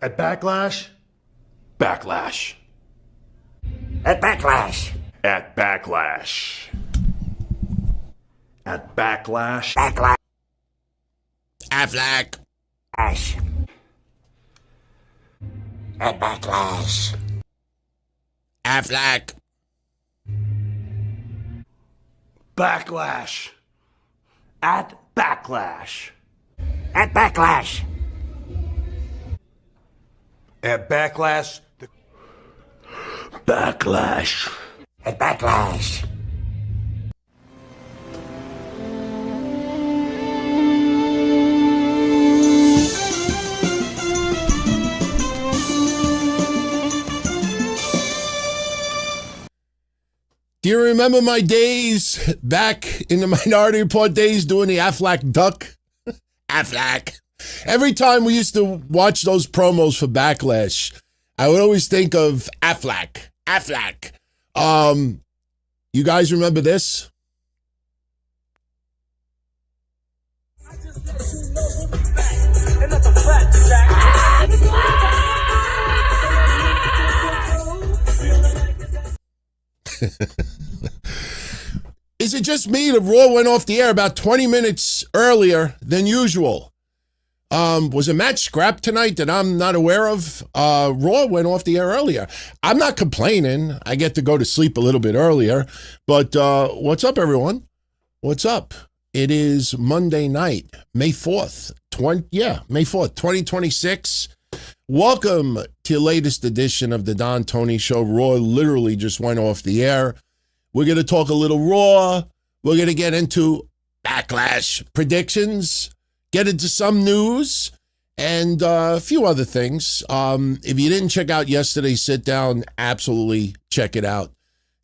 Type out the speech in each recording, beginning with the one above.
At Backlash? Backlash. At Backlash. At Backlash. At Backlash? Backlash. Affleck. Ash. At Backlash. Affleck. Backlash. At Backlash. At Backlash. At Backlash? Backlash. At Backlash. Do you remember my days back in the Minority Report days doing the Affleck duck? Affleck. Every time we used to watch those promos for Backlash, I would always think of Affleck. Affleck. You guys remember this? Is it just me that Raw went off the air about 20 minutes earlier than usual? Was a match scrapped tonight that I'm not aware of? Raw went off the air earlier. I'm not complaining. I get to go to sleep a little bit earlier. But what's up, everyone? What's up? It is Monday night, May 4th. May 4th, 2026. Welcome to your latest edition of the Don Tony Show. Raw literally just went off the air. We're going to talk a little Raw. We're going to get into Backlash predictions, get into some news, and a few other things. If you didn't check out yesterday's sit down, absolutely check it out.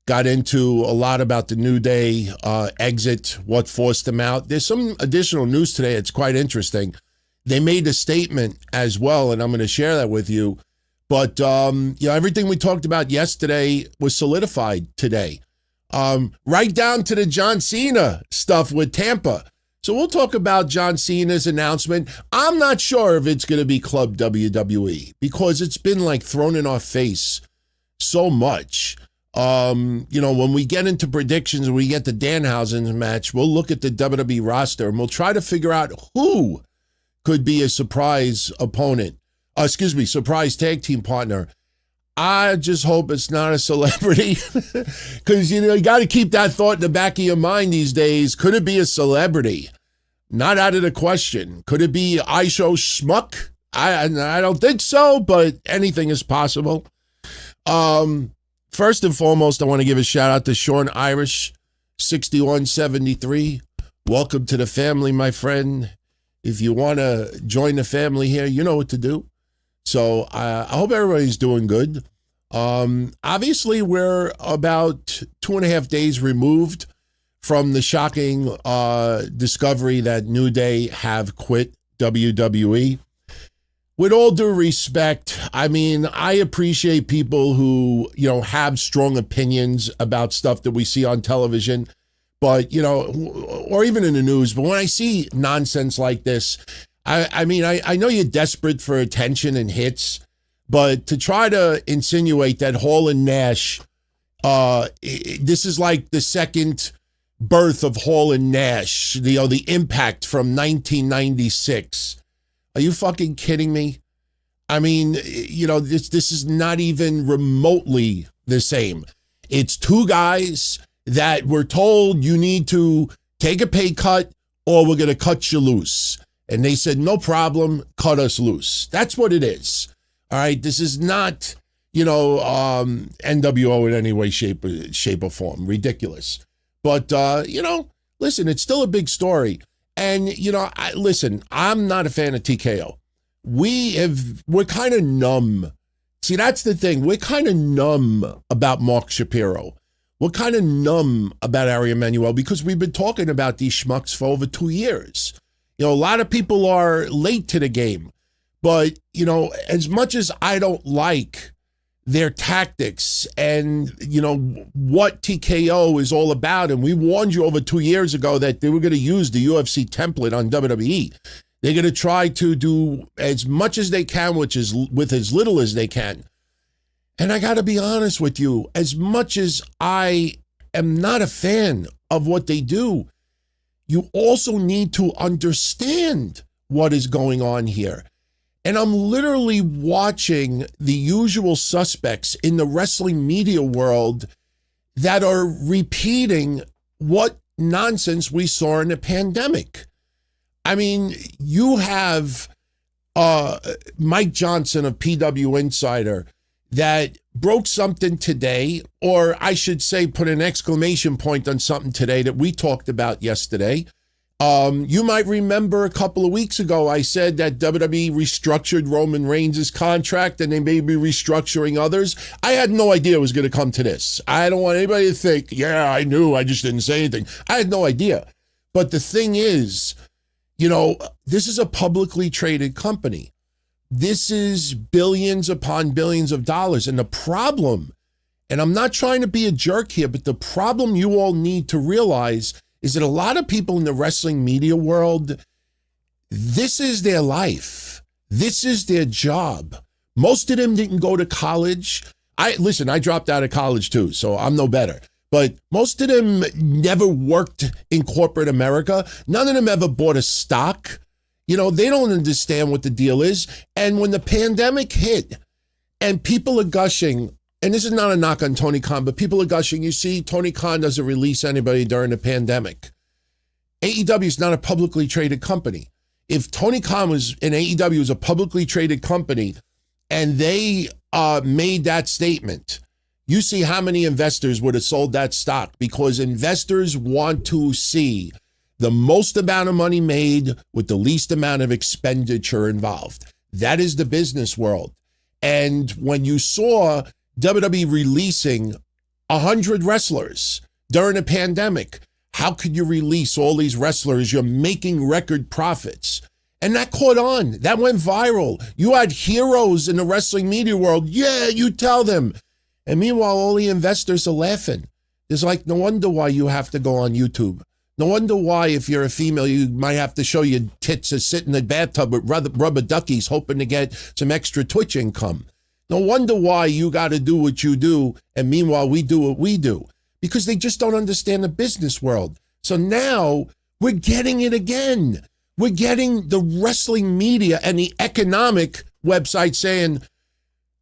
Got into a lot about the New Day exit, what forced them out. There's some additional news today. It's quite interesting. They made a statement as well, and I'm going to share that with you. But everything we talked about yesterday was solidified today. Right down to the John Cena stuff with Tampa. So we'll talk about John Cena's announcement. I'm not sure if it's going to be Club WWE because it's been like thrown in our face so much. When we get into predictions and we get the Danhausen's match, we'll look at the WWE roster and we'll try to figure out who could be a surprise opponent. Surprise tag team partner. I just hope it's not a celebrity because, you got to keep that thought in the back of your mind these days. Could it be a celebrity? Not out of the question. Could it be ISO Schmuck? I don't think so, but anything is possible. First and foremost, I want to give a shout out to Sean Irish, 6173. Welcome to the family, my friend. If you want to join the family here, you know what to do. So I hope everybody's doing good. Obviously, we're about 2.5 days removed from the shocking discovery that New Day have quit WWE. With all due respect, I mean, I appreciate people who, have strong opinions about stuff that we see on television, but, or even in the news. But when I see nonsense like this, I know you're desperate for attention and hits, but to try to insinuate that Hall and Nash, this is like the second birth of Hall and Nash, the Impact from 1996. Are you fucking kidding me? I mean, this is not even remotely the same. It's two guys that were told you need to take a pay cut or we're going to cut you loose. And they said, no problem, cut us loose. That's what it is. All right, this is not, NWO in any way, shape or form. Ridiculous. But, listen, it's still a big story. And, I'm not a fan of TKO. We're kind of numb. See, that's the thing. We're kind of numb about Mark Shapiro. We're kind of numb about Ari Emanuel because we've been talking about these schmucks for over 2 years. A lot of people are late to the game, but, as much as I don't like their tactics and, what TKO is all about, and we warned you over 2 years ago that they were going to use the UFC template on WWE. They're going to try to do as much as they can, with as little as they can. And I got to be honest with you, as much as I am not a fan of what they do, you also need to understand what is going on here. And I'm literally watching the usual suspects in the wrestling media world that are repeating what nonsense we saw in the pandemic. I mean, you have Mike Johnson of PW Insider that broke something today, or I should say put an exclamation point on something today that we talked about yesterday. You might remember a couple of weeks ago, I said that WWE restructured Roman Reigns' contract and they may be restructuring others. I had no idea it was going to come to this. I don't want anybody to think, yeah, I knew, I just didn't say anything. I had no idea. But the thing is, you know, this is a publicly traded company. This is billions upon billions of dollars. And the problem, and I'm not trying to be a jerk here, but the problem you all need to realize is that a lot of people in the wrestling media world, this is their life. This is their job. Most of them didn't go to college. I dropped out of college too, so I'm no better. But most of them never worked in corporate America. None of them ever bought a stock. You know, they don't understand what the deal is. And when the pandemic hit and people are gushing, and this is not a knock on Tony Khan, but people are gushing. You see, Tony Khan doesn't release anybody during the pandemic. AEW is not a publicly traded company. If Tony Khan was in AEW was a publicly traded company and they made that statement, you see how many investors would have sold that stock, because investors want to see the most amount of money made with the least amount of expenditure involved. That is the business world. And when you saw WWE releasing 100 wrestlers during a pandemic, how could you release all these wrestlers? You're making record profits. And that caught on. That went viral. You had heroes in the wrestling media world. Yeah, you tell them. And meanwhile, all the investors are laughing. It's like, no wonder why you have to go on YouTube. No wonder why, if you're a female, you might have to show your tits or sit in the bathtub with rubber duckies hoping to get some extra Twitch income. No wonder why you got to do what you do, and meanwhile, we do what we do. Because they just don't understand the business world. So now, we're getting it again. We're getting the wrestling media and the economic website saying,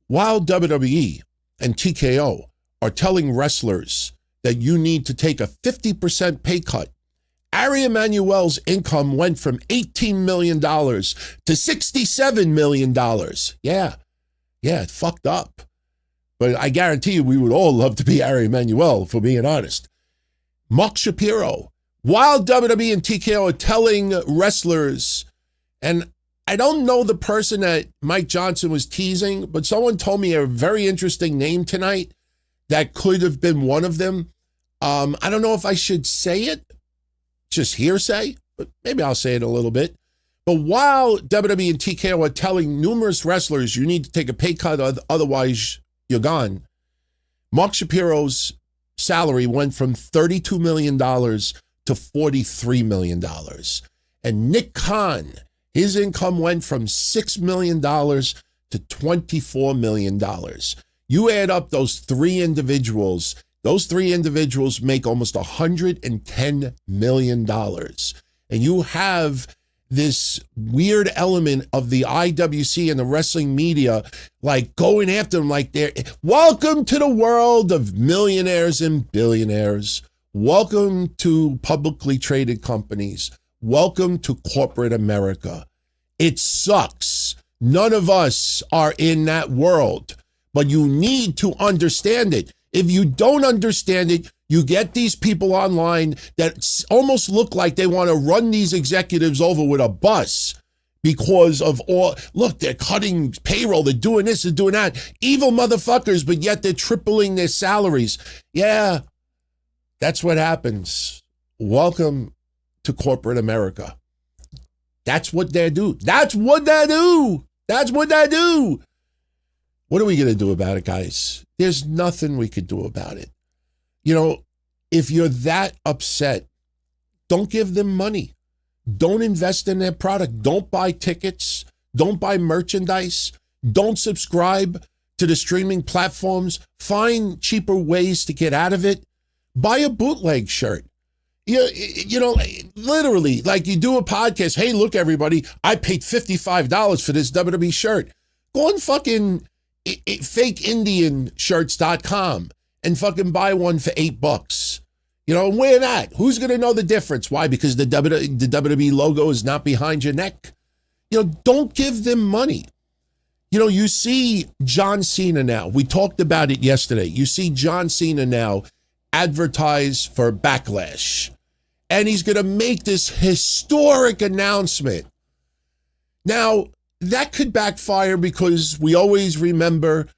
while WWE and TKO are telling wrestlers that you need to take a 50% pay cut, Ari Emanuel's income went from $18 million to $67 million. Yeah, it fucked up. But I guarantee you we would all love to be Ari Emanuel, for being honest. Mark Shapiro, while WWE and TKO are telling wrestlers, and I don't know the person that Mike Johnson was teasing, but someone told me a very interesting name tonight that could have been one of them. I don't know if I should say it, just hearsay, but maybe I'll say it a little bit. But while WWE and TKO are telling numerous wrestlers you need to take a pay cut, otherwise you're gone, Mark Shapiro's salary went from $32 million to $43 million. And Nick Khan, his income went from $6 million to $24 million. You add up those three individuals make almost $110 million. And you have this weird element of the IWC and the wrestling media, like going after them like they're, welcome to the world of millionaires and billionaires. Welcome to publicly traded companies. Welcome to corporate America. It sucks. None of us are in that world, but you need to understand it. If you don't understand it, you get these people online that almost look like they want to run these executives over with a bus because of all, look, they're cutting payroll, they're doing this, they're doing that. Evil motherfuckers, but yet they're tripling their salaries. Yeah, that's what happens. Welcome to corporate America. That's what they do. That's what they do. That's what they do. What are we going to do about it, guys? There's nothing we could do about it. You know, if you're that upset, don't give them money. Don't invest in their product. Don't buy tickets. Don't buy merchandise. Don't subscribe to the streaming platforms. Find cheaper ways to get out of it. Buy a bootleg shirt. You know, literally, like you do a podcast. Hey, look, everybody, I paid $55 for this WWE shirt. Go on fucking fakeindianshirts.com and fucking buy one for $8. You know, and wear that. Who's going to know the difference? Why? Because the WWE logo is not behind your neck. You know, don't give them money. You know, you see John Cena now. We talked about it yesterday. You see John Cena now advertise for Backlash. And he's going to make this historic announcement. Now, that could backfire because we always remember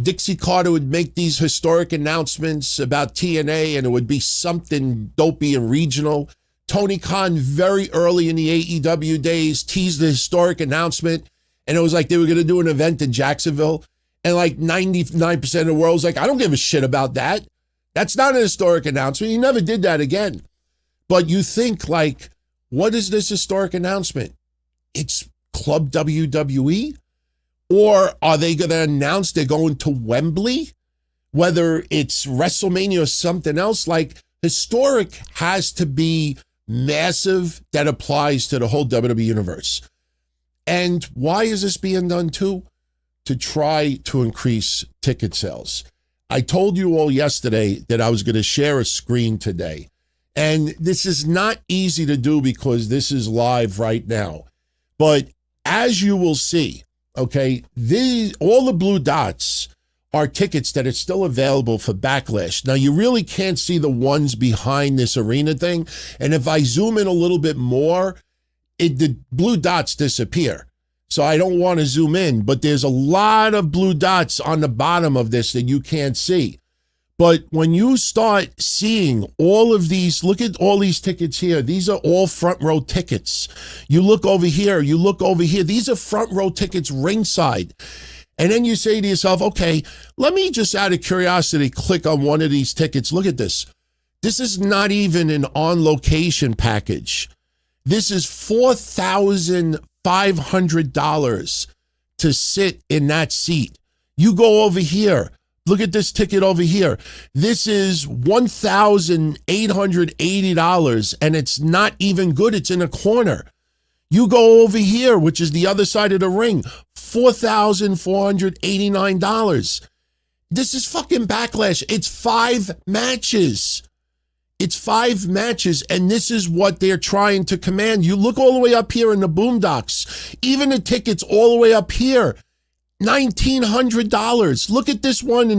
Dixie Carter would make these historic announcements about TNA and it would be something dopey and regional. Tony Khan, very early in the AEW days, teased the historic announcement. And it was like they were going to do an event in Jacksonville. And like 99% of the world's like, I don't give a shit about that. That's not an historic announcement. He never did that again. But you think like, what is this historic announcement? It's Club WWE? Or are they going to announce they're going to Wembley? Whether it's WrestleMania or something else, like historic has to be massive that applies to the whole WWE universe. And why is this being done too? To try to increase ticket sales. I told you all yesterday that I was going to share a screen today. And this is not easy to do because this is live right now. But as you will see, okay, all the blue dots are tickets that are still available for Backlash. Now, you really can't see the ones behind this arena thing. And if I zoom in a little bit more, the blue dots disappear. So I don't want to zoom in, but there's a lot of blue dots on the bottom of this that you can't see. But when you start seeing all of these, look at all these tickets here. These are all front row tickets. You look over here, you look over here. These are front row tickets ringside. And then you say to yourself, okay, let me just out of curiosity click on one of these tickets. Look at this. This is not even an on-location package. This is $4,500 to sit in that seat. You go over here. Look at this ticket over here. This is $1,880, and it's not even good. It's in a corner. You go over here, which is the other side of the ring, $4,489. This is fucking Backlash. It's 5 matches. It's 5 matches, and this is what they're trying to command. You look all the way up here in the boondocks. Even the tickets all the way up here, $1,900. Look at this one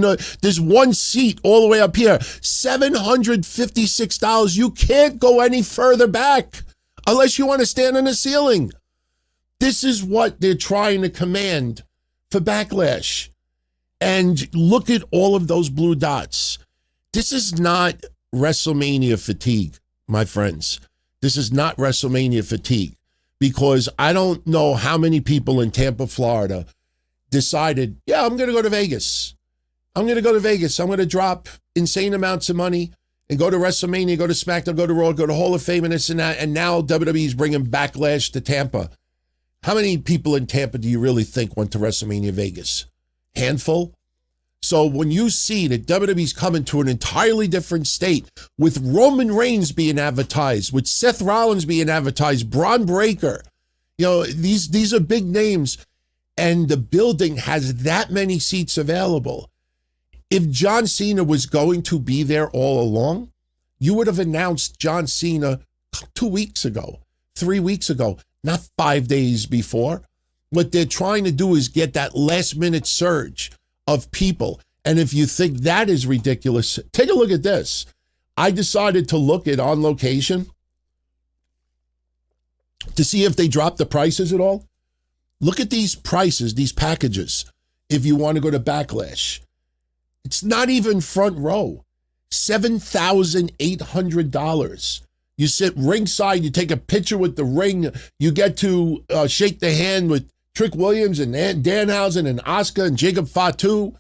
this one seat all the way up here, $756. You can't go any further back unless you want to stand on the ceiling. This is what they're trying to command for Backlash. And look at all of those blue dots. This is not WrestleMania fatigue, my friends. This is not WrestleMania fatigue, because I don't know how many people in Tampa, Florida decided, yeah, I'm going to go to Vegas. I'm going to drop insane amounts of money and go to WrestleMania, go to SmackDown, go to Raw, go to Hall of Fame and this and that. And now WWE is bringing Backlash to Tampa. How many people in Tampa do you really think went to WrestleMania Vegas? Handful? So when you see that WWE's coming to an entirely different state with Roman Reigns being advertised, with Seth Rollins being advertised, Braun Breaker, you know, these are big names. And the building has that many seats available. If John Cena was going to be there all along, you would have announced John Cena 2 weeks ago, 3 weeks ago, not 5 days before. What they're trying to do is get that last minute surge of people. And if you think that is ridiculous, take a look at this. I decided to look at On Location to see if they dropped the prices at all. Look at these prices, these packages, if you want to go to Backlash. It's not even front row. $7,800. You sit ringside, you take a picture with the ring, you get to shake the hand with Trick Williams and Danhausen and Asuka and Jacob Fatu,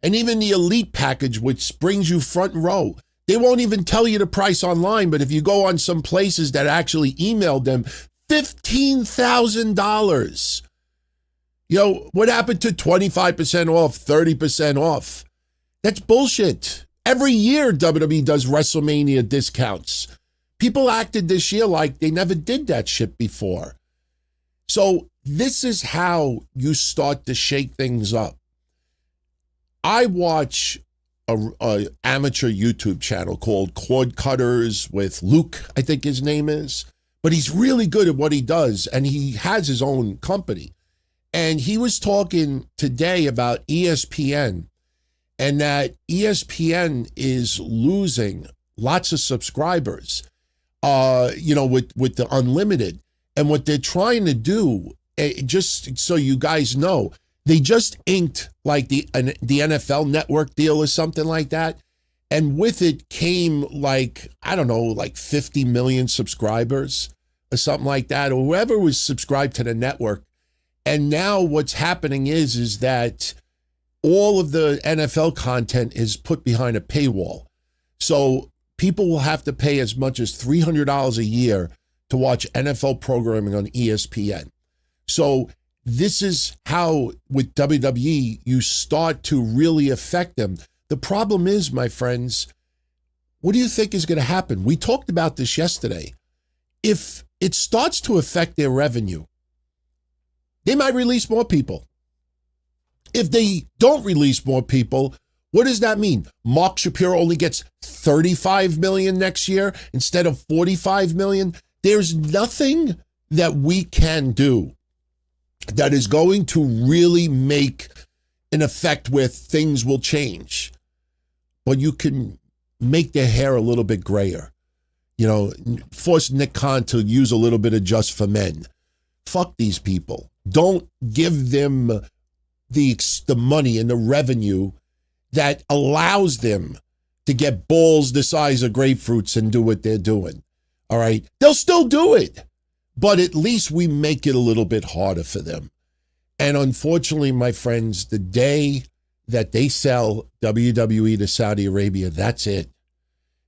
and even the Elite package, which brings you front row. They won't even tell you the price online, but if you go on some places that actually emailed them, $15,000. You know, what happened to 25% off, 30% off? That's bullshit. Every year WWE does WrestleMania discounts. People acted this year like they never did that shit before. So this is how you start to shake things up. I watch a amateur YouTube channel called Cord Cutters with Luke, I think his name is. But he's really good at what he does, and he has his own company. And he was talking today about ESPN, and that ESPN is losing lots of subscribers, with the unlimited. And what they're trying to do, just so you guys know, they just inked like the NFL network deal or something like that. And with it came like 50 million subscribers or something like that, or whoever was subscribed to the network. And now what's happening is that all of the NFL content is put behind a paywall. So people will have to pay as much as $300 a year to watch NFL programming on ESPN. So this is how, with WWE, you start to really affect them. The problem is, my friends, what do you think is going to happen? We talked about this yesterday. If it starts to affect their revenue, they might release more people. If they don't release more people, what does that mean? Mark Shapiro only gets 35 million next year instead of 45 million. There's nothing that we can do that is going to really make an effect where things will change. But you can make their hair a little bit grayer. You know, force Nick Khan to use a little bit of Just for Men. Fuck these people. Don't give them the money and the revenue that allows them to get balls the size of grapefruits and do what they're doing. All right? They'll still do it. But at least we make it a little bit harder for them. And unfortunately, my friends, the day that they sell WWE to Saudi Arabia, that's it.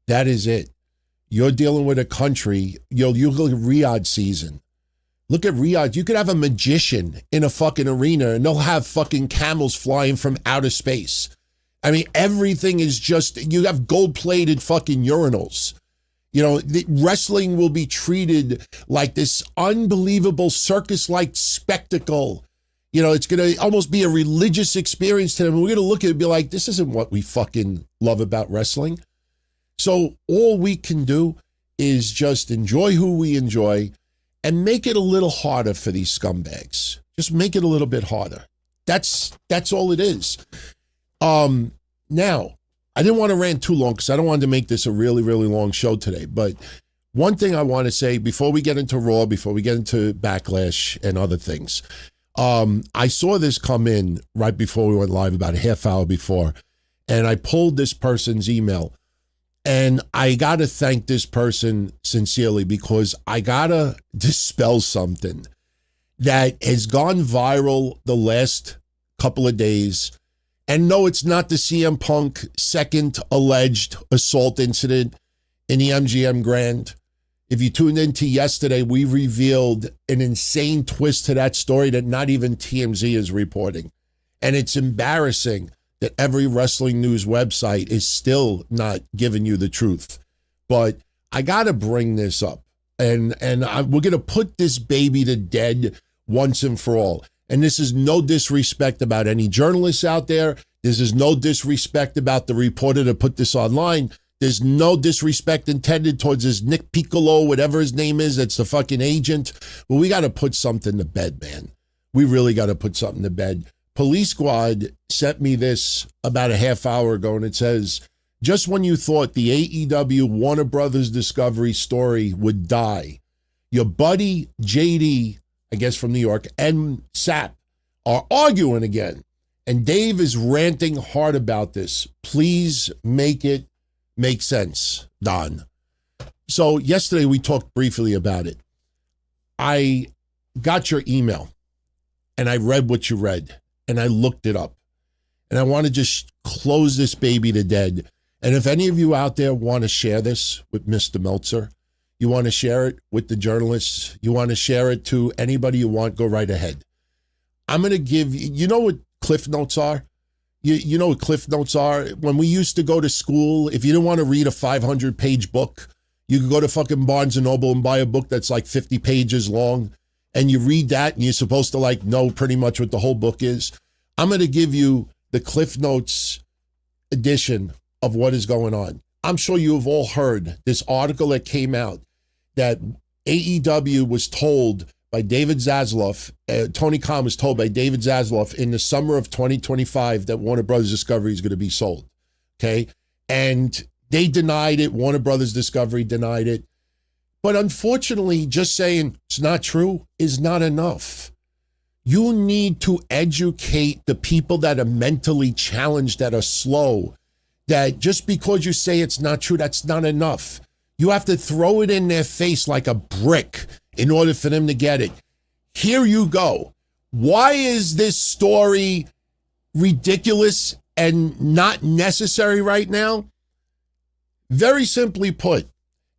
That is it. You're dealing with a country, you look at Riyadh season. Look at Riyadh. You could have a magician in a fucking arena and they'll have fucking camels flying from outer space. I mean, everything is just, you have gold-plated fucking urinals. You know, wrestling will be treated like this unbelievable circus-like spectacle. You know, it's going to almost be a religious experience to them. We're going to look at it and be like, this isn't what we fucking love about wrestling. So all we can do is just enjoy who we enjoy and make it a little harder for these scumbags. Just make it a little bit harder. That's all it is. Now, I didn't want to rant too long because I don't want to make this a really, really long show today. But one thing I want to say before we get into Raw, before we get into Backlash and other things, I saw this come in right before we went live, about a half hour before, and I pulled this person's email. And I got to thank this person sincerely because I got to dispel something that has gone viral the last couple of days. And no, it's not the CM Punk second alleged assault incident in the MGM Grand. If you tuned into yesterday, we revealed an insane twist to that story that not even TMZ is reporting. And it's embarrassing that every wrestling news website is still not giving you the truth. But I got to bring this up. And we're going to put this baby to bed once and for all. And this is no disrespect about any journalists out there. This is no disrespect about the reporter that put this online. There's no disrespect intended towards this Nick Piccolo, whatever his name is, that's the fucking agent. But we got to put something to bed, man. We really got to put something to bed. Police Squad sent me this about a half hour ago, and it says, just when you thought the AEW Warner Brothers Discovery story would die, your buddy JD, I guess from New York, and Sap are arguing again. And Dave is ranting hard about this. Please make it make sense, Don. So yesterday we talked briefly about it. I got your email and I read what you read and I looked it up. And I want to just close this baby to dead. And if any of you out there want to share this with Mr. Meltzer, You want to share it with the journalists? You want to share it to anybody you want? Go right ahead. I'm going to give you know what Cliff Notes are? You know what Cliff Notes are? When we used to go to school, if you didn't want to read a 500-page book, you could go to fucking Barnes & Noble and buy a book that's like 50 pages long, and you read that, and you're supposed to like know pretty much what the whole book is. I'm going to give you the Cliff Notes edition of what is going on. I'm sure you have all heard this article that came out that AEW was told by David Zaslav, Tony Khan was told by David Zaslav in the summer of 2025 that Warner Brothers Discovery is going to be sold, okay? And they denied it. Warner Brothers Discovery denied it. But unfortunately, just saying it's not true is not enough. You need to educate the people that are mentally challenged, that are slow, that just because you say it's not true, that's not enough. You have to throw it in their face like a brick in order for them to get it. Here you go. Why is this story ridiculous and not necessary right now? Very simply put,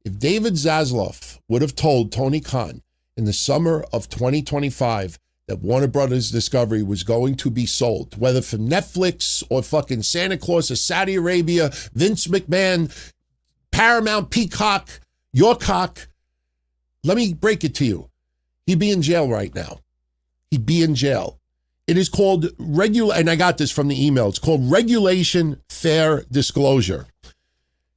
if David Zaslav would have told Tony Khan in the summer of 2025 that Warner Brothers Discovery was going to be sold, whether for Netflix or fucking Santa Claus or Saudi Arabia, Vince McMahon, Paramount, Peacock, your cock, let me break it to you. He'd be in jail right now. He'd be in jail. It is called and I got this from the email. It's called Regulation Fair Disclosure.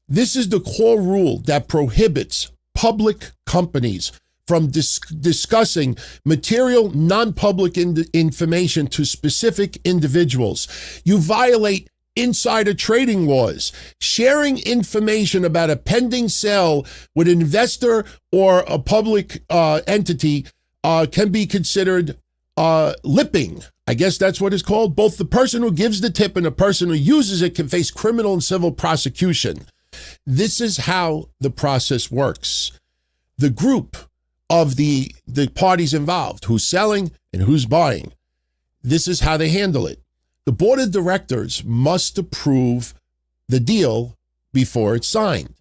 This is the core rule that prohibits public companies from discussing material non-public information to specific individuals. You violate insider trading laws. Sharing information about a pending sale with an investor or a public entity can be considered lipping. I guess that's what it's called. Both the person who gives the tip and the person who uses it can face criminal and civil prosecution. This is how the process works. The group of the parties involved, who's selling and who's buying, this is how they handle it. The board of directors must approve the deal before it's signed.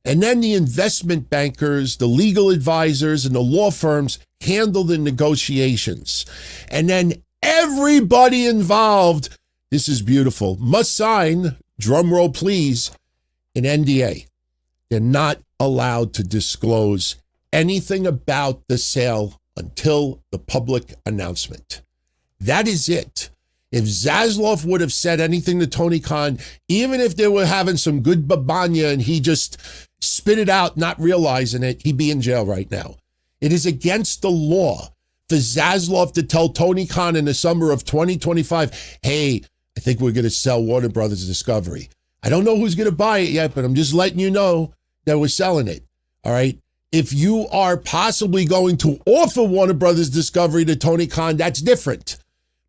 And then the investment bankers, the legal advisors, and the law firms handle the negotiations. And then everybody involved, this is beautiful, must sign, drum roll please, an NDA. They're not allowed to disclose anything about the sale until the public announcement. That is it. If Zaslav would have said anything to Tony Khan, even if they were having some good babanya and he just spit it out, not realizing it, he'd be in jail right now. It is against the law for Zaslav to tell Tony Khan in the summer of 2025, hey, I think we're going to sell Warner Brothers Discovery. I don't know who's going to buy it yet, but I'm just letting you know that we're selling it. All right. If you are possibly going to offer Warner Brothers Discovery to Tony Khan, that's different.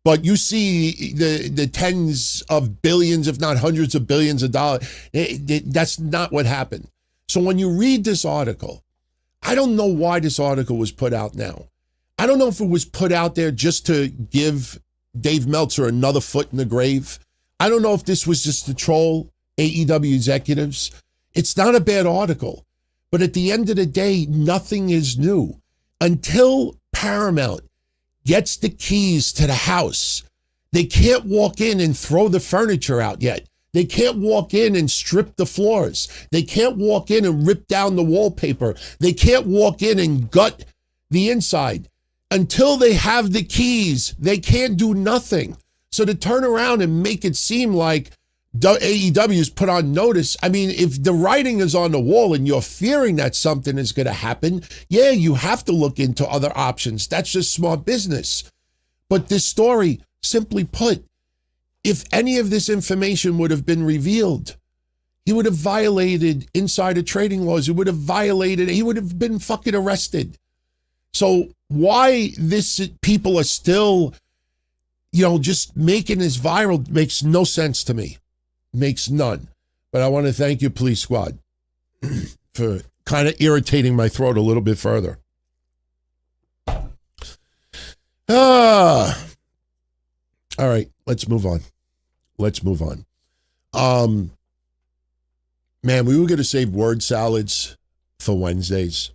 But you see the tens of billions, if not hundreds of billions of dollars. That's not what happened. So when you read this article, I don't know why this article was put out now. I don't know if it was put out there just to give Dave Meltzer another foot in the grave. I don't know if this was just to troll AEW executives. It's not a bad article. But at the end of the day, nothing is new. Until Paramount gets the keys to the house, they can't walk in and throw the furniture out yet. They can't walk in and strip the floors. They can't walk in and rip down the wallpaper. They can't walk in and gut the inside. Until they have the keys, they can't do nothing. So to turn around and make it seem like AEW is put on notice, I mean, if the writing is on the wall and you're fearing that something is going to happen, yeah, you have to look into other options. That's just smart business. But this story, simply put, if any of this information would have been revealed, he would have violated insider trading laws. He would have been fucking arrested. So why people are still, just making this viral makes no sense to me. Makes none. But I want to thank you, Police Squad, for kind of irritating my throat a little bit further. All right, let's move on. Man, we were going to save word salads for Wednesdays,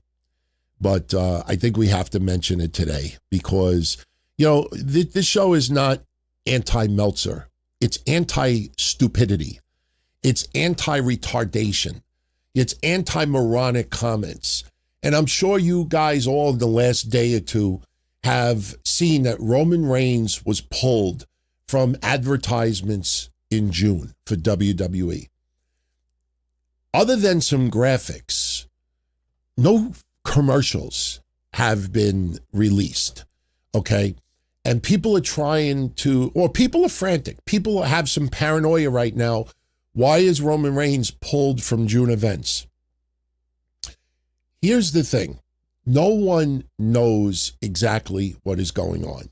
but I think we have to mention it today because, this show is not anti-Meltzer. It's anti-stupidity. It's anti-retardation. It's anti-moronic comments. And I'm sure you guys all in the last day or two have seen that Roman Reigns was pulled from advertisements in June for WWE. Other than some graphics, no commercials have been released, okay? And people are people are frantic. People have some paranoia right now. Why is Roman Reigns pulled from June events? Here's the thing. No one knows exactly what is going on.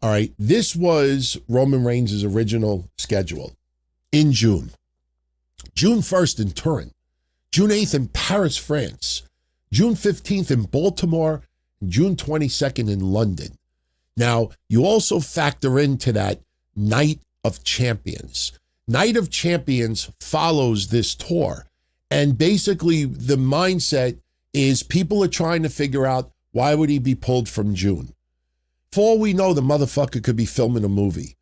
All right. This was Roman Reigns' original schedule in June. June 1st in Turin. June 8th in Paris, France. June 15th in Baltimore. June 22nd in London. Now, you also factor into that Night of Champions. Night of Champions follows this tour. And basically the mindset is people are trying to figure out why would he be pulled from June? For all we know, the motherfucker could be filming a movie.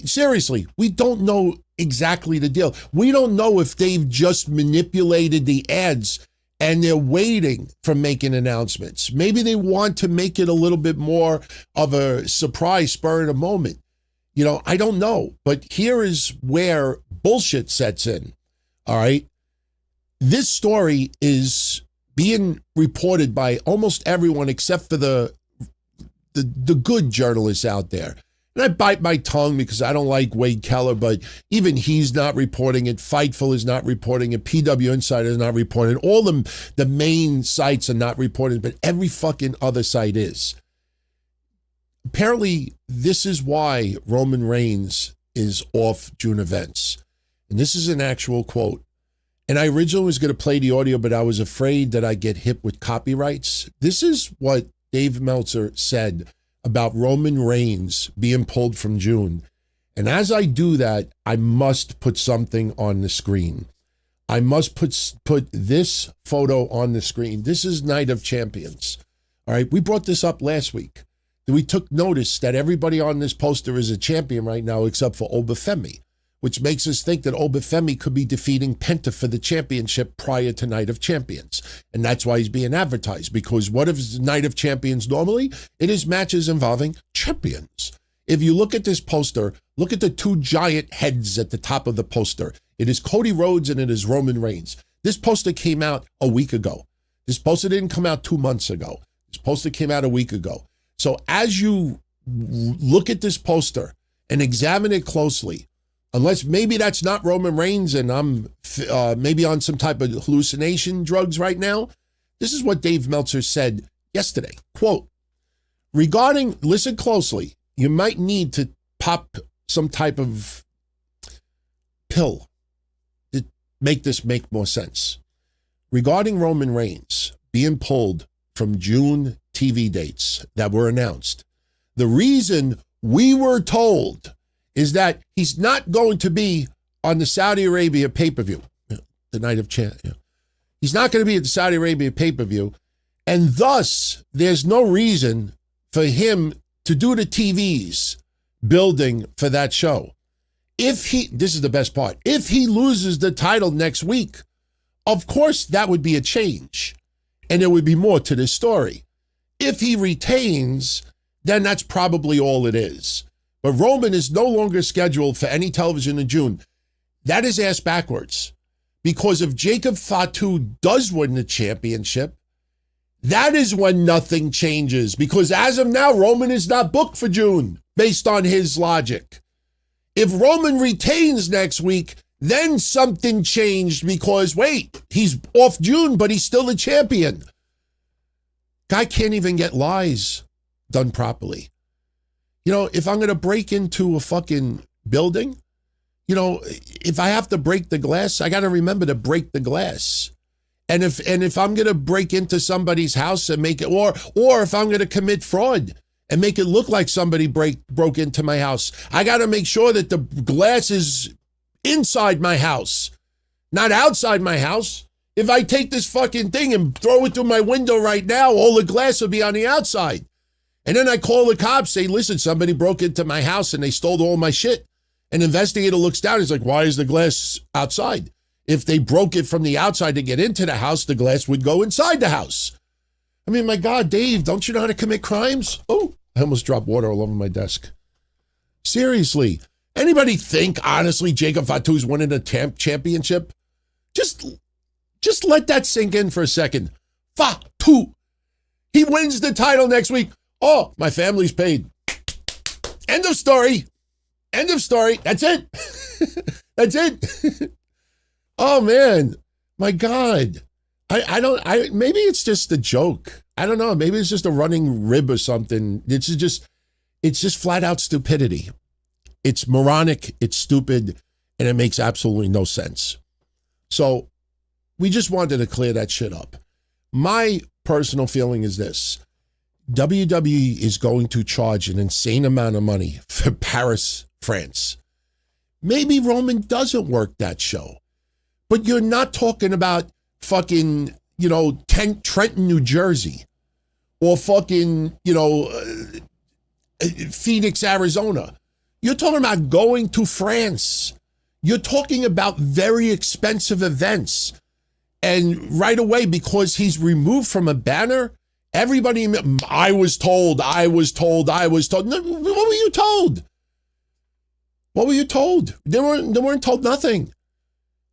Seriously, we don't know exactly the deal. We don't know if they've just manipulated the ads and they're waiting for making announcements. Maybe they want to make it a little bit more of a surprise, spur of the moment. I don't know. But here is where bullshit sets in. All right. This story is being reported by almost everyone except for the good journalists out there. And I bite my tongue because I don't like Wade Keller, but even he's not reporting it. Fightful is not reporting it. PW Insider is not reporting it. All the main sites are not reporting it, but every fucking other site is. Apparently, this is why Roman Reigns is off June events. And this is an actual quote. And I originally was going to play the audio, but I was afraid that I'd get hit with copyrights. This is what Dave Meltzer said about Roman Reigns being pulled from June. And as I do that, I must put something on the screen. I must put this photo on the screen. This is Night of Champions. All right, we brought this up last week. We took notice that everybody on this poster is a champion right now except for Obafemi, which makes us think that Obafemi could be defeating Penta for the championship prior to Night of Champions. And that's why he's being advertised, because what is Night of Champions normally? It is matches involving champions. If you look at this poster, look at the two giant heads at the top of the poster. It is Cody Rhodes and it is Roman Reigns. This poster came out a week ago. This poster didn't come out 2 months ago. This poster came out a week ago. So as you look at this poster and examine it closely, unless maybe that's not Roman Reigns and I'm maybe on some type of hallucination drugs right now, this is what Dave Meltzer said yesterday. Quote, listen closely, you might need to pop some type of pill to make this make more sense. Regarding Roman Reigns being pulled from June TV dates that were announced, the reason we were told is that he's not going to be on the Saudi Arabia pay-per-view, the Night of Champions. He's not going to be at the Saudi Arabia pay-per-view, and thus there's no reason for him to do the TVs building for that show. This is the best part, if he loses the title next week, of course that would be a change, and there would be more to this story. If he retains, then that's probably all it is. But Roman is no longer scheduled for any television in June. That is ass backwards. Because if Jacob Fatu does win the championship, that is when nothing changes. Because as of now, Roman is not booked for June, based on his logic. If Roman retains next week, then something changed because, wait, he's off June, but he's still the champion. Guy can't even get lies done properly. If I'm going to break into a fucking building, if I have to break the glass, I got to remember to break the glass. And if I'm going to break into somebody's house and make it, or if I'm going to commit fraud and make it look like somebody broke into my house, I got to make sure that the glass is inside my house, not outside my house. If I take this fucking thing and throw it through my window right now, all the glass will be on the outside. And then I call the cops, say, listen, somebody broke into my house and they stole all my shit. An investigator looks down, he's like, why is the glass outside? If they broke it from the outside to get into the house, the glass would go inside the house. I mean, my God, Dave, don't you know how to commit crimes? Oh, I almost dropped water all over my desk. Seriously. Anybody think, honestly, Jacob Fatu's winning a championship? Just let that sink in for a second. Fatu. He wins the title next week. Oh, my family's paid. End of story. End of story. That's it. That's it. Oh, man. My God. Maybe it's just a joke. I don't know. Maybe it's just a running rib or something. It's just flat out stupidity. It's moronic, it's stupid, and it makes absolutely no sense. So we just wanted to clear that shit up. My personal feeling is this. WWE is going to charge an insane amount of money for Paris, France. Maybe Roman doesn't work that show. But you're not talking about fucking, Trenton, New Jersey. Or fucking, Phoenix, Arizona. You're talking about going to France. You're talking about very expensive events. And right away, because he's removed from a banner, everybody, I was told. No, what were you told? What were you told? They weren't told nothing.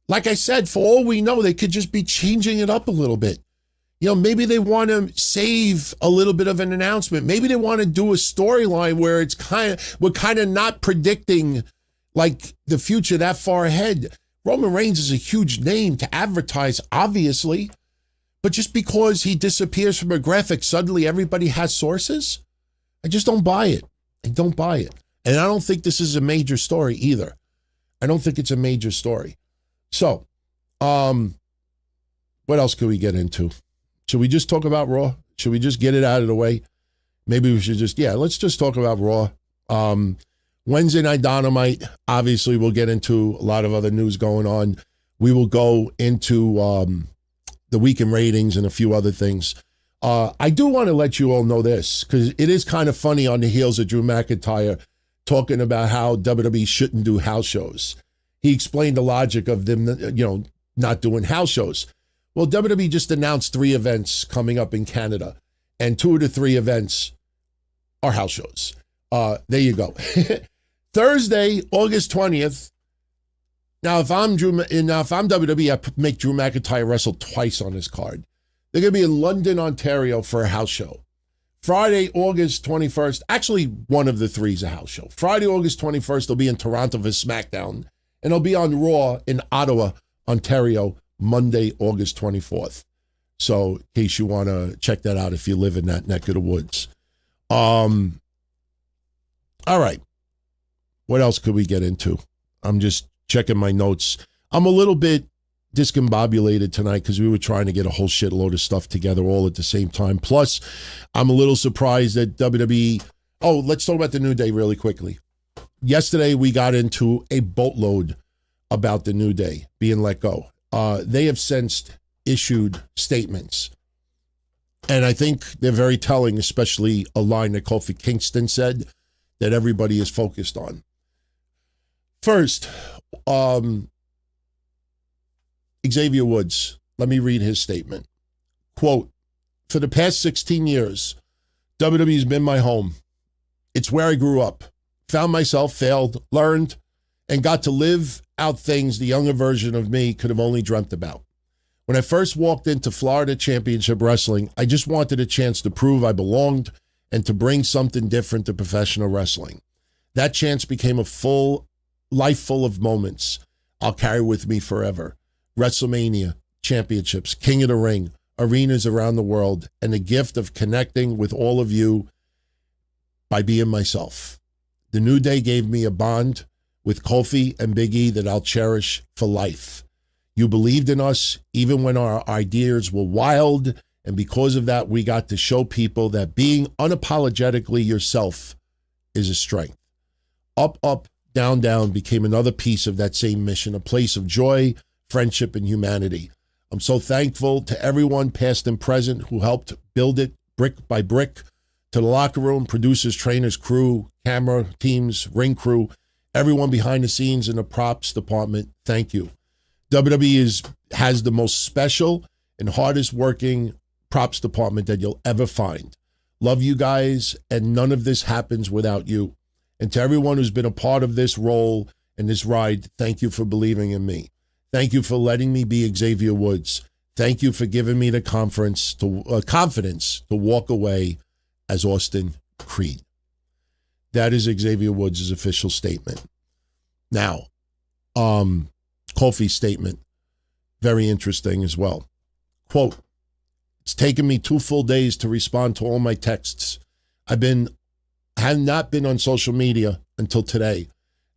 Like I said, for all we know, they could just be changing it up a little bit. Maybe they want to save a little bit of an announcement. Maybe they want to do a storyline where we're kind of not predicting like the future that far ahead. Roman Reigns is a huge name to advertise, obviously, but just because he disappears from a graphic, suddenly everybody has sources? I just don't buy it. I don't buy it. And I don't think this is a major story either. I don't think it's a major story. So, what else could we get into? Should we just talk about Raw? Should we just get it out of the way? Maybe we should let's just talk about Raw. Wednesday Night Dynamite, obviously we'll get into a lot of other news going on. We will go into the weekend ratings and a few other things. I do want to let you all know this, because it is kind of funny on the heels of Drew McIntyre talking about how WWE shouldn't do house shows. He explained the logic of them, not doing house shows. Well, WWE just announced 3 events coming up in Canada, and 2 of the 3 events are house shows. There you go. Thursday, August 20th. Now, if I'm WWE, I make Drew McIntyre wrestle twice on his card. They're going to be in London, Ontario for a house show. Friday, August 21st. Actually, one of the 3 is a house show. Friday, August 21st, they'll be in Toronto for SmackDown, and they'll be on Raw in Ottawa, Ontario, Monday, August 24th. So in case you want to check that out if you live in that neck of the woods. All right. What else could we get into? I'm just checking my notes. I'm a little bit discombobulated tonight because we were trying to get a whole shitload of stuff together all at the same time. Plus, I'm a little surprised that WWE... Oh, let's talk about the New Day really quickly. Yesterday, we got into a boatload about the New Day being let go. They have since issued statements. And I think they're very telling, especially a line that Kofi Kingston said that everybody is focused on. First, Xavier Woods, let me read his statement. Quote, for the past 16 years, WWE has been my home. It's where I grew up, found myself, failed, learned, and got to live out things the younger version of me could have only dreamt about. When I first walked into Florida Championship Wrestling, I just wanted a chance to prove I belonged and to bring something different to professional wrestling. That chance became a life full of moments I'll carry with me forever. WrestleMania, championships, King of the Ring, arenas around the world, and the gift of connecting with all of you by being myself. The New Day gave me a bond with Kofi and Big E that I'll cherish for life. You believed in us even when our ideas were wild, and because of that, we got to show people that being unapologetically yourself is a strength. Up, up, down, down became another piece of that same mission, a place of joy, friendship, and humanity. I'm so thankful to everyone, past and present, who helped build it brick by brick, to the locker room, producers, trainers, crew, camera teams, ring crew, everyone behind the scenes in the props department. Thank you. WWE has the most special and hardest working props department that you'll ever find. Love you guys, and none of this happens without you. And to everyone who's been a part of this role and this ride, thank you for believing in me. Thank you for letting me be Xavier Woods. Thank you for giving me the confidence to walk away as Austin Creed. That is Xavier Woods' official statement. Now, Kofi's statement, very interesting as well. Quote, "It's taken me 2 full days to respond to all my texts. I have not been on social media until today.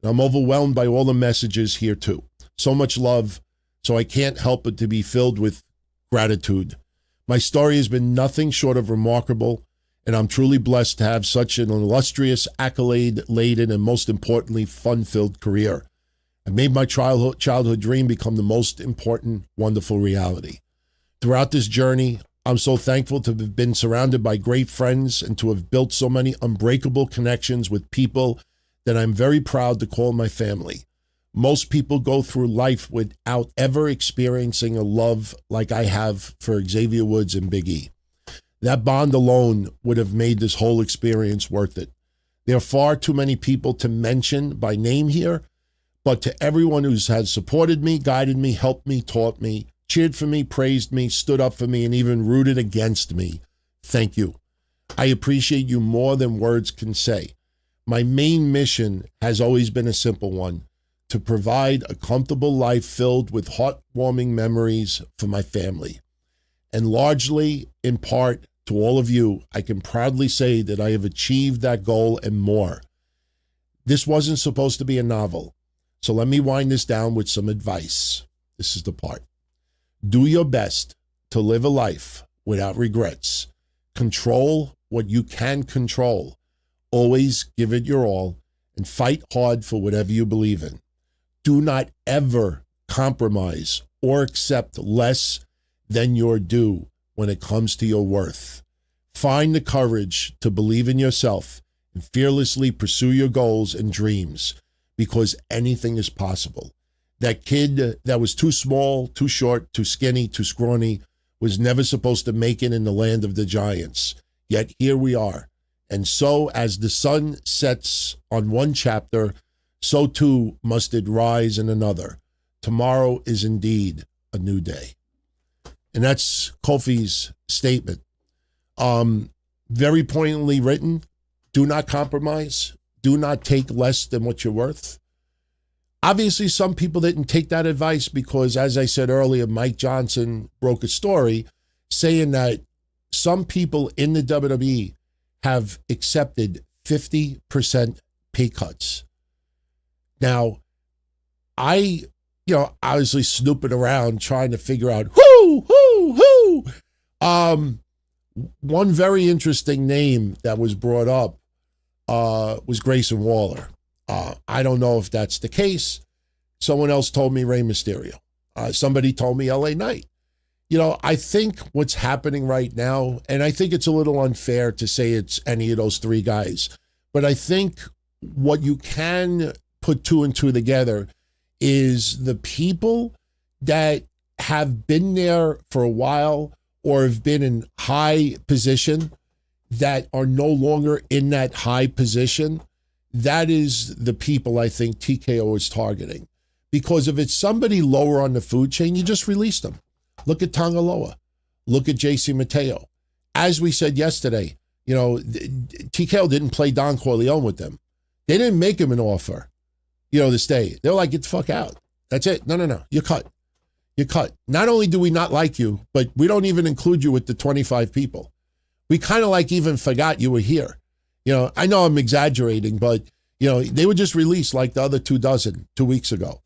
And I'm overwhelmed by all the messages here too. So much love, so I can't help but to be filled with gratitude. My story has been nothing short of remarkable, and I'm truly blessed to have such an illustrious, accolade-laden, and most importantly, fun-filled career. I made my childhood dream become the most important, wonderful reality. Throughout this journey, I'm so thankful to have been surrounded by great friends and to have built so many unbreakable connections with people that I'm very proud to call my family. Most people go through life without ever experiencing a love like I have for Xavier Woods and Big E. That bond alone would have made this whole experience worth it. There are far too many people to mention by name here, but to everyone who has supported me, guided me, helped me, taught me, cheered for me, praised me, stood up for me, and even rooted against me, thank you. I appreciate you more than words can say. My main mission has always been a simple one: to provide a comfortable life filled with heartwarming memories for my family. And largely, in part, to all of you, I can proudly say that I have achieved that goal and more. This wasn't supposed to be a novel, so let me wind this down with some advice. This is the part. Do your best to live a life without regrets. Control what you can control. Always give it your all and fight hard for whatever you believe in. Do not ever compromise or accept less than your due when it comes to your worth. Find the courage to believe in yourself and fearlessly pursue your goals and dreams, because anything is possible. That kid that was too small, too short, too skinny, too scrawny was never supposed to make it in the land of the giants. Yet here we are. And so as the sun sets on one chapter, so too must it rise in another. Tomorrow is indeed a new day. And that's Kofi's statement. Very poignantly written. Do not compromise. Do not take less than what you're worth. Obviously, some people didn't take that advice because, as I said earlier, Mike Johnson broke a story saying that some people in the WWE have accepted 50% pay cuts. Now, I obviously snooping around trying to figure out who. One very interesting name that was brought up was Grayson Waller. I don't know if that's the case. Someone else told me Rey Mysterio. Somebody told me LA Knight. I think what's happening right now, and I think it's a little unfair to say it's any of those three guys, but I think what you can put two and two together is the people that have been there for a while or have been in high position that are no longer in that high position. That is the people I think TKO is targeting. Because if it's somebody lower on the food chain, you just release them. Look at Tangaloa. Look at JC Mateo. As we said yesterday, TKO didn't play Don Corleone with them. They didn't make him an offer, to stay. They're like, get the fuck out. That's it. No. You're cut. You're cut. Not only do we not like you, but we don't even include you with the 25 people. We kind of even forgot you were here. I know I'm exaggerating, but, they were just released like the other 24 2 weeks ago.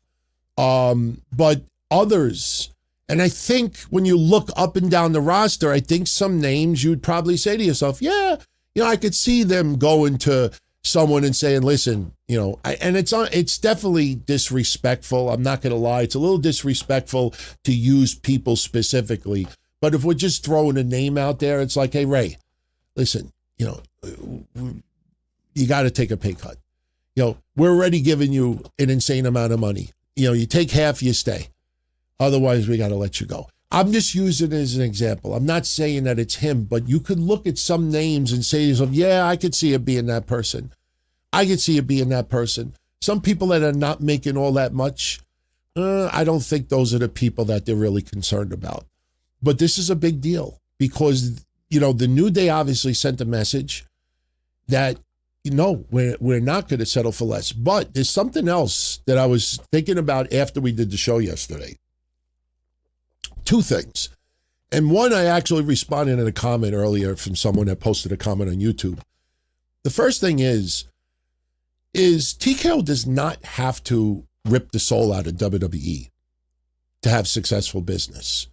But others, and I think when you look up and down the roster, I think some names you'd probably say to yourself, yeah, I could see them going to someone and saying, listen, and it's definitely disrespectful. I'm not going to lie. It's a little disrespectful to use people specifically. But if we're just throwing a name out there, it's like, hey, Ray, listen, you got to take a pay cut. We're already giving you an insane amount of money. You take half, you stay. Otherwise, we got to let you go. I'm just using it as an example. I'm not saying that it's him, but you could look at some names and say to yourself, yeah, I could see it being that person. I could see it being that person. Some people that are not making all that much, I don't think those are the people that they're really concerned about. But this is a big deal because, the New Day obviously sent a message that, we're not going to settle for less. But there's something else that I was thinking about after we did the show yesterday. Two things. And one, I actually responded in a comment earlier from someone that posted a comment on YouTube. The first thing is TKO does not have to rip the soul out of WWE to have successful business.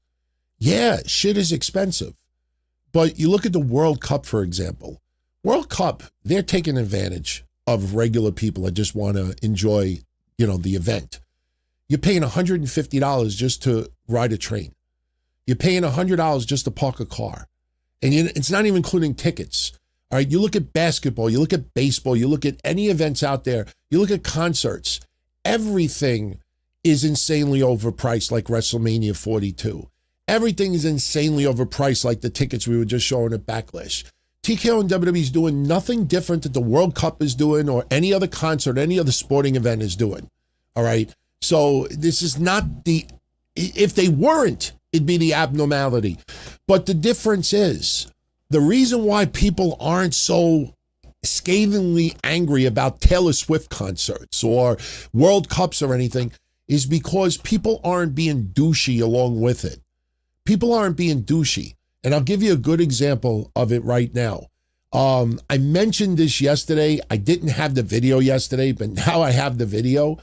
Yeah, shit is expensive. But you look at the World Cup, for example. World Cup, they're taking advantage of regular people that just want to enjoy, the event. You're paying $150 just to ride a train. You're paying $100 just to park a car. And it's not even including tickets. All right, you look at basketball, you look at baseball, you look at any events out there, you look at concerts. Everything is insanely overpriced like WrestleMania 42. Everything is insanely overpriced like the tickets we were just showing at Backlash. TKO and WWE is doing nothing different that the World Cup is doing or any other concert, any other sporting event is doing. All right, so this is not if they weren't, it'd be the abnormality. But the difference is, the reason why people aren't so scathingly angry about Taylor Swift concerts or World Cups or anything is because people aren't being douchey along with it. People aren't being douchey. And I'll give you a good example of it right now. I mentioned this yesterday. I didn't have the video yesterday, but now I have the video.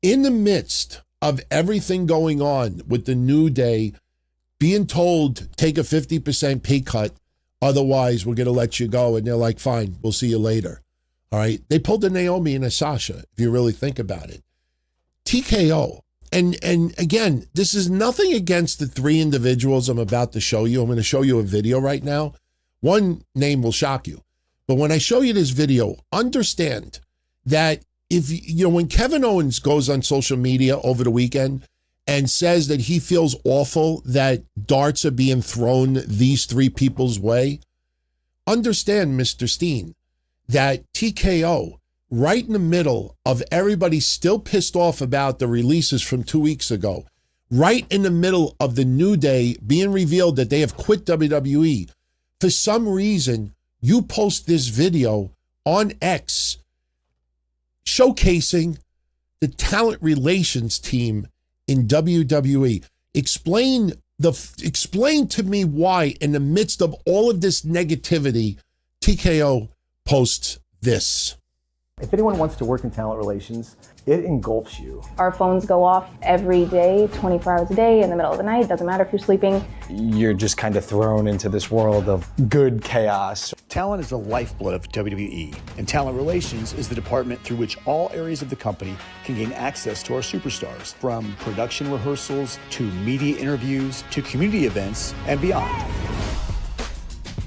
In the midst of everything going on with the New Day being told, take a 50% pay cut, otherwise we're going to let you go. And they're like, fine, we'll see you later. All right. They pulled a Naomi and a Sasha, if you really think about it. TKO. And again, this is nothing against the three individuals I'm about to show you. I'm going to show you a video right now. One name will shock you. But when I show you this video, understand that when Kevin Owens goes on social media over the weekend and says that he feels awful that darts are being thrown these three people's way, understand, Mr. Steen, that TKO, right in the middle of everybody still pissed off about the releases from 2 weeks ago, right in the middle of the New Day being revealed that they have quit WWE, for some reason, you post this video on X showcasing the talent relations team in WWE. Explain to me why, in the midst of all of this negativity, TKO posts this. If anyone wants to work in talent relations, it engulfs you. Our phones go off every day, 24 hours a day, in the middle of the night. Doesn't matter if you're sleeping. You're just kind of thrown into this world of good chaos. Talent is the lifeblood of WWE, and talent relations is the department through which all areas of the company can gain access to our superstars, from production rehearsals to media interviews to community events and beyond.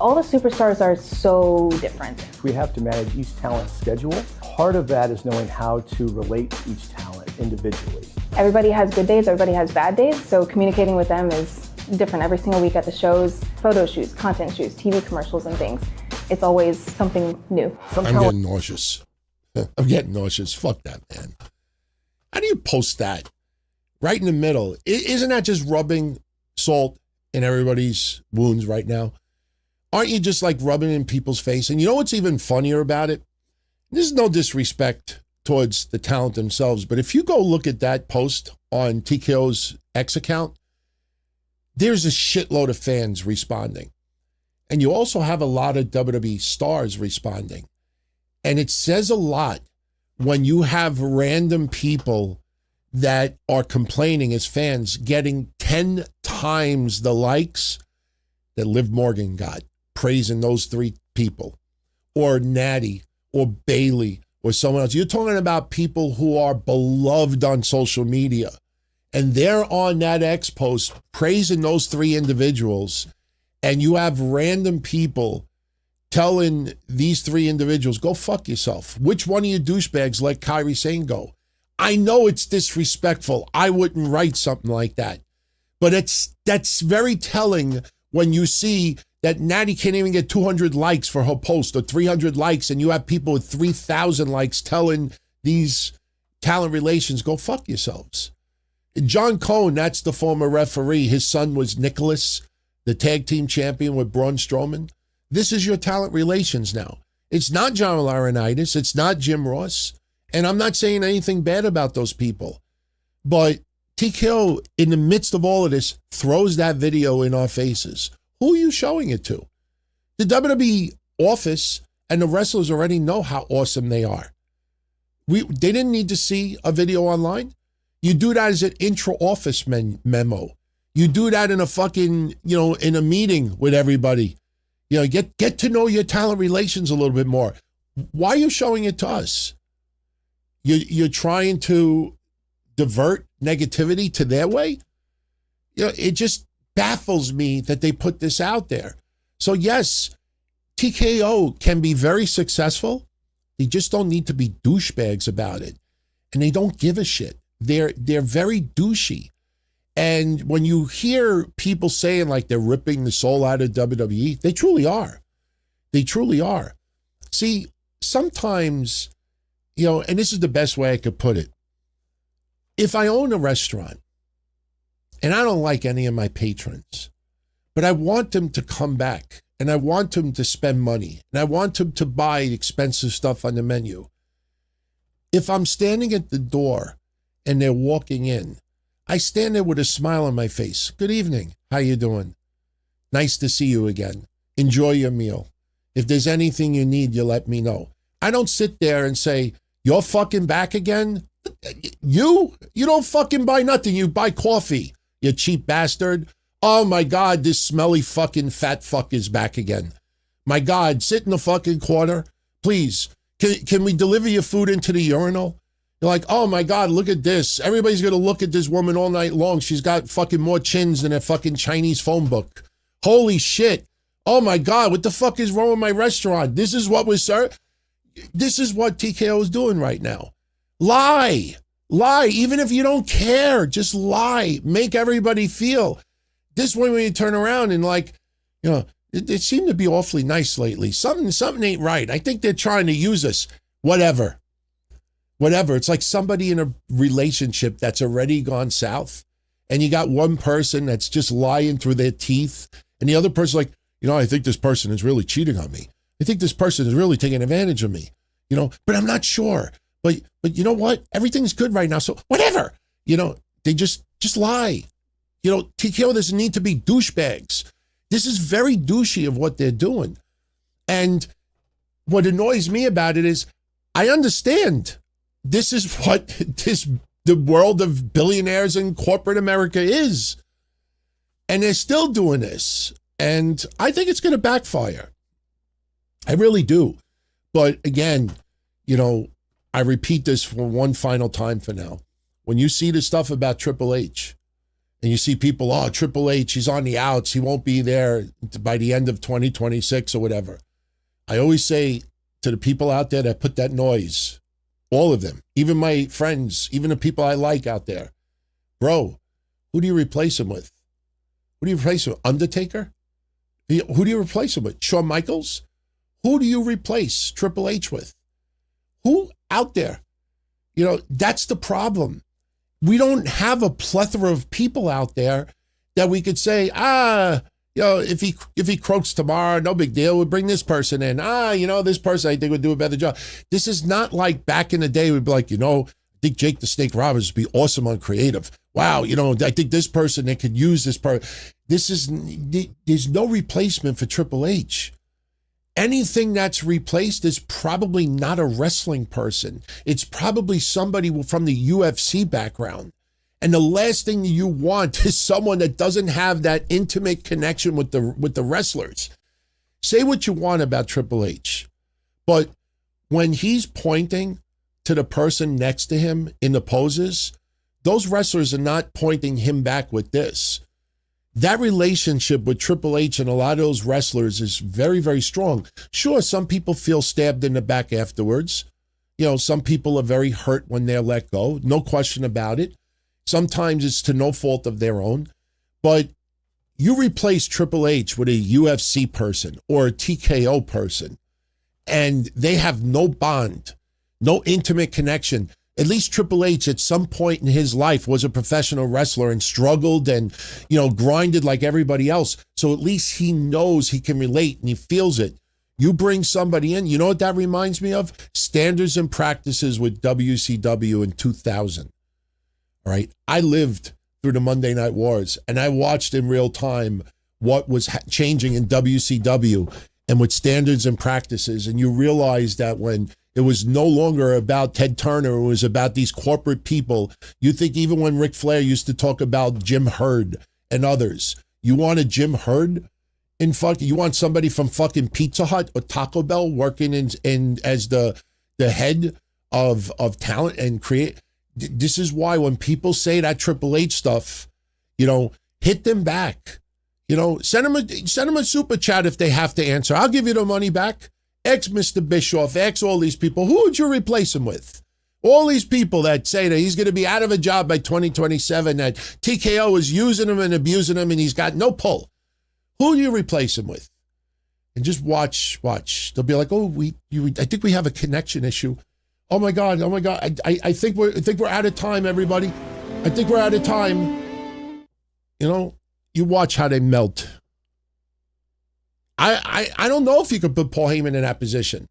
All the superstars are so different. We have to manage each talent's schedule. Part of that is knowing how to relate to each talent individually. Everybody has good days, everybody has bad days, so communicating with them is different every single week at the shows, photo shoots, content shoots, TV commercials and things. It's always something new. I'm getting nauseous. I'm getting nauseous. Fuck that, man. How do you post that right in the middle? Isn't that just rubbing salt in everybody's wounds right now? Aren't you just like rubbing it in people's face? And you know what's even funnier about it? There's no disrespect towards the talent themselves, but if you go look at that post on TKO's X account, there's a shitload of fans responding. And you also have a lot of WWE stars responding. And it says a lot when you have random people that are complaining as fans getting 10 times the likes that Liv Morgan got, praising those three people, or Natty, or Bailey or someone else. You're talking about people who are beloved on social media. And they're on that X post praising those three individuals. And you have random people telling these three individuals, go fuck yourself. Which one of you douchebags let Kyrie Sane go? I know it's disrespectful. I wouldn't write something like that. But that's very telling when you see that Natty can't even get 200 likes for her post or 300 likes, and you have people with 3,000 likes telling these talent relations, go fuck yourselves. John Cohn, that's the former referee. His son was Nicholas, the tag team champion with Braun Strowman. This is your talent relations now. It's not John Laurinaitis. It's not Jim Ross. And I'm not saying anything bad about those people. But TKO, in the midst of all of this, throws that video in our faces. Who are you showing it to? The WWE office and the wrestlers already know how awesome they are. They didn't need to see a video online. You do that as an intra-office memo. You do that in a fucking, in a meeting with everybody. Get to know your talent relations a little bit more. Why are you showing it to us? You're trying to divert negativity to their way? It just baffles me that they put this out there. So yes, TKO can be very successful. They just don't need to be douchebags about it. And they don't give a shit. They're very douchey. And when you hear people saying like they're ripping the soul out of WWE, they truly are. They truly are. See, sometimes, and this is the best way I could put it. If I own a restaurant and I don't like any of my patrons, but I want them to come back and I want them to spend money and I want them to buy expensive stuff on the menu. If I'm standing at the door and they're walking in, I stand there with a smile on my face. Good evening. How you doing? Nice to see you again. Enjoy your meal. If there's anything you need, you let me know. I don't sit there and say, you're fucking back again? You don't fucking buy nothing. You buy coffee, you cheap bastard. Oh my God, this smelly fucking fat fuck is back again. My God, sit in the fucking corner. Please, can we deliver your food into the urinal? You're like, oh my God, look at this. Everybody's going to look at this woman all night long. She's got fucking more chins than a fucking Chinese phone book. Holy shit. Oh my God, what the fuck is wrong with my restaurant? This is what was served. This is what TKO is doing right now. Lie. Even if you don't care, just lie. Make everybody feel. This way when you turn around and it seemed to be awfully nice lately. Something ain't right. I think they're trying to use us. Whatever. It's like somebody in a relationship that's already gone south, and you got one person that's just lying through their teeth, and the other person's like, I think this person is really cheating on me. I think this person is really taking advantage of me, but I'm not sure. But you know what? Everything's good right now, so whatever. They just lie. TKO doesn't need to be douchebags. This is very douchey of what they're doing. And what annoys me about it is I understand this is what the world of billionaires and corporate America is. And they're still doing this. And I think it's going to backfire. I really do. But again, I repeat this for one final time for now. When you see the stuff about Triple H and you see people, Triple H, he's on the outs. He won't be there by the end of 2026 or whatever. I always say to the people out there that put that noise, all of them, even my friends, even the people I like out there, bro, who do you replace him with? Who do you replace him with? Undertaker? Who do you replace him with? Shawn Michaels? Who do you replace Triple H with? Who out there? That's the problem. We don't have a plethora of people out there that we could say, if he croaks tomorrow, no big deal. We'll bring this person in. This person I think would do a better job. This is not like back in the day. We'd be like, I think Jake the Snake Roberts would be awesome on creative. Wow, I think this person, they could use this person. There's no replacement for Triple H. Anything that's replaced is probably not a wrestling person. It's probably somebody from the UFC background. And the last thing you want is someone that doesn't have that intimate connection with the wrestlers. Say what you want about Triple H, but when he's pointing to the person next to him in the poses, those wrestlers are not pointing him back with this. That relationship with Triple H and a lot of those wrestlers is very, very strong. Sure, some people feel stabbed in the back afterwards. You know, some people are very hurt when they're let go. No question about it. Sometimes it's to no fault of their own. But you replace Triple H with a UFC person or a TKO person, and they have no bond, no intimate connection. At least Triple H at some point in his life was a professional wrestler and struggled and, grinded like everybody else. So at least he knows he can relate and he feels it. You bring somebody in, you know what that reminds me of? Standards and Practices with WCW in 2000. All right. I lived through the Monday Night Wars and I watched in real time what was changing in WCW and with Standards and Practices. And you realize that when it was no longer about Ted Turner, it was about these corporate people. You think even when Ric Flair used to talk about Jim Herd and others, you want a Jim Herd you want somebody from fucking Pizza Hut or Taco Bell working in as the head of talent and create. This is why when people say that Triple H stuff, hit them back. Send them a super chat if they have to answer. I'll give you the money back. Ex Mr. Bischoff, ex all these people. Who would you replace him with? All these people that say that he's going to be out of a job by 2027, that TKO is using him and abusing him and he's got no pull. Who do you replace him with? And just watch. They'll be like, oh, I think we have a connection issue. Oh my God. I think we're out of time, everybody. I think we're out of time. You watch how they melt. I don't know if you could put Paul Heyman in that position.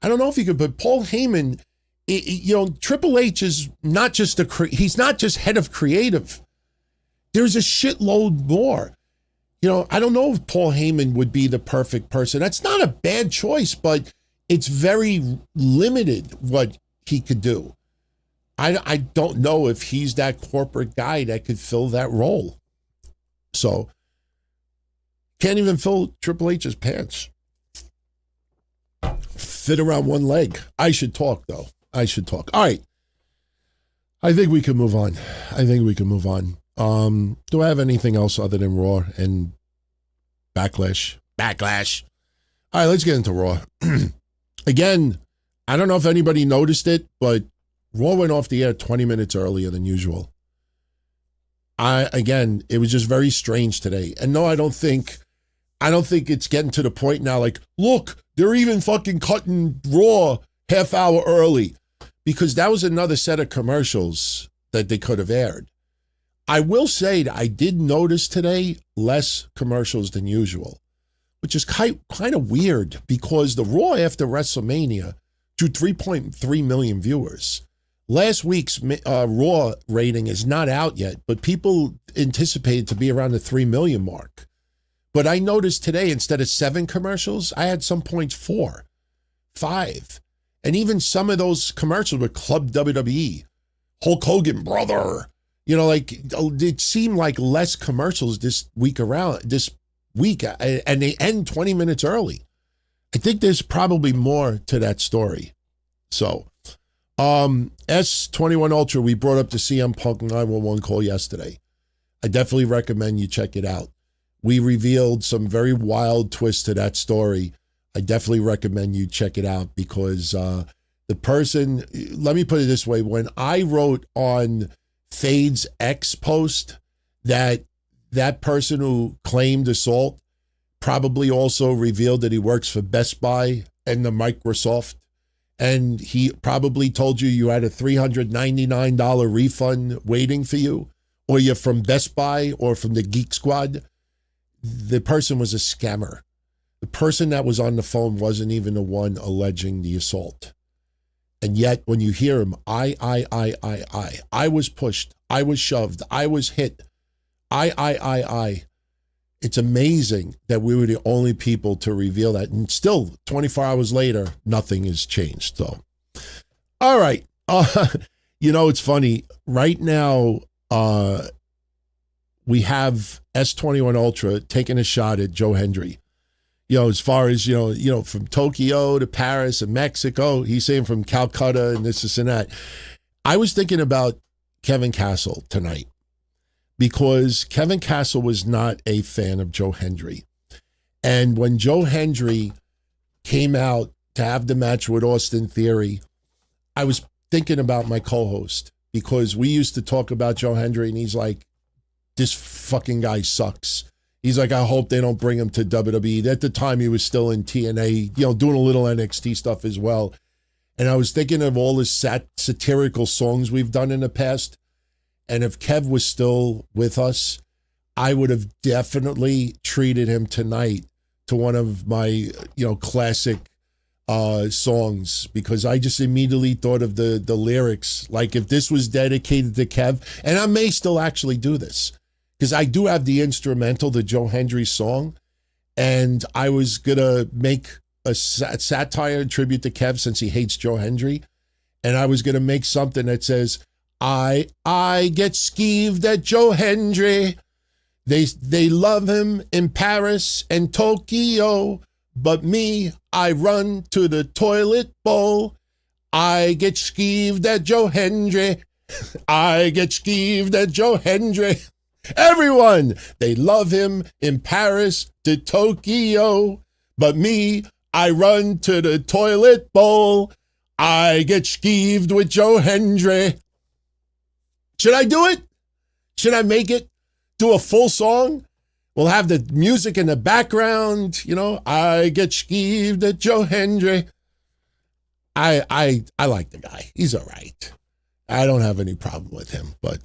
I don't know if you could put Paul Heyman. Triple H is not just he's not just head of creative. There's a shitload more. I don't know if Paul Heyman would be the perfect person. That's not a bad choice, but it's very limited what he could do. I don't know if he's that corporate guy that could fill that role. So, can't even fill Triple H's pants. Fit around one leg. I should talk, though. All right. I think we can move on. Do I have anything else other than Raw and Backlash? All right, let's get into Raw. Again, I don't know if anybody noticed it, but Raw went off the air 20 minutes earlier than usual. It was just very strange today. And no, I don't think it's getting to the point now like, look, they're even fucking cutting Raw half hour early, because that was another set of commercials that they could have aired. I will say that I did notice today less commercials than usual, which is kind of weird because the Raw after WrestleMania drew 3.3 million viewers. Last week's Raw rating is not out yet, but people anticipate it to be around the 3 million mark. But I noticed today, instead of 7 commercials, I had some points 4, 5. And even some of those commercials were Club WWE, Hulk Hogan, brother. It seemed like less commercials this week, and they end 20 minutes early. I think there's probably more to that story. So, S21 Ultra, we brought up the CM Punk 911 call yesterday. I definitely recommend you check it out. We revealed some very wild twists to that story. I definitely recommend you check it out because the person, let me put it this way, when I wrote on Fade's X post that person who claimed assault probably also revealed that he works for Best Buy and the Microsoft, and he probably told you had a $399 refund waiting for you, or you're from Best Buy or from the Geek Squad. The person was a scammer. The person that was on the phone wasn't even the one alleging the assault. And yet, when you hear him, I was pushed, I was shoved, I was hit, I. It's amazing that we were the only people to reveal that. And still, 24 hours later, nothing has changed. So, all right. It's funny. Right now, we have S21 Ultra taking a shot at Joe Hendry. as far as, from Tokyo to Paris and Mexico. He's saying from Calcutta and this and that. I was thinking about Kevin Castle tonight because Kevin Castle was not a fan of Joe Hendry. And when Joe Hendry came out to have the match with Austin Theory, I was thinking about my co-host because we used to talk about Joe Hendry and he's like, this fucking guy sucks. He's like, I hope they don't bring him to WWE. At the time, he was still in TNA, doing a little NXT stuff as well. And I was thinking of all the satirical songs we've done in the past. And if Kev was still with us, I would have definitely treated him tonight to one of my, classic songs, because I just immediately thought of the lyrics. Like if this was dedicated to Kev, and I may still actually do this, because I do have the instrumental, the Joe Hendry song, and I was going to make a satire and tribute to Kev since he hates Joe Hendry, and I was going to make something that says, I get skeeved at Joe Hendry. They love him in Paris and Tokyo, but me, I run to the toilet bowl. I get skeeved at Joe Hendry. I get skeeved at Joe Hendry. Everyone, they love him in Paris to Tokyo, but me, I run to the toilet bowl. I get skeeved with Joe Hendry. Should I do it? Should I make it? Do a full song? We'll have the music in the background, I get skeeved at Joe Hendry. I like the guy. He's all right. I don't have any problem with him, but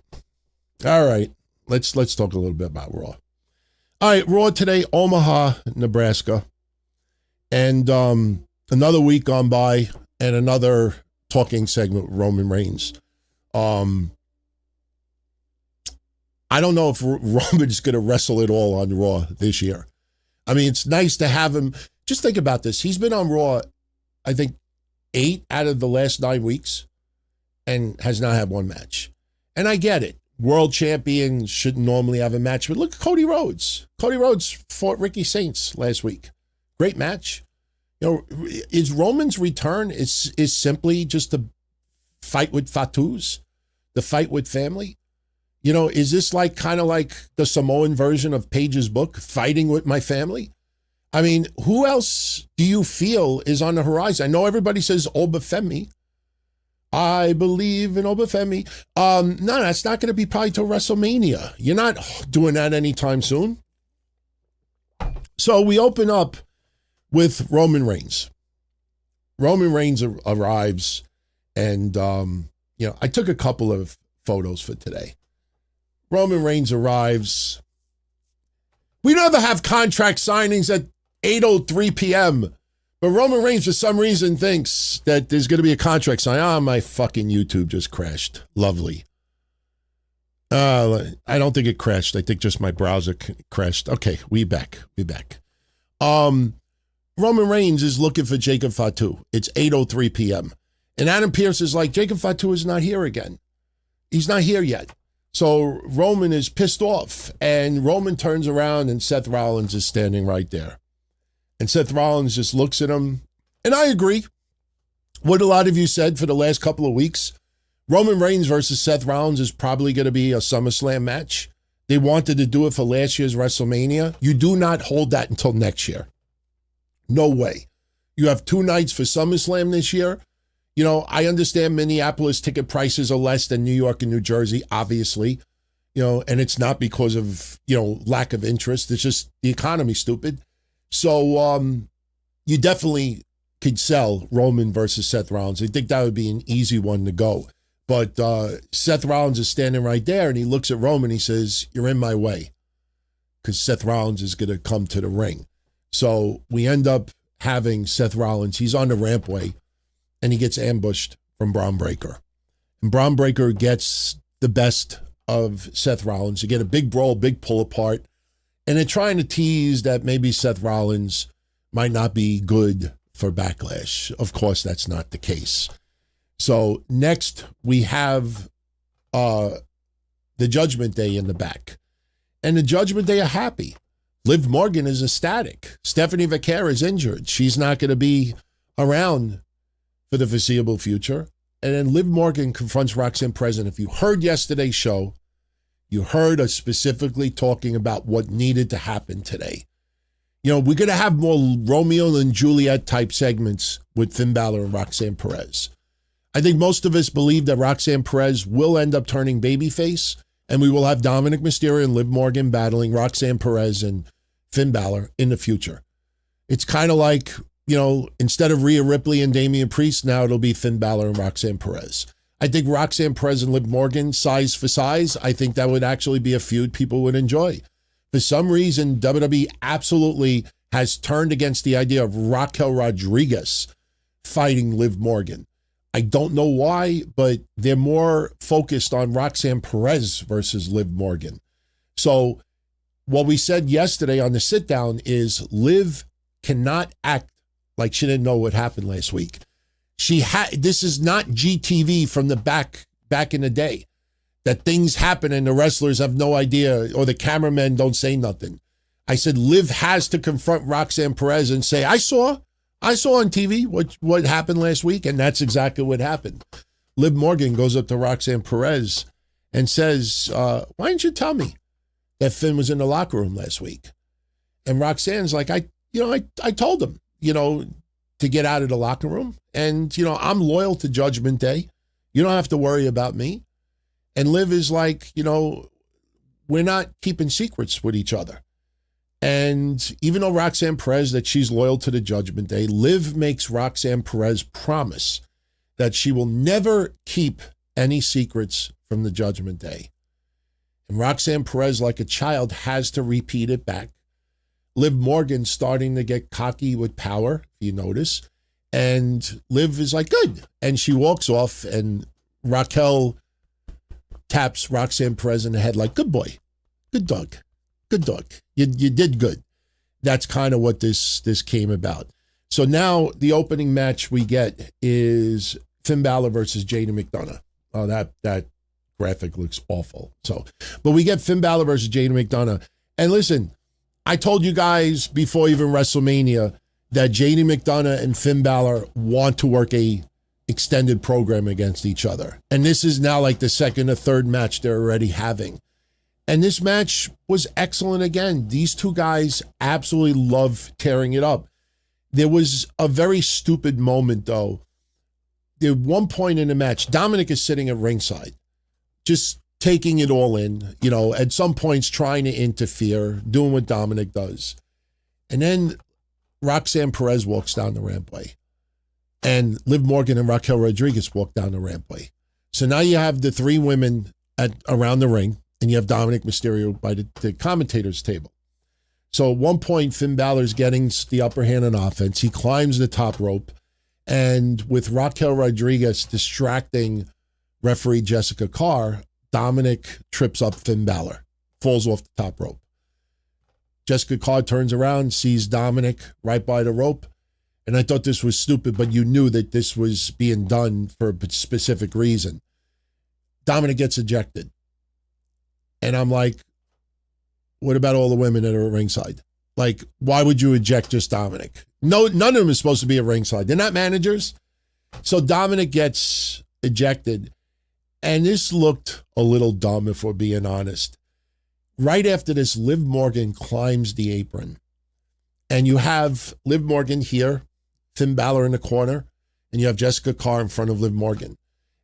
all right. Let's talk a little bit about Raw. All right, Raw today, Omaha, Nebraska. And another week gone by and another talking segment with Roman Reigns. I don't know if Roman's going to wrestle it all on Raw this year. I mean, it's nice to have him. Just think about this. He's been on Raw, I think, 8 out of the last 9 weeks and has not had one match. And I get it. World champion shouldn't normally have a match. But look at Cody Rhodes. Cody Rhodes fought Ricky Saints last week. Great match. Is Roman's return is simply just the fight with Fatus, the fight with family? Is this kind of like the Samoan version of Paige's book, Fighting with My Family? I mean, who else do you feel is on the horizon? I know everybody says Obafemi. I believe in Obafemi. No, that's not going to be probably till WrestleMania. You're not doing that anytime soon. So we open up with Roman Reigns. Roman Reigns arrives, and, I took a couple of photos for today. Roman Reigns arrives. We never have contract signings at 8:03 p.m., but Roman Reigns, for some reason, thinks that there's going to be a contract sign. My fucking YouTube just crashed. Lovely. I don't think it crashed. I think just my browser crashed. Okay, we back. Roman Reigns is looking for Jacob Fatu. It's 8:03 p.m. And Adam Pearce is like, Jacob Fatu is not here again. He's not here yet. So Roman is pissed off, and Roman turns around, and Seth Rollins is standing right there. And Seth Rollins just looks at him, and I agree. What a lot of you said for the last couple of weeks, Roman Reigns versus Seth Rollins is probably going to be a SummerSlam match. They wanted to do it for last year's WrestleMania. You do not hold that until next year. No way. You have 2 nights for SummerSlam this year. I understand Minneapolis ticket prices are less than New York and New Jersey, obviously, and it's not because of, lack of interest. It's just the economy's stupid. So you definitely could sell Roman versus Seth Rollins. I think that would be an easy one to go. But Seth Rollins is standing right there, and he looks at Roman. He says, "You're in my way," because Seth Rollins is going to come to the ring. So we end up having Seth Rollins. He's on the rampway. And he gets ambushed from Braun Breaker. And Braun Breaker gets the best of Seth Rollins. You get a big brawl, big pull apart. And they're trying to tease that maybe Seth Rollins might not be good for Backlash. Of course, that's not the case. So next we have the Judgment Day in the back. And the Judgment Day are happy. Liv Morgan is ecstatic. Stephanie Vaquera is injured. She's not going to be around for the foreseeable future. And then Liv Morgan confronts Roxanne Perez. And if you heard yesterday's show, you heard us specifically talking about what needed to happen today. You know, we're going to have more Romeo and Juliet type segments with Finn Balor and Roxanne Perez. I think most of us believe that Roxanne Perez will end up turning babyface, and we will have Dominic Mysterio and Liv Morgan battling Roxanne Perez and Finn Balor in the future. It's kind of like, you know, instead of Rhea Ripley and Damian Priest, now it'll be Finn Balor and Roxanne Perez. I think Roxanne Perez and Liv Morgan, size for size, I think that would actually be a feud people would enjoy. For some reason, WWE absolutely has turned against the idea of Raquel Rodriguez fighting Liv Morgan. I don't know why, but they're more focused on Roxanne Perez versus Liv Morgan. So what we said yesterday on the sit down is Liv cannot act like she didn't know what happened last week. This is not GTV from the back in the day, that things happen and the wrestlers have no idea or the cameramen don't say nothing. I said Liv has to confront Roxanne Perez and say, I saw on TV what happened last week, and that's exactly what happened. Liv Morgan goes up to Roxanne Perez and says, why didn't you tell me that Finn was in the locker room last week? And Roxanne's like, I told him, to get out of the locker room. And, I'm loyal to Judgment Day. You don't have to worry about me. And Liv is like, we're not keeping secrets with each other. And even though Roxanne Perez, that she's loyal to the Judgment Day, Liv makes Roxanne Perez promise that she will never keep any secrets from the Judgment Day. And Roxanne Perez, like a child, has to repeat it back. Liv Morgan's starting to get cocky with power, if you notice. And Liv is like, good. And she walks off, and Raquel taps Roxanne Perez in the head like, good boy, good dog, good dog. You did good. That's kind of what this came about. So now the opening match we get is Finn Balor versus Jada McDonough. Oh, that graphic looks awful. But we get Finn Balor versus Jada McDonough. And listen, I told you guys before even WrestleMania that Jada McDonough and Finn Balor want to work a extended program against each other. And this is now like the second or third match they're already having. And this match was excellent again. These two guys absolutely love tearing it up. There was a very stupid moment, though. At one point in the match, Dominic is sitting at ringside, just taking it all in, at some points trying to interfere, doing what Dominic does. And then Roxanne Perez walks down the rampway. And Liv Morgan and Raquel Rodriguez walk down the rampway. So now you have the three women around the ring, and you have Dominic Mysterio by the commentator's table. So at one point, Finn Balor's getting the upper hand on offense. He climbs the top rope, and with Raquel Rodriguez distracting referee Jessica Carr, Dominic trips up Finn Balor, falls off the top rope. Jessica Carr turns around, sees Dominic right by the rope, and I thought this was stupid, but you knew that this was being done for a specific reason. Dominic gets ejected. And I'm like, what about all the women that are at ringside? Like, why would you eject just Dominic? No, none of them is supposed to be at ringside. They're not managers. So Dominic gets ejected. And this looked a little dumb, if we're being honest. Right after this, Liv Morgan climbs the apron. And you have Liv Morgan here, Finn Balor in the corner, and you have Jessica Carr in front of Liv Morgan.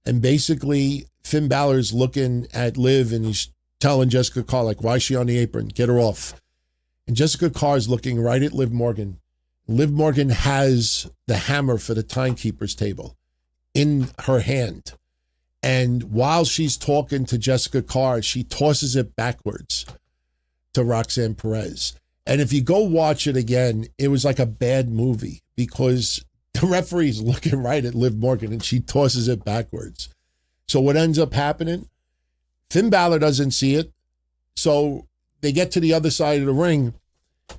And basically, Finn Balor's looking at Liv, and he's telling Jessica Carr, like, why is she on the apron? Get her off. And Jessica Carr is looking right at Liv Morgan. Liv Morgan has the hammer for the timekeeper's table in her hand. And while she's talking to Jessica Carr, she tosses it backwards to Roxanne Perez. And if you go watch it again, it was like a bad movie because the referee's looking right at Liv Morgan and she tosses it backwards. So what ends up happening? Finn Balor doesn't see it. So they get to the other side of the ring.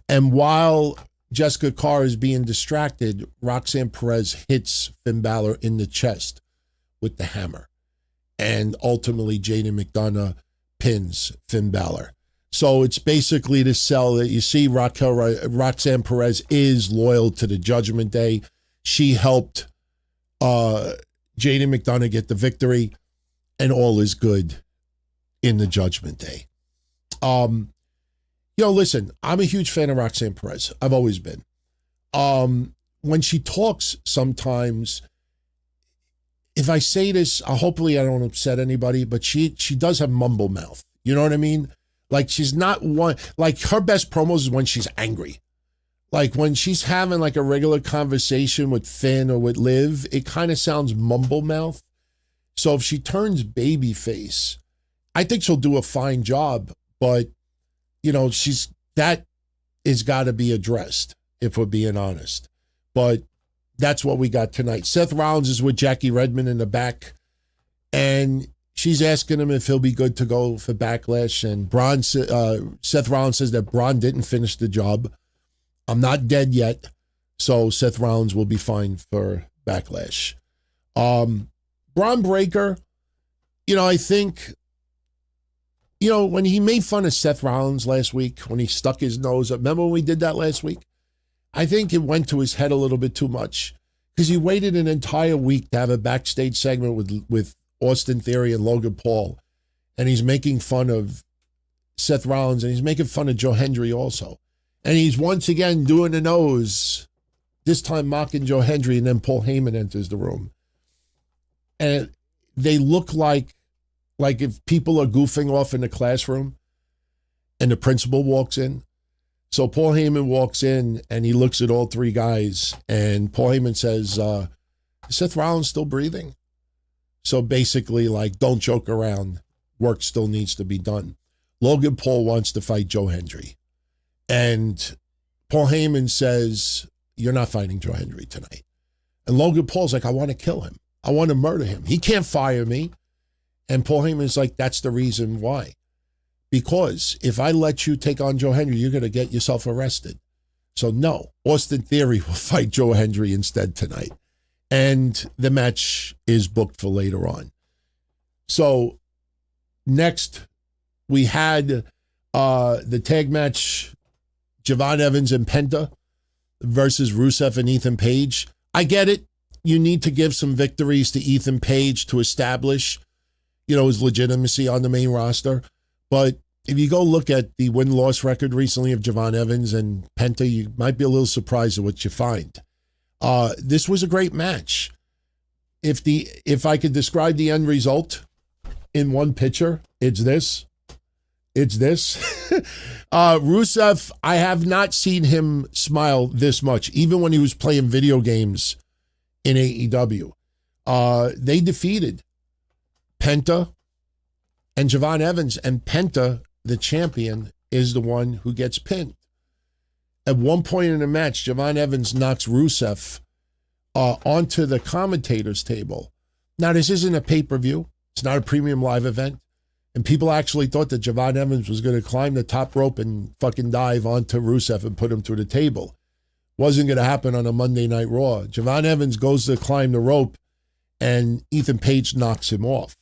And while Jessica Carr is being distracted, Roxanne Perez hits Finn Balor in the chest with the hammer. And ultimately, Jada McDonough pins Finn Balor. So it's basically to sell that you see Roxanne Perez is loyal to the Judgment Day. She helped Jaden McDonough get the victory, and all is good in the Judgment Day. Listen, I'm a huge fan of Roxanne Perez. I've always been. When she talks sometimes, if I say this, hopefully I don't upset anybody, but she does have mumble mouth. You know what I mean? Like she's not one, like her best promos is when she's angry. Like when she's having like a regular conversation with Finn or with Liv, it kind of sounds mumble mouth. So if she turns babyface, I think she'll do a fine job, but that is got to be addressed if we're being honest. But that's what we got tonight. Seth Rollins is with Jackie Redmond in the back, and she's asking him if he'll be good to go for Backlash. And Seth Rollins says that Braun didn't finish the job. I'm not dead yet, so Seth Rollins will be fine for Backlash. Braun Breaker, I think, when he made fun of Seth Rollins last week, when he stuck his nose up, remember when we did that last week? I think it went to his head a little bit too much because he waited an entire week to have a backstage segment with Austin Theory and Logan Paul, and he's making fun of Seth Rollins, and he's making fun of Joe Hendry also. And he's once again doing the nose, this time mocking Joe Hendry, and then Paul Heyman enters the room. And they look like if people are goofing off in the classroom and the principal walks in. So Paul Heyman walks in and he looks at all three guys, and Paul Heyman says, is Seth Rollins still breathing? So basically, don't joke around. Work still needs to be done. Logan Paul wants to fight Joe Hendry. And Paul Heyman says, you're not fighting Joe Hendry tonight. And Logan Paul's like, I want to kill him. I want to murder him. He can't fire me. And Paul Heyman's like, that's the reason why. Because if I let you take on Joe Hendry, you're going to get yourself arrested. So no, Austin Theory will fight Joe Hendry instead tonight. And the match is booked for later on. So next, we had the tag match, Javon Evans and Penta versus Rusev and Ethan Page. I get it. You need to give some victories to Ethan Page to establish, his legitimacy on the main roster. But if you go look at the win-loss record recently of Javon Evans and Penta, you might be a little surprised at what you find. This was a great match. If I could describe the end result in one picture, it's this. Rusev, I have not seen him smile this much, even when he was playing video games in AEW. They defeated Penta and Javon Evans, and Penta, the champion, is the one who gets pinned. At one point in the match, Javon Evans knocks Rusev onto the commentator's table. Now, this isn't a pay-per-view. It's not a premium live event. And people actually thought that Javon Evans was going to climb the top rope and fucking dive onto Rusev and put him through the table. Wasn't going to happen on a Monday Night Raw. Javon Evans goes to climb the rope, and Ethan Page knocks him off.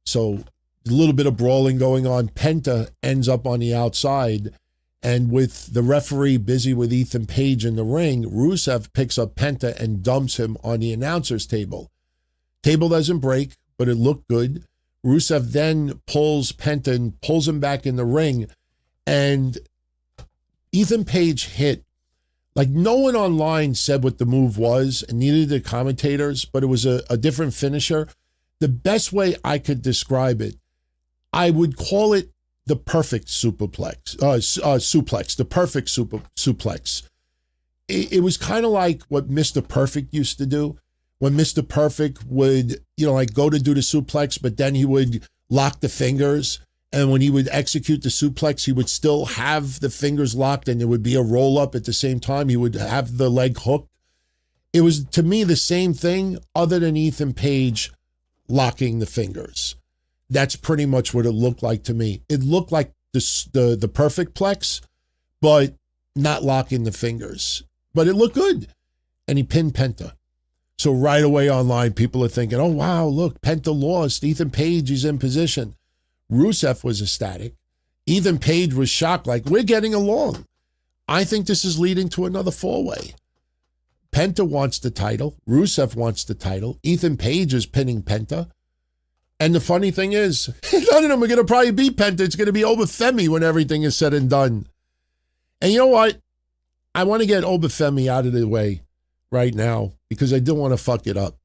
So a little bit of brawling going on. Penta ends up on the outside, and with the referee busy with Ethan Page in the ring, Rusev picks up Penta and dumps him on the announcer's table. Table doesn't break, but it looked good. Rusev then pulls Penta and pulls him back in the ring, and Ethan Page hit. No one online said what the move was, and neither did the commentators, but it was a different finisher. The best way I could describe it, I would call it the perfect suplex, the perfect suplex. It was kind of like what Mr. Perfect used to do. When Mr. Perfect would, go to do the suplex, but then he would lock the fingers. And when he would execute the suplex, he would still have the fingers locked, and there would be a roll up at the same time. He would have the leg hooked. It was, to me, the same thing other than Ethan Page locking the fingers. That's pretty much what it looked like to me. It looked like the perfect plex, but not locking the fingers. But it looked good. And he pinned Penta. So right away online, people are thinking, oh, wow, look, Penta lost. Ethan Page is in position. Rusev was ecstatic. Ethan Page was shocked, like, we're getting along. I think this is leading to another four-way. Penta wants the title. Rusev wants the title. Ethan Page is pinning Penta. And the funny thing is, none of them are going to probably beat Penta. It's going to be Obafemi when everything is said and done. And you know what? I want to get Obafemi out of the way right now because I don't want to fuck it up.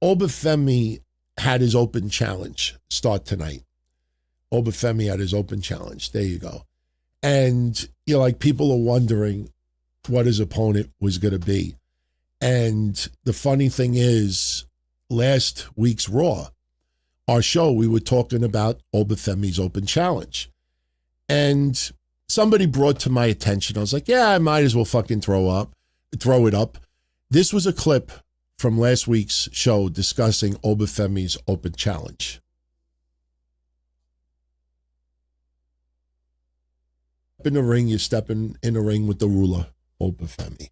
Obafemi had his open challenge start tonight. Obafemi had his open challenge. There you go. And, you know, like, people are wondering what his opponent was going to be. And the funny thing is, last week's Raw, our show, we were talking about Obafemi's open challenge. And somebody brought to my attention, I was like, yeah, I might as well fucking throw it up. This was a clip from last week's show discussing Obafemi's open challenge. In the ring, you're stepping in the ring with the ruler, Obafemi.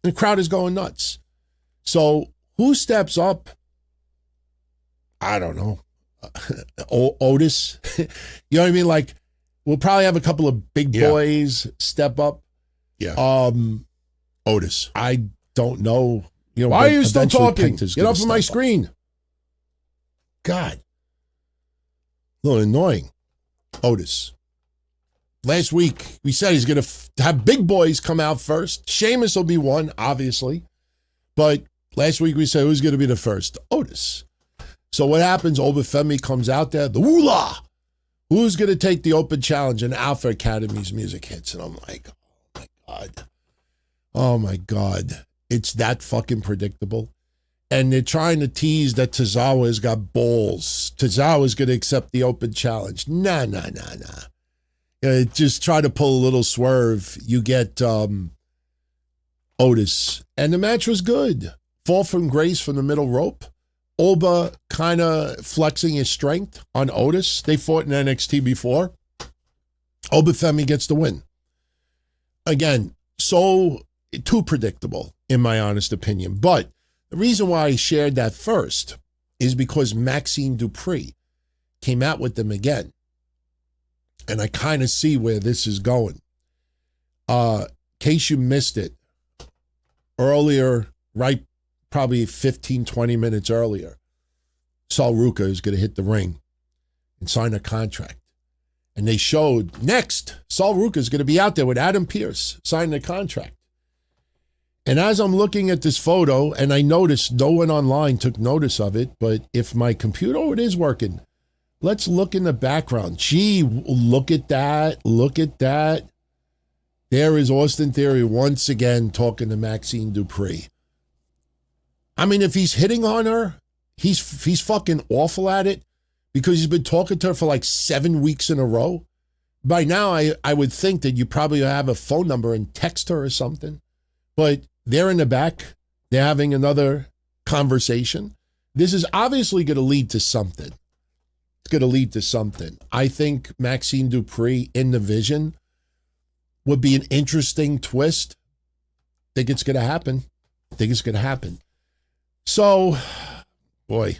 The crowd is going nuts. So who steps up? I don't know. Otis. You know what I mean? Like, we'll probably have a couple of big boys step up. Yeah. Otis. I don't know. You know, why are you still talking? Get off of my screen. God. A little annoying. Otis. Last week, we said he's going to have big boys come out first. Sheamus will be one, obviously. But last week, we said who's going to be the first? Otis. So what happens? Obafemi comes out there. The Woolah! Who's going to take the open challenge? And Alpha Academy's music hits. And I'm like, oh, my God. Oh, my God. It's that fucking predictable. And they're trying to tease that Tozawa's got balls. Tozawa's going to accept the open challenge. Nah. Just try to pull a little swerve. You get Otis. And the match was good. Fall from grace from the middle rope. Oba kind of flexing his strength on Otis. They fought in NXT before. Obafemi gets the win. Again, so too predictable, in my honest opinion. But the reason why I shared that first is because Maxine Dupree came out with them again. And I kind of see where this is going. In case you missed it, earlier, right, probably 15, 20 minutes earlier, Sol Ruca is going to hit the ring and sign a contract. And they showed next, Sol Ruca is going to be out there with Adam Pearce signing a contract. And as I'm looking at this photo, and I noticed no one online took notice of it, but if my computer, it is working. Let's look in the background. Gee, look at that. Look at that. There is Austin Theory once again talking to Maxine Dupree. I mean, if he's hitting on her, he's fucking awful at it because he's been talking to her for like 7 weeks in a row. By now, I would think that you probably have a phone number and text her or something. But they're in the back. They're having another conversation. This is obviously going to lead to something. It's going to lead to something. I think Maxine Dupree in the Vision would be an interesting twist. Think it's going to happen. So, boy,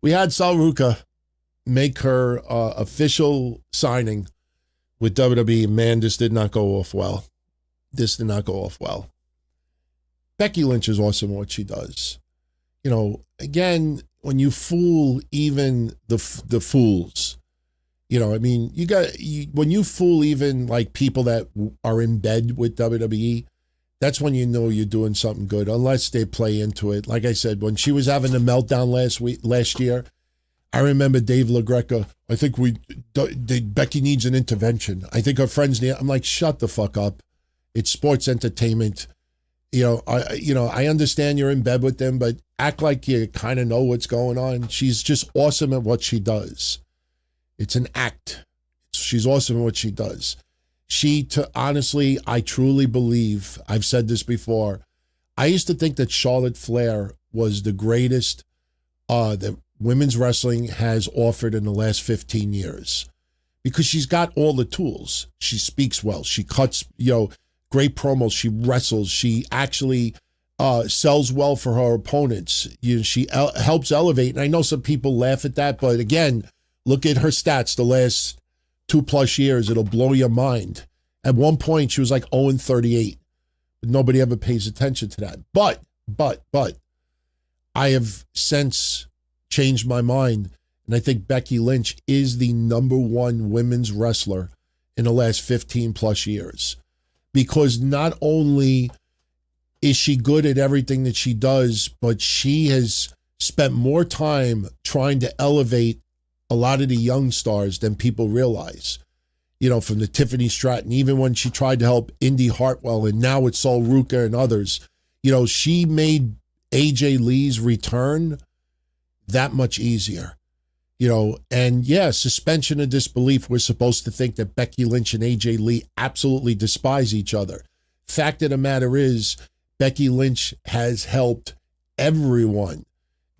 we had Sol Ruca make her official signing with WWE. Man, this did not go off well. Becky Lynch is awesome at what she does. You know, again, when you fool even the fools, you know, I mean, when you fool even like people that are in bed with WWE, that's when you know you're doing something good, unless they play into it. Like I said, when she was having the meltdown last year, I remember Dave LaGreca, I think Becky needs an intervention. I think her friends need, I'm like, shut the fuck up. It's sports entertainment. I understand you're in bed with them, but act like you kind of know what's going on. She's just awesome at what she does. It's an act. She's awesome at what she does. Honestly, I truly believe, I've said this before, I used to think that Charlotte Flair was the greatest that women's wrestling has offered in the last 15 years because she's got all the tools. She speaks well. She cuts, great promos. She wrestles. She actually sells well for her opponents. She helps elevate. And I know some people laugh at that, but again, Look at her stats the last 2+ years. It'll blow your mind. At one point, she was like 0-38. Nobody ever pays attention to that. But, I have since changed my mind, and I think Becky Lynch is the #1 women's wrestler in the last 15+ years. Because not only is she good at everything that she does, but she has spent more time trying to elevate a lot of the young stars than people realize. You know, from the Tiffany Stratton, even when she tried to help Indy Hartwell, and now with Sol Ruca and others, you know, she made AJ Lee's return that much easier. You know, and yeah, suspension of disbelief. We're supposed to think that Becky Lynch and AJ Lee absolutely despise each other. Fact of the matter is, Becky Lynch has helped everyone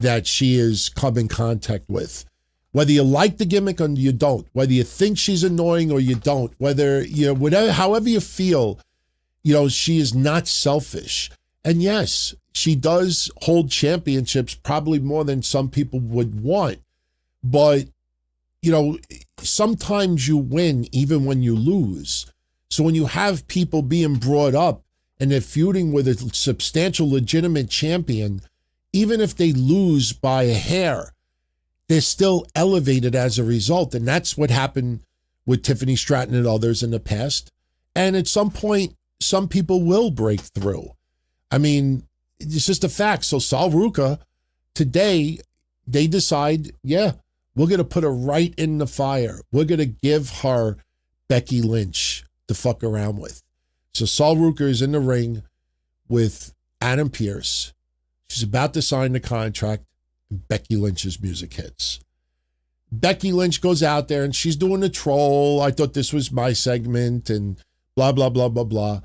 that she has come in contact with. Whether you like the gimmick or you don't, whether you think she's annoying or you don't, whether, you know, whatever, however you feel, you know, she is not selfish. And yes, she does hold championships probably more than some people would want. But, you know, sometimes you win even when you lose. So when you have people being brought up and they're feuding with a substantial, legitimate champion, even if they lose by a hair, they're still elevated as a result. And that's what happened with Tiffany Stratton and others in the past. And at some point, some people will break through. I mean, it's just a fact. So Sol Ruca, today, they decide, yeah, we're going to put her right in the fire. We're going to give her Becky Lynch to fuck around with. So Sol Ruca is in the ring with Adam Pearce. She's about to sign the contract, and Becky Lynch's music hits. Becky Lynch goes out there, and she's doing the troll. I thought this was my segment, and blah, blah, blah, blah, blah.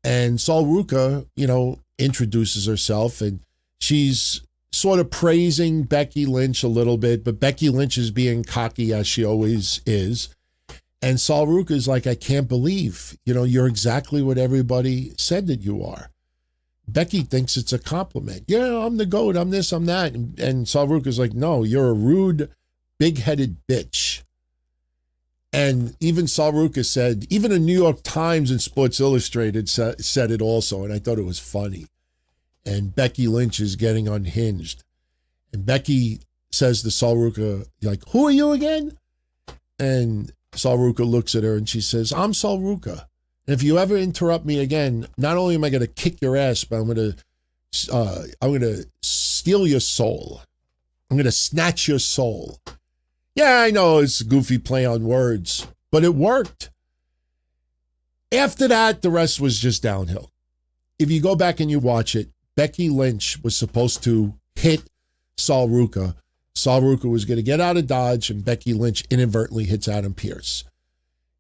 And Sol Ruca, you know, introduces herself, and she's sort of praising Becky Lynch a little bit, but Becky Lynch is being cocky as she always is. And Sol Ruca is like, I can't believe, you know, you're exactly what everybody said that you are. Becky thinks it's a compliment. Yeah, I'm the GOAT, I'm this, I'm that. And Sol Ruca is like, no, you're a rude, big-headed bitch. And even Sol Ruca said, even the New York Times and Sports Illustrated said it also, and I thought it was funny. And Becky Lynch is getting unhinged. And Becky says to Sol Ruca, like, who are you again? And Sol Ruca looks at her and she says, I'm Sol Ruca. And if you ever interrupt me again, not only am I going to kick your ass, but I'm going to steal your soul. I'm going to snatch your soul. Yeah, I know it's a goofy play on words, but it worked. After that, the rest was just downhill. If you go back and you watch it, Becky Lynch was supposed to hit Sol Ruca. Sol Ruca was going to get out of Dodge, and Becky Lynch inadvertently hits Adam Pearce.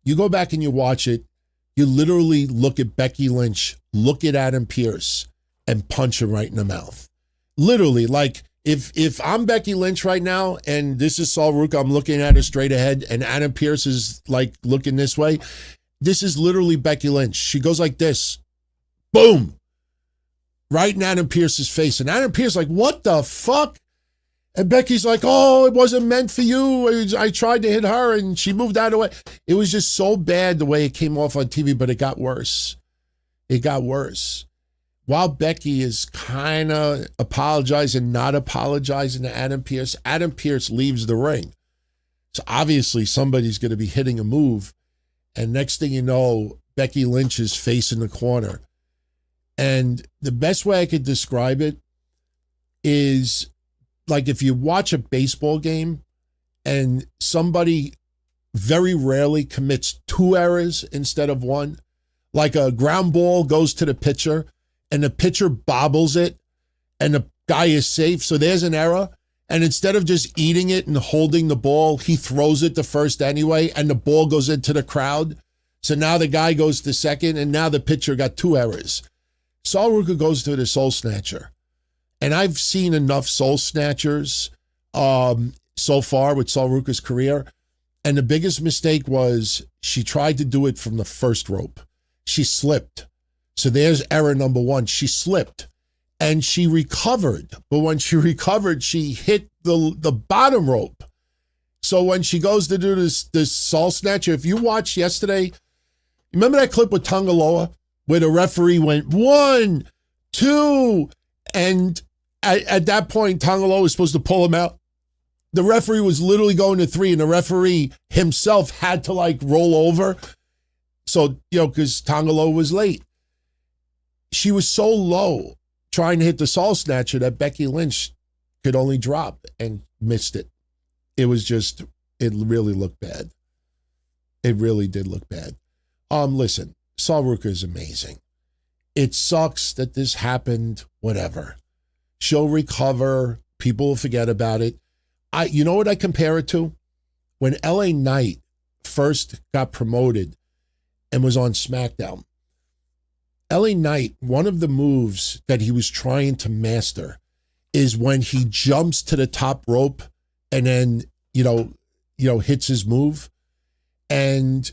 You go back and you watch it, you literally look at Becky Lynch, look at Adam Pearce, and punch him right in the mouth. Literally, like, if I'm Becky Lynch right now, and this is Sol Ruca, I'm looking at her straight ahead, and Adam Pearce is, like, looking this way, this is literally Becky Lynch. She goes like this. Boom. Right in Adam Pearce's face. And Adam Pearce like, what the fuck? And Becky's like, oh, it wasn't meant for you. I tried to hit her and she moved out of the way. It was just so bad the way it came off on TV, but it got worse. It got worse. While Becky is kind of apologizing, not apologizing to Adam Pearce leaves the ring. So obviously somebody's going to be hitting a move. And next thing you know, Becky Lynch is facing the corner. And the best way I could describe it is like if you watch a baseball game and somebody very rarely commits 2 errors instead of 1, like a ground ball goes to the pitcher and the pitcher bobbles it and the guy is safe. So there's an error. And instead of just eating it and holding the ball, he throws it to first anyway and the ball goes into the crowd. So now the guy goes to second and now the pitcher got 2 errors. Sol Ruca goes to the Soul Snatcher. And I've seen enough Soul Snatchers so far with Sol Ruca's career. And the biggest mistake was she tried to do it from the first rope. She slipped. So there's error number 1. She slipped and she recovered. But when she recovered, she hit the bottom rope. So when she goes to do this Soul Snatcher, if you watched yesterday, remember that clip with Tongaloa where the referee went 1, 2, and at that point, Tongaloa was supposed to pull him out. The referee was literally going to 3, and the referee himself had to like roll over. So, because Tongaloa was late. She was so low trying to hit the Soul Snatcher that Becky Lynch could only drop and missed it. It really looked bad. It really did look bad. Listen, Sol Ruca is amazing. It sucks that this happened, whatever. She'll recover. People will forget about it. You know what I compare it to? When LA Knight first got promoted and was on SmackDown, LA Knight, one of the moves that he was trying to master is when he jumps to the top rope and then, hits his move. And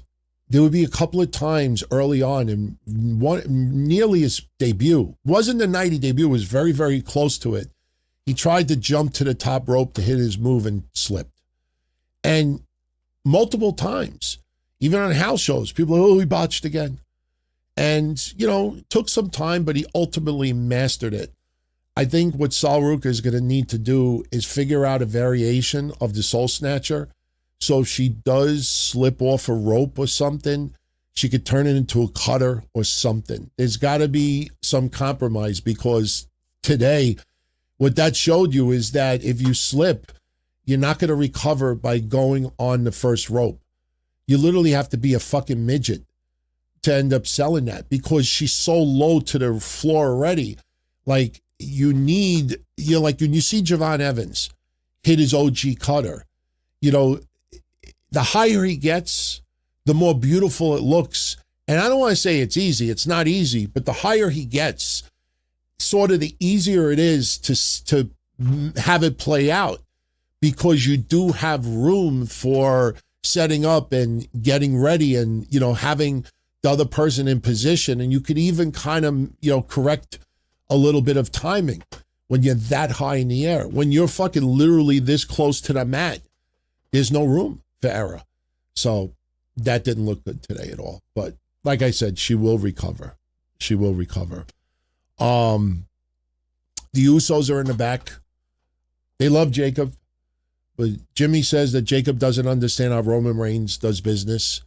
there would be a couple of times early on, and nearly his debut, wasn't the night he debuted, was very, very close to it. He tried to jump to the top rope to hit his move and slipped. And multiple times, even on house shows, people are, he botched again. And, it took some time, but he ultimately mastered it. I think what Sol Ruca is going to need to do is figure out a variation of the Soul Snatcher. So if she does slip off a rope or something, she could turn it into a cutter or something. There's got to be some compromise, because today, what that showed you is that if you slip, you're not going to recover by going on the first rope. You literally have to be a fucking midget to end up selling that, because she's so low to the floor already. Like, when you see Javon Evans hit his OG cutter, the higher he gets, the more beautiful it looks. And I don't want to say it's easy. It's not easy, but the higher he gets, sort of the easier it is to have it play out, because you do have room for setting up and getting ready and, having the other person in position. And you could even kind of, correct a little bit of timing when you're that high in the air. When you're fucking literally this close to the mat, there's no room for error. So that didn't look good today at all. But like I said, she will recover. She will recover. The Usos are in the back. They love Jacob. But Jimmy says that Jacob doesn't understand how Roman Reigns does business.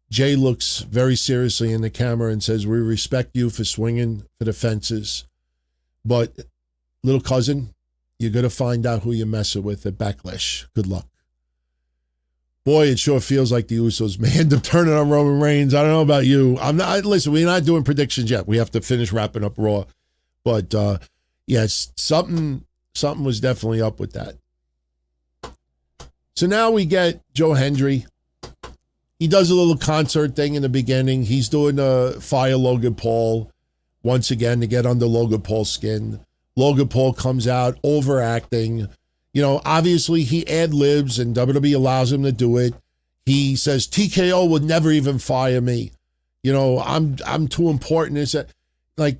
Jay looks very seriously in the camera and says, we respect you for swinging for the fences. But, little cousin, you're going to find out who you're messing with at Backlash. Good luck. Boy, it sure feels like the Usos may end up turning on Roman Reigns. I don't know about you. Listen, we're not doing predictions yet. We have to finish wrapping up Raw. But, yes, something was definitely up with that. So now we get Joe Hendry. He does a little concert thing in the beginning. He's doing a fire Logan Paul once again to get under Logan Paul's skin. Logan Paul comes out overacting. Obviously he ad-libs and WWE allows him to do it. He says, TKO would never even fire me. I'm too important. Is that like,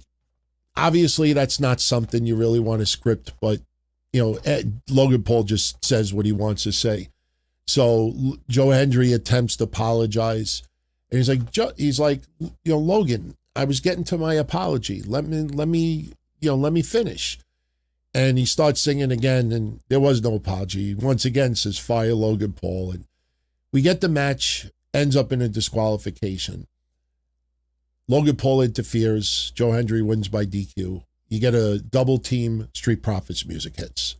obviously that's not something you really want to script, but Logan Paul just says what he wants to say. So Joe Hendry attempts to apologize, and he's like, Logan, I was getting to my apology. Let me finish. And he starts singing again, and there was no apology. Once again says fire Logan Paul, and we get the match, ends up in a disqualification. Logan Paul interferes. Joe Hendry wins by DQ. You get a double team. Street Profits music hits.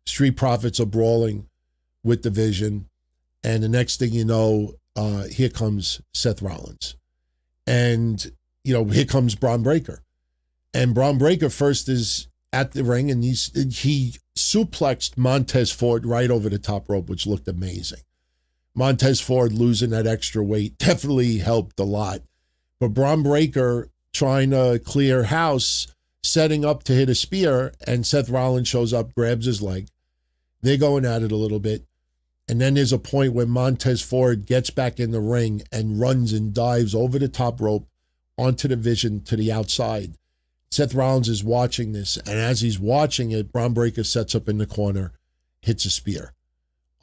Street Profits are brawling with the Vision. And the next thing you know, here comes Seth Rollins. And, here comes Braun Breaker. And Braun Breaker first is at the ring, and he suplexed Montez Ford right over the top rope, which looked amazing. Montez Ford losing that extra weight definitely helped a lot. But Braun Breaker trying to clear house, setting up to hit a spear, and Seth Rollins shows up, grabs his leg. They're going at it a little bit. And then there's a point where Montez Ford gets back in the ring and runs and dives over the top rope onto the Vision to the outside. Seth Rollins is watching this, and as he's watching it, Braun Breaker sets up in the corner, hits a spear.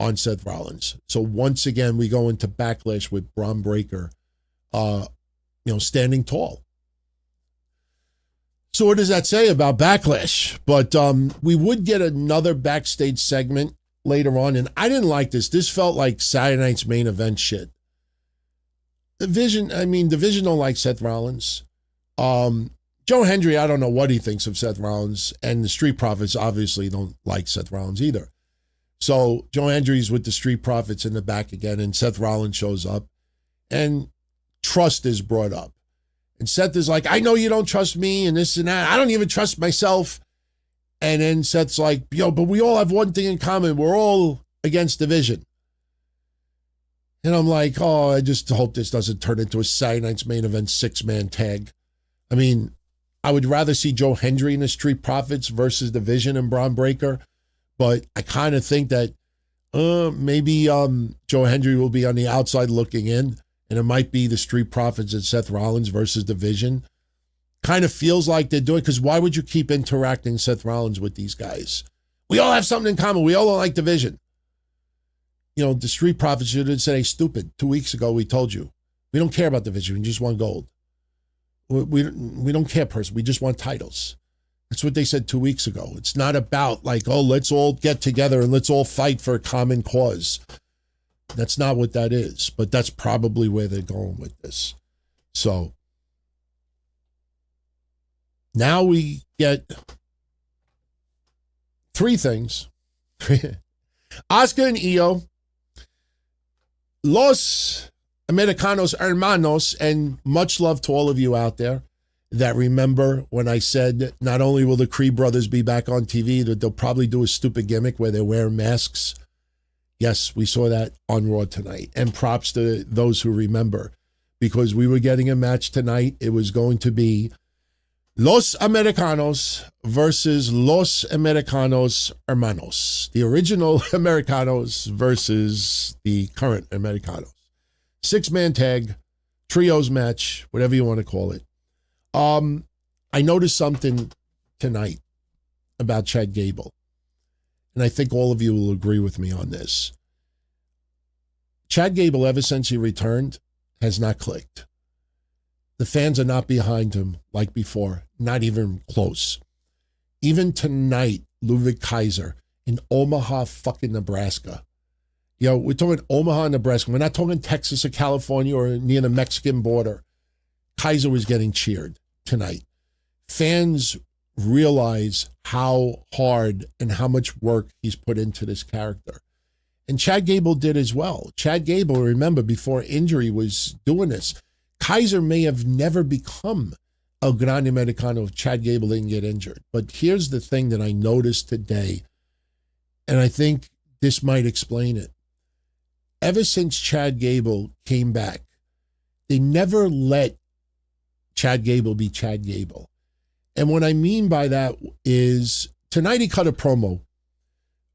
on Seth Rollins. So once again, we go into Backlash with Braun Breaker, standing tall. So what does that say about Backlash? But we would get another backstage segment later on, and I didn't like this. This felt like Saturday Night's Main Event shit. Division don't like Seth Rollins. Joe Hendry, I don't know what he thinks of Seth Rollins, and the Street Profits obviously don't like Seth Rollins either. So Joe Hendry's with the Street Profits in the back again, and Seth Rollins shows up, and trust is brought up. And Seth is like, I know you don't trust me and this and that. I don't even trust myself. And then Seth's like, but we all have one thing in common. We're all against division. And I'm like, I just hope this doesn't turn into a Saturday Night's Main Event 6-man tag. I mean, I would rather see Joe Hendry and the Street Profits versus Division and Braun Breaker. But I kind of think that maybe Joe Hendry will be on the outside looking in. And it might be the Street Profits and Seth Rollins versus Division. Kind of feels like they're doing, because why would you keep interacting Seth Rollins with these guys? We all have something in common. We all don't like Division. The Street Profits should say, stupid. 2 weeks ago, we told you. We don't care about Division. We just want gold. We don't care, person. We just want titles. That's what they said 2 weeks ago. It's not about like, let's all get together and let's all fight for a common cause. That's not what that is, but that's probably where they're going with this. So now we get three things. Asuka and Io, Los Americanos Hermanos, and much love to all of you out there that remember when I said not only will the Creed brothers be back on TV, that they'll probably do a stupid gimmick where they're wearing masks. Yes, we saw that on Raw tonight. And props to those who remember, because we were getting a match tonight. It was going to be Los Americanos versus Los Americanos Hermanos. The original Americanos versus the current Americanos. 6-man tag, trios match, whatever you want to call it. I noticed something tonight about Chad Gable. And I think all of you will agree with me on this. Chad Gable, ever since he returned, has not clicked. The fans are not behind him like before, not even close. Even tonight, Ludwig Kaiser in Omaha, fucking Nebraska. We're talking Omaha, Nebraska. We're not talking Texas or California or near the Mexican border. Kaiser was getting cheered tonight. Fans realize how hard and how much work he's put into this character. And Chad Gable did as well. Chad Gable, remember, before injury was doing this. Kaiser may have never become El Grande Americano if Chad Gable didn't get injured. But here's the thing that I noticed today, and I think this might explain it. Ever since Chad Gable came back, they never let Chad Gable be Chad Gable. And what I mean by that is tonight he cut a promo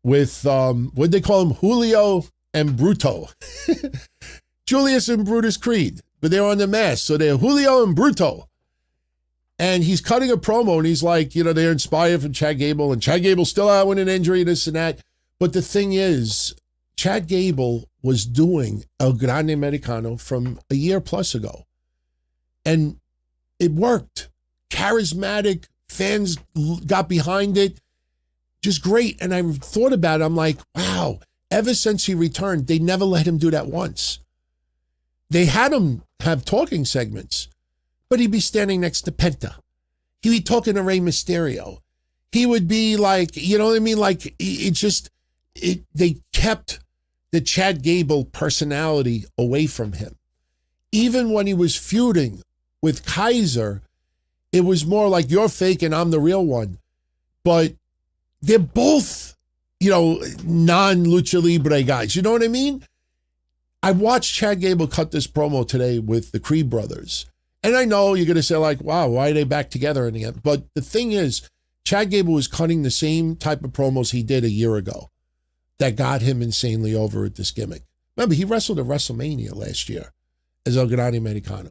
with, what they call him, Julio and Bruto. Julius and Brutus Creed, but they're on the mask. So they're Julio and Bruto. And he's cutting a promo and he's like, they're inspired from Chad Gable, and Chad Gable still out with an injury, this and that. But the thing is, Chad Gable was doing El Grande Americano from a year plus ago. And it worked. Charismatic, fans got behind it, just great. And I thought about it, I'm like, wow, ever since he returned, they never let him do that once. They had him have talking segments, but he'd be standing next to Penta. He'd be talking to Rey Mysterio. He would be like, you know what I mean? Like, they kept the Chad Gable personality away from him. Even when he was feuding with Kaiser, it was more like, you're fake and I'm the real one. But they're both, non-Lucha Libre guys. You know what I mean? I watched Chad Gable cut this promo today with the Creed brothers. And I know you're going to say like, wow, why are they back together in the end? But the thing is, Chad Gable was cutting the same type of promos he did a year ago that got him insanely over at this gimmick. Remember, he wrestled at WrestleMania last year as El Grande Americano.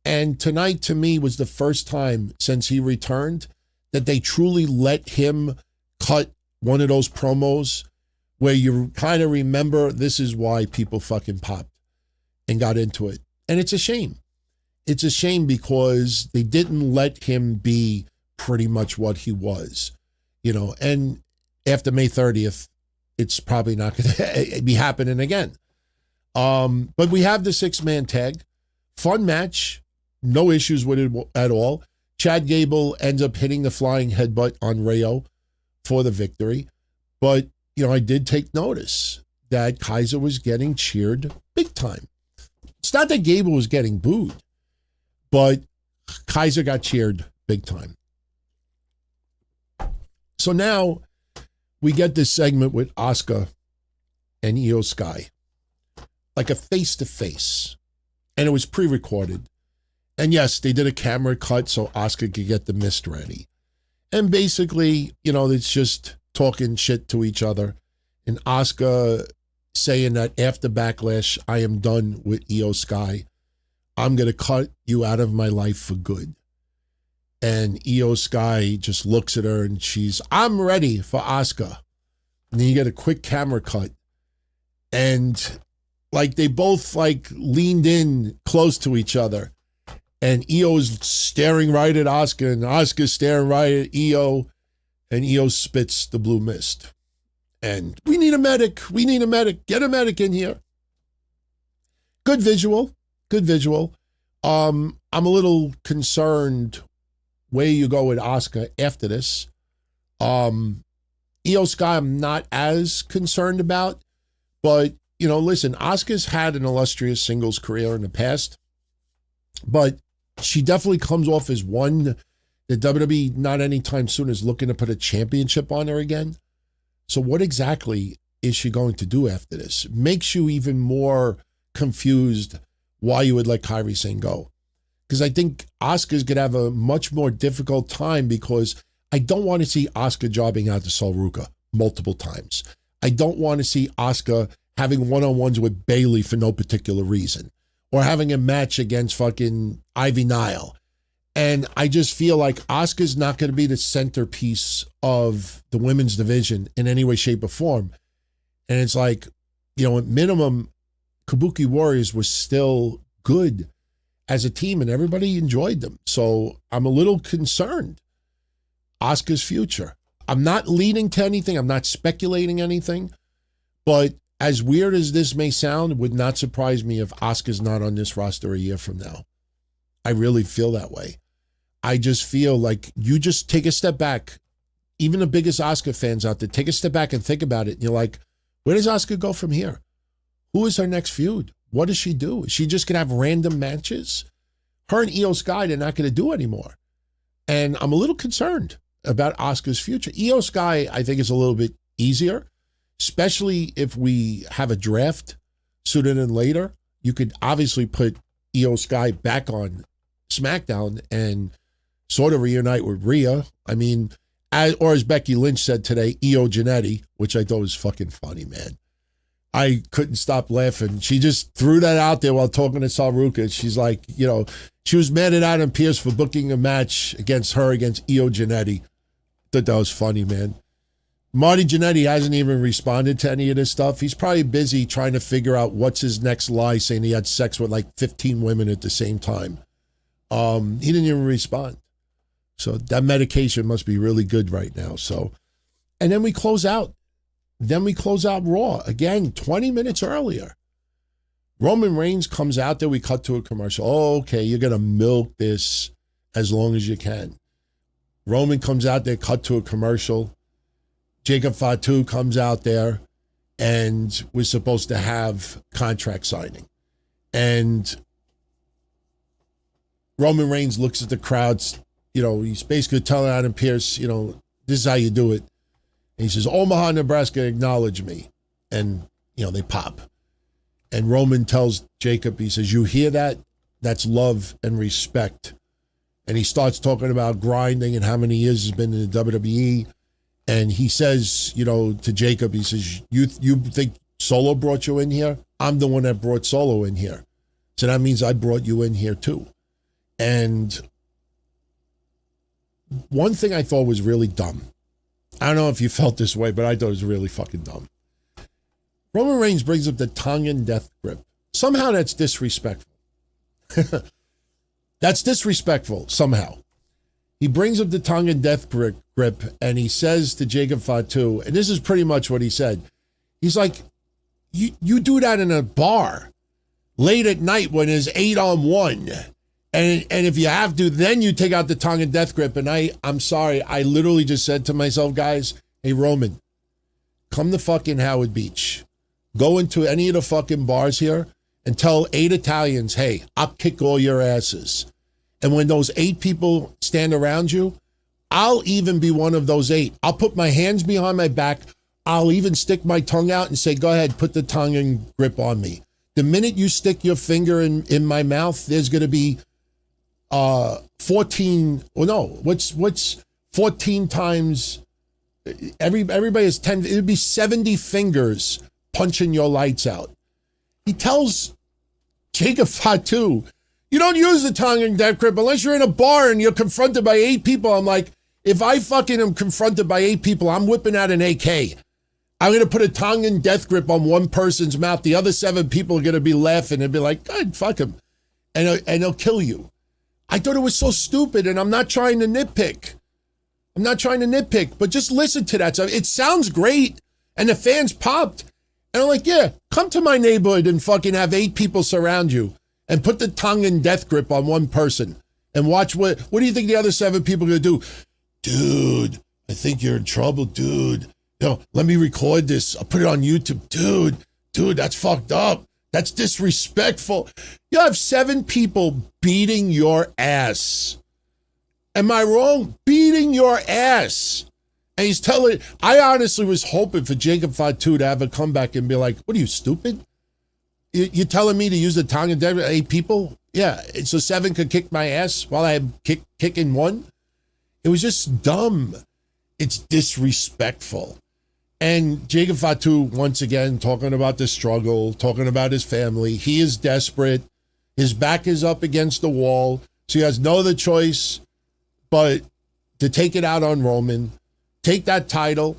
And tonight, to me, was the first time since he returned that they truly let him cut one of those promos where you kind of remember this is why people fucking popped and got into it. And it's a shame. It's a shame because they didn't let him be pretty much what he was, you know, and after May 30th, it's probably not going to be happening again. But we have the 6-man tag. Fun match. No issues with it at all. Chad Gable ends up hitting the flying headbutt on Rayo for the victory. But, you know, I did take notice that Kaiser was getting cheered big time. It's not that Gable was getting booed, but Kaiser got cheered big time. So now we get this segment with Asuka and Io Sky, like a face-to-face. And it was pre-recorded. And yes, they did a camera cut so Asuka could get the mist ready. And basically, you know, it's just talking shit to each other. And Asuka saying that after Backlash, I am done with Io Sky. I'm going to cut you out of my life for good. And Io Sky just looks at her and I'm ready for Asuka. And then you get a quick camera cut. And like they both like leaned in close to each other. And Io's staring right at Asuka, and Asuka's staring right at Io, and Io spits the blue mist. And we need a medic. We need a medic. Get a medic in here. Good visual. Good visual. I'm a little concerned where you go with Asuka after this. Io Sky, I'm not as concerned about, but you know, listen, Asuka's had an illustrious singles career in the past, but she definitely comes off as one that WWE not anytime soon is looking to put a championship on her again. So what exactly is she going to do after this? Makes you even more confused why you would let Kairi Sane go. Because I think Asuka's going to have a much more difficult time because I don't want to see Asuka jobbing out to Sol Ruka multiple times. I don't want to see Asuka having one-on-ones with Bayley for no particular reason, or having a match against fucking Ivy Nile. And I just feel like Asuka's not going to be the centerpiece of the women's division in any way, shape, or form. And it's like, you know, at minimum, Kabuki Warriors was still good as a team and everybody enjoyed them. So I'm a little concerned. Asuka's future. I'm not leading to anything. I'm not speculating anything. But as weird as this may sound, it would not surprise me if Asuka's not on this roster a year from now. I really feel that way. I just feel like you just take a step back. Even the biggest Asuka fans out there, take a step back and think about it. And you're like, where does Asuka go from here? Who is her next feud? What does she do? Is she just going to have random matches? Her and Io Sky, they're not going to do anymore. And I'm a little concerned about Asuka's future. Io Sky, I think, is a little bit easier, especially if we have a draft sooner than later. You could obviously put Io Sky back on SmackDown and sort of reunite with Rhea. I mean, as Becky Lynch said today, Io Giannetti, which I thought was fucking funny, man. I couldn't stop laughing. She just threw that out there while talking to Sol Ruka. She's like, you know, she was mad at Adam Pearce for booking a match against Io Giannetti. Thought that was funny, man. Marty Jannetty hasn't even responded to any of this stuff. He's probably busy trying to figure out what's his next lie, saying he had sex with like 15 women at the same time. He didn't even respond. So that medication must be really good right now. So, and then we close out. Then we close out Raw. Again, 20 minutes earlier. Roman Reigns comes out there. We cut to a commercial. Oh, okay, you're going to milk this as long as you can. Roman comes out there, cut to a commercial. Jacob Fatu comes out there, and we're supposed to have contract signing. And Roman Reigns looks at the crowds. You know, he's basically telling Adam Pearce, you know, this is how you do it. And he says, Omaha, Nebraska, acknowledge me. And, you know, they pop. And Roman tells Jacob, he says, you hear that? That's love and respect. And he starts talking about grinding and how many years he's been in the WWE. And he says, you know, to Jacob, he says, you think Solo brought you in here? I'm the one that brought Solo in here. So that means I brought you in here too. And one thing I thought was really dumb. I don't know if you felt this way, but I thought it was really fucking dumb. Roman Reigns brings up the tongue and death grip. Somehow that's disrespectful. That's disrespectful, somehow. He brings up the tongue and death grip, and he says to Jacob Fatu, and this is pretty much what he said. He's like, you do that in a bar late at night when there's 8-on-1. And if you have to, then you take out the tongue and death grip. And I'm sorry, I literally just said to myself, guys, hey, Roman, come to fucking Howard Beach. Go into any of the fucking bars here and tell 8 Italians, hey, I'll kick all your asses. And when those 8 people stand around you, I'll even be one of those 8. I'll put my hands behind my back. I'll even stick my tongue out and say, go ahead, put the tongue and grip on me. The minute you stick your finger in my mouth, there's going to be 14, well, no, what's 14 times, everybody has 10, it would be 70 fingers punching your lights out. He tells Jacob Fatu, you don't use the tongue and death grip unless you're in a bar and you're confronted by 8 people. I'm like, if I fucking am confronted by 8 people, I'm whipping out an AK. I'm going to put a tongue and death grip on one person's mouth. The other 7 people are going to be laughing and be like, God, fuck him. And they'll kill you. I thought it was so stupid, and I'm not trying to nitpick. But just listen to that stuff. It sounds great, and the fans popped. And I'm like, yeah, come to my neighborhood and fucking have 8 people surround you and put the tongue and death grip on one person and watch what do you think the other 7 people are going to do? Dude, I think you're in trouble, dude. Let me record this. I'll put it on YouTube. Dude, that's fucked up. That's disrespectful. You have 7 people beating your ass. Am I wrong? Beating your ass. And he's telling, I honestly was hoping for Jacob Fatu to have a comeback and be like, what are you, stupid? You're telling me to use the tongue and 8 people? Yeah, so 7 could kick my ass while I'm kicking 1? It was just dumb. It's disrespectful. And Jacob Fatu, once again, talking about the struggle, talking about his family. He is desperate. His back is up against the wall. So he has no other choice but to take it out on Roman, take that title.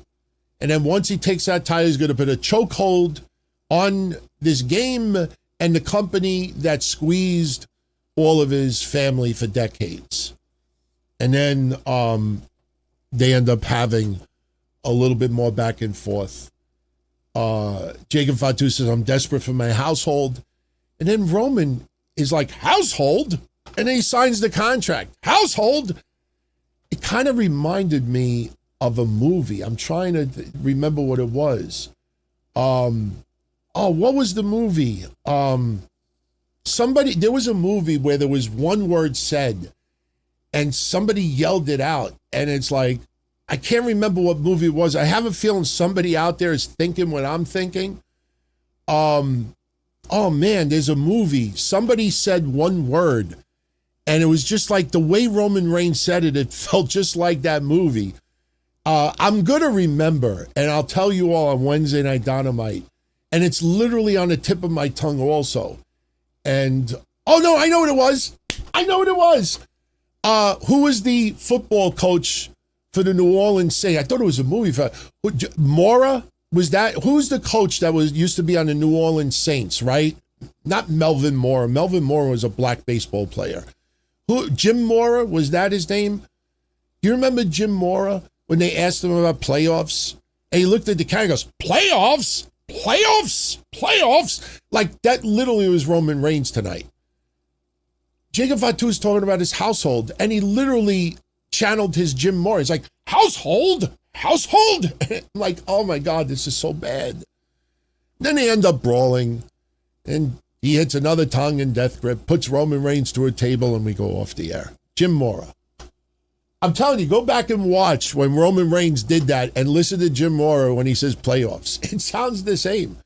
And then once he takes that title, he's going to put a chokehold on this game and the company that squeezed all of his family for decades. And then they end up having a little bit more back and forth. Jacob Fatu says, I'm desperate for my household. And then Roman is like, household? And then he signs the contract. Household? It kind of reminded me of a movie. I'm trying to remember what it was. What was the movie? There was a movie where there was one word said and somebody yelled it out. And it's like, I can't remember what movie it was. I have a feeling somebody out there is thinking what I'm thinking. Oh man, there's a movie. Somebody said one word and it was just like the way Roman Reigns said it, it felt just like that movie. I'm going to remember, and I'll tell you all on Wednesday Night Dynamite. And it's literally on the tip of my tongue also. And, oh no, I know what it was. Who was the football coach for the New Orleans Saints? I thought it was a movie. Mora? Was that? Who's the coach that used to be on the New Orleans Saints, right? Not Melvin Mora. Melvin Mora was a black baseball player. Jim Mora, was that his name? You remember Jim Mora when they asked him about playoffs? And he looked at the camera and goes, playoffs? Like that literally was Roman Reigns tonight. Jacob Fatu is talking about his household, and he literally channeled his Jim Mora. He's like, household? I'm like, oh my God, this is so bad. Then they end up brawling, and he hits another tongue and death grip, puts Roman Reigns to a table, and we go off the air. Jim Mora. I'm telling you, go back and watch when Roman Reigns did that and listen to Jim Mora when he says playoffs. It sounds the same.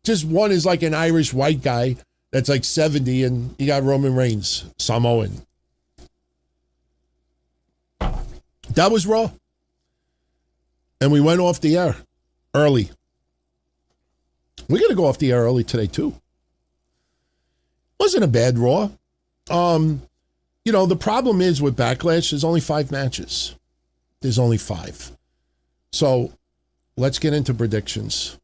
Just one is like an Irish white guy that's like 70, and you got Roman Reigns, Samoan. That was Raw. And we went off the air early. We're going to go off the air early today, too. Wasn't a bad Raw. The problem is with Backlash, there's only 5 matches. There's only 5. So let's get into predictions.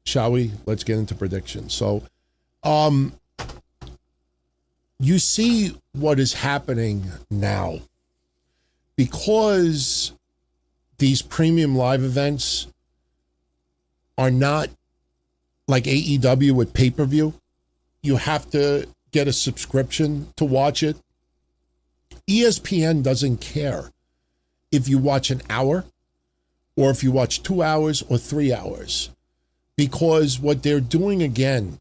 shall we? Let's get into predictions. So, you see what is happening now. Because these premium live events are not like AEW with pay-per-view. You have to get a subscription to watch it. ESPN doesn't care if you watch an hour or if you watch 2 hours or 3 hours. Because what they're doing again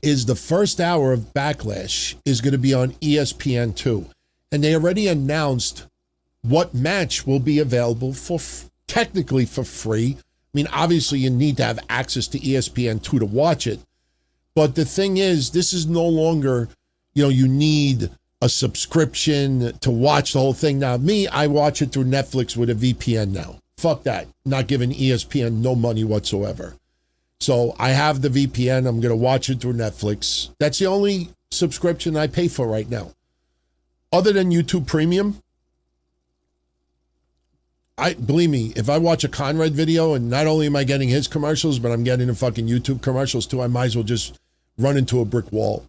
is the first hour of Backlash is going to be on ESPN2. And they already announced what match will be available for technically for free. I mean, obviously you need to have access to ESPN2 to watch it. But the thing is, this is no longer, you need a subscription to watch the whole thing. Now, me, I watch it through Netflix with a VPN now. Fuck that. Not giving ESPN no money whatsoever. So I have the VPN. I'm going to watch it through Netflix. That's the only subscription I pay for right now. Other than YouTube Premium, believe me, if I watch a Conrad video and not only am I getting his commercials, but I'm getting the fucking YouTube commercials too, I might as well just run into a brick wall.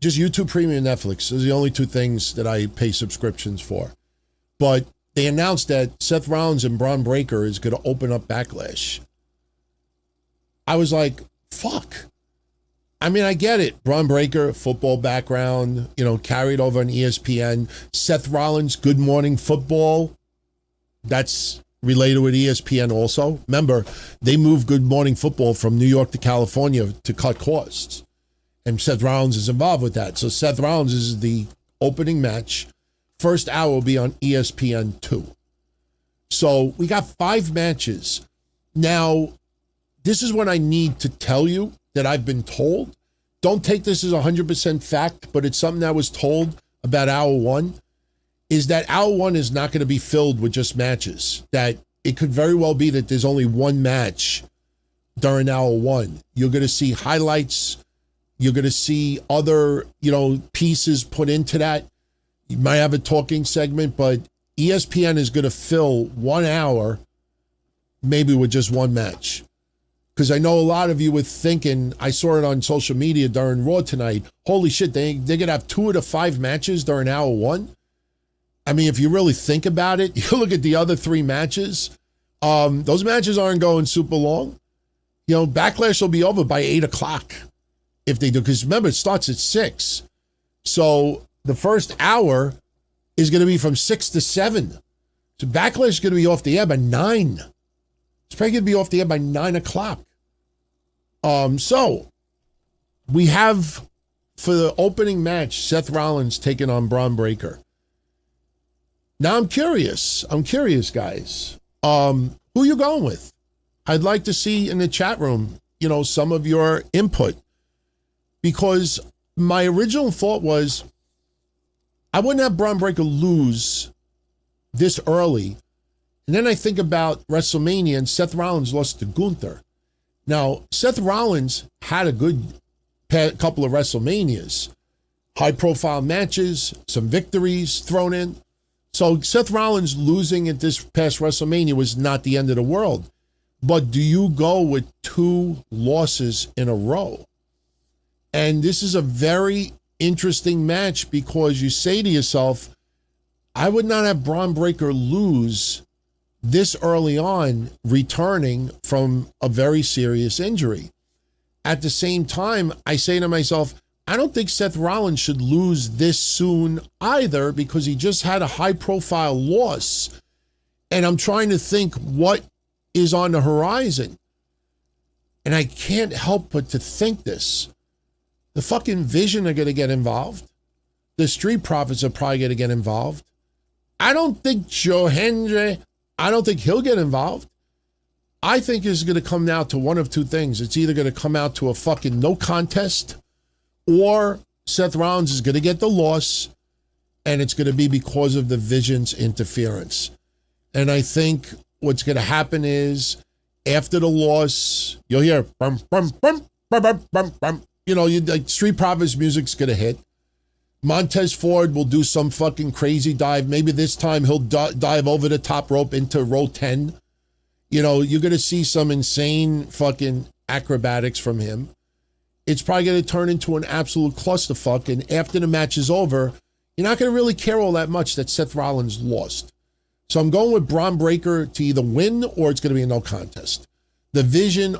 Just YouTube Premium and Netflix. Those are the only two things that I pay subscriptions for. But they announced that Seth Rollins and Braun Breaker is going to open up Backlash. I was like, fuck. I mean, I get it. Braun Breaker, football background, carried over on ESPN. Seth Rollins, Good Morning Football. That's related with ESPN also. Remember, they moved Good Morning Football from New York to California to cut costs. And Seth Rollins is involved with that. So Seth Rollins is the opening match. First hour will be on ESPN2. So we got 5 matches. Now, this is what I need to tell you that I've been told. Don't take this as 100% fact, but it's something that was told about hour 1. Is that hour 1 is not going to be filled with just matches. That it could very well be that there's only one match during hour 1. You're going to see highlights. You're going to see other, pieces put into that. You might have a talking segment, but ESPN is going to fill 1 hour maybe with just one match. Because I know a lot of you were thinking, I saw it on social media during Raw tonight, holy shit, they're going to have 2 of the 5 matches during hour 1? I mean, if you really think about it, you look at the other 3 matches, those matches aren't going super long. Backlash will be over by 8 o'clock if they do. Because remember, it starts at 6. So the first hour is going to be from 6 to 7. So Backlash is going to be off the air by 9. It's probably going to be off the air by 9 o'clock. So we have, for the opening match, Seth Rollins taking on Braun Breaker. Now I'm curious, guys. Who you going with? I'd like to see in the chat room, some of your input. Because my original thought was, I wouldn't have Braun Breaker lose this early. And then I think about WrestleMania and Seth Rollins lost to Gunther. Now, Seth Rollins had a good couple of WrestleManias. High-profile matches, some victories thrown in. So Seth Rollins losing at this past WrestleMania was not the end of the world. But do you go with 2 losses in a row? And this is a very interesting match because you say to yourself, I would not have Braun Breaker lose this early on, returning from a very serious injury. At the same time, I say to myself, I don't think Seth Rollins should lose this soon either because he just had a high-profile loss. And I'm trying to think what is on the horizon. And I can't help but to think this. The fucking Vision are going to get involved. The Street Profits are probably going to get involved. I don't think Joe Hendry, I don't think he'll get involved. I think it's going to come down to one of 2 things. It's either going to come out to a fucking no contest or Seth Rollins is going to get the loss and it's going to be because of the Vision's interference. And I think what's going to happen is after the loss, you'll hear, bum, bum, bum, bum, bum, bum, bum. Like Street Profits music's going to hit. Montez Ford will do some fucking crazy dive. Maybe this time he'll dive over the top rope into row 10. You're going to see some insane fucking acrobatics from him. It's probably going to turn into an absolute clusterfuck. And after the match is over, you're not going to really care all that much that Seth Rollins lost. So I'm going with Braun Breaker to either win or it's going to be a no contest. The vision,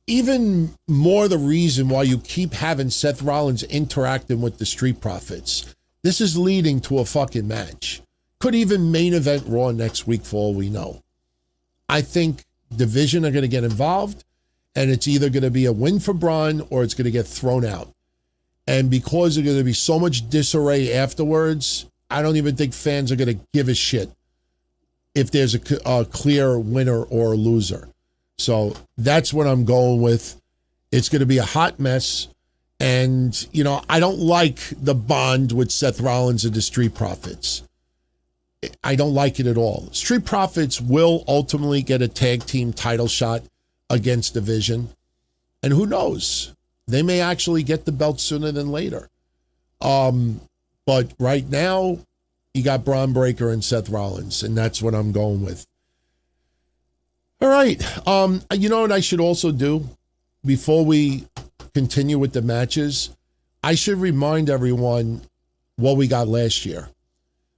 even more the reason why you keep having Seth Rollins interacting with the Street Profits. This is leading to a fucking match. Could even main event Raw next week for all we know. I think Division are going to get involved, and it's either going to be a win for Braun or it's going to get thrown out. And because there's going to be so much disarray afterwards, I don't even think fans are going to give a shit if there's a clear winner or a loser. So that's what I'm going with. It's going to be a hot mess. And, I don't like the bond with Seth Rollins and the Street Profits. I don't like it at all. Street Profits will ultimately get a tag team title shot against Division. And who knows? They may actually get the belt sooner than later. But right now, you got Braun Breaker and Seth Rollins, and that's what I'm going with. All right. You know what I should also do before we continue with the matches? I should remind everyone what we got last year.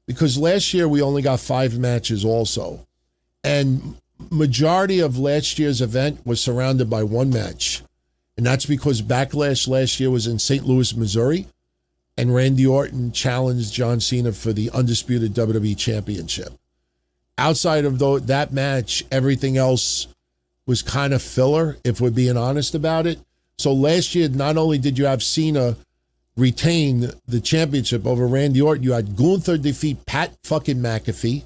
Because last year we only got 5 matches also. And majority of last year's event was surrounded by one match. And that's because Backlash last year was in St. Louis, Missouri. And Randy Orton challenged John Cena for the undisputed WWE Championship. Outside of that match, everything else was kind of filler, if we're being honest about it. So last year, not only did you have Cena retain the championship over Randy Orton, you had Gunther defeat Pat fucking McAfee.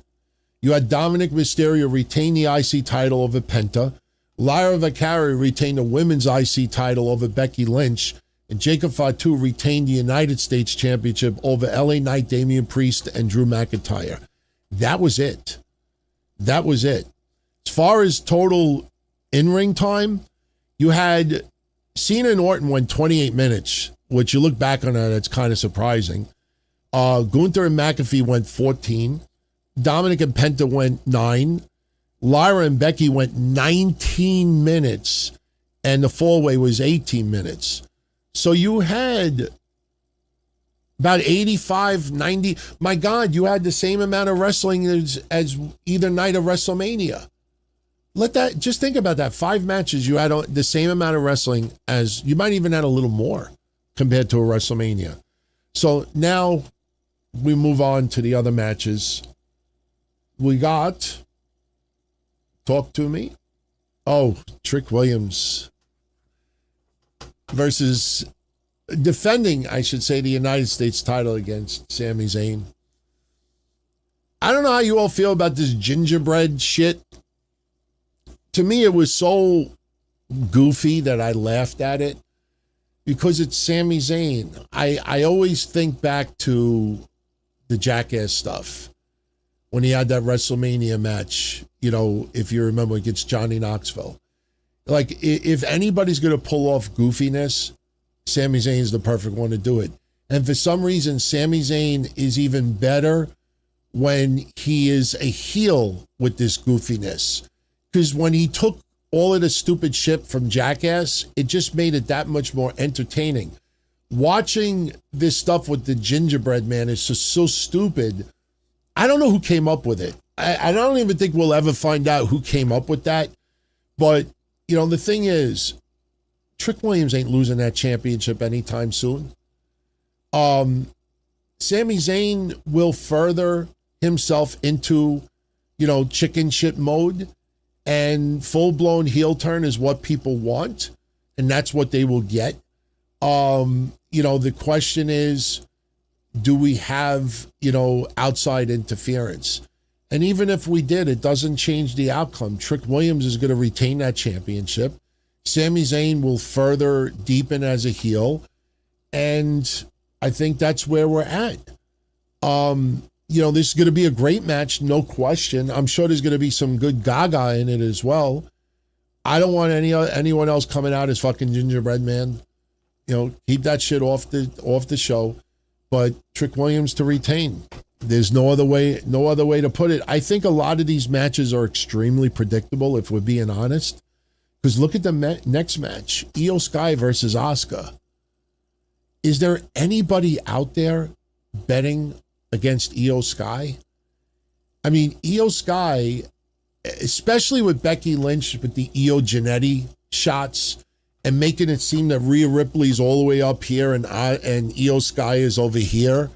You had Dominic Mysterio retain the IC title over Penta. Lyra Valkyria retained the women's IC title over Becky Lynch. And Jacob Fatu retained the United States Championship over LA Knight, Damian Priest, and Drew McIntyre. That was it. That was it. As far as total in-ring time, you had Cena and Orton went 28 minutes, which you look back on it, it's kind of surprising. Gunther and McAfee went 14. Dominic and Penta went 9. Lyra and Becky went 19 minutes, and the four-way was 18 minutes. So you had about 85, 90. My God, you had the same amount of wrestling as either night of WrestleMania. Just think about that. 5 matches, you had the same amount of wrestling as, you might even add a little more compared to a WrestleMania. So now we move on to the other matches. We got, talk to me. Oh, Trick Williams versus defending, I should say, the United States title against Sami Zayn. I don't know how you all feel about this gingerbread shit. To me, it was so goofy that I laughed at it because it's Sami Zayn. I always think back to the Jackass stuff when he had that WrestleMania match, if you remember, against Johnny Knoxville. Like, if anybody's going to pull off goofiness, Sami Zayn is the perfect one to do it. And for some reason, Sami Zayn is even better when he is a heel with this goofiness. Because when he took all of the stupid shit from Jackass, it just made it that much more entertaining. Watching this stuff with the gingerbread man is just so stupid. I don't know who came up with it. I don't even think we'll ever find out who came up with that. But, the thing is, Trick Williams ain't losing that championship anytime soon. Sami Zayn will further himself into, chicken shit mode. And full-blown heel turn is what people want. And that's what they will get. The question is, do we have, outside interference? And even if we did, it doesn't change the outcome. Trick Williams is going to retain that championship. Sami Zayn will further deepen as a heel. And I think that's where we're at. This is going to be a great match, no question. I'm sure there's going to be some good gaga in it as well. I don't want anyone else coming out as fucking gingerbread man. Keep that shit off the show. But Trick Williams to retain. There's no other way to put it. I think a lot of these matches are extremely predictable, if we're being honest. Because look at the next match, Io Sky versus Asuka. Is there anybody out there betting against Io Sky? I mean, Io Sky, especially with Becky Lynch with the Io Janetti shots and making it seem that Rhea Ripley's all the way up here and Io Sky is over here.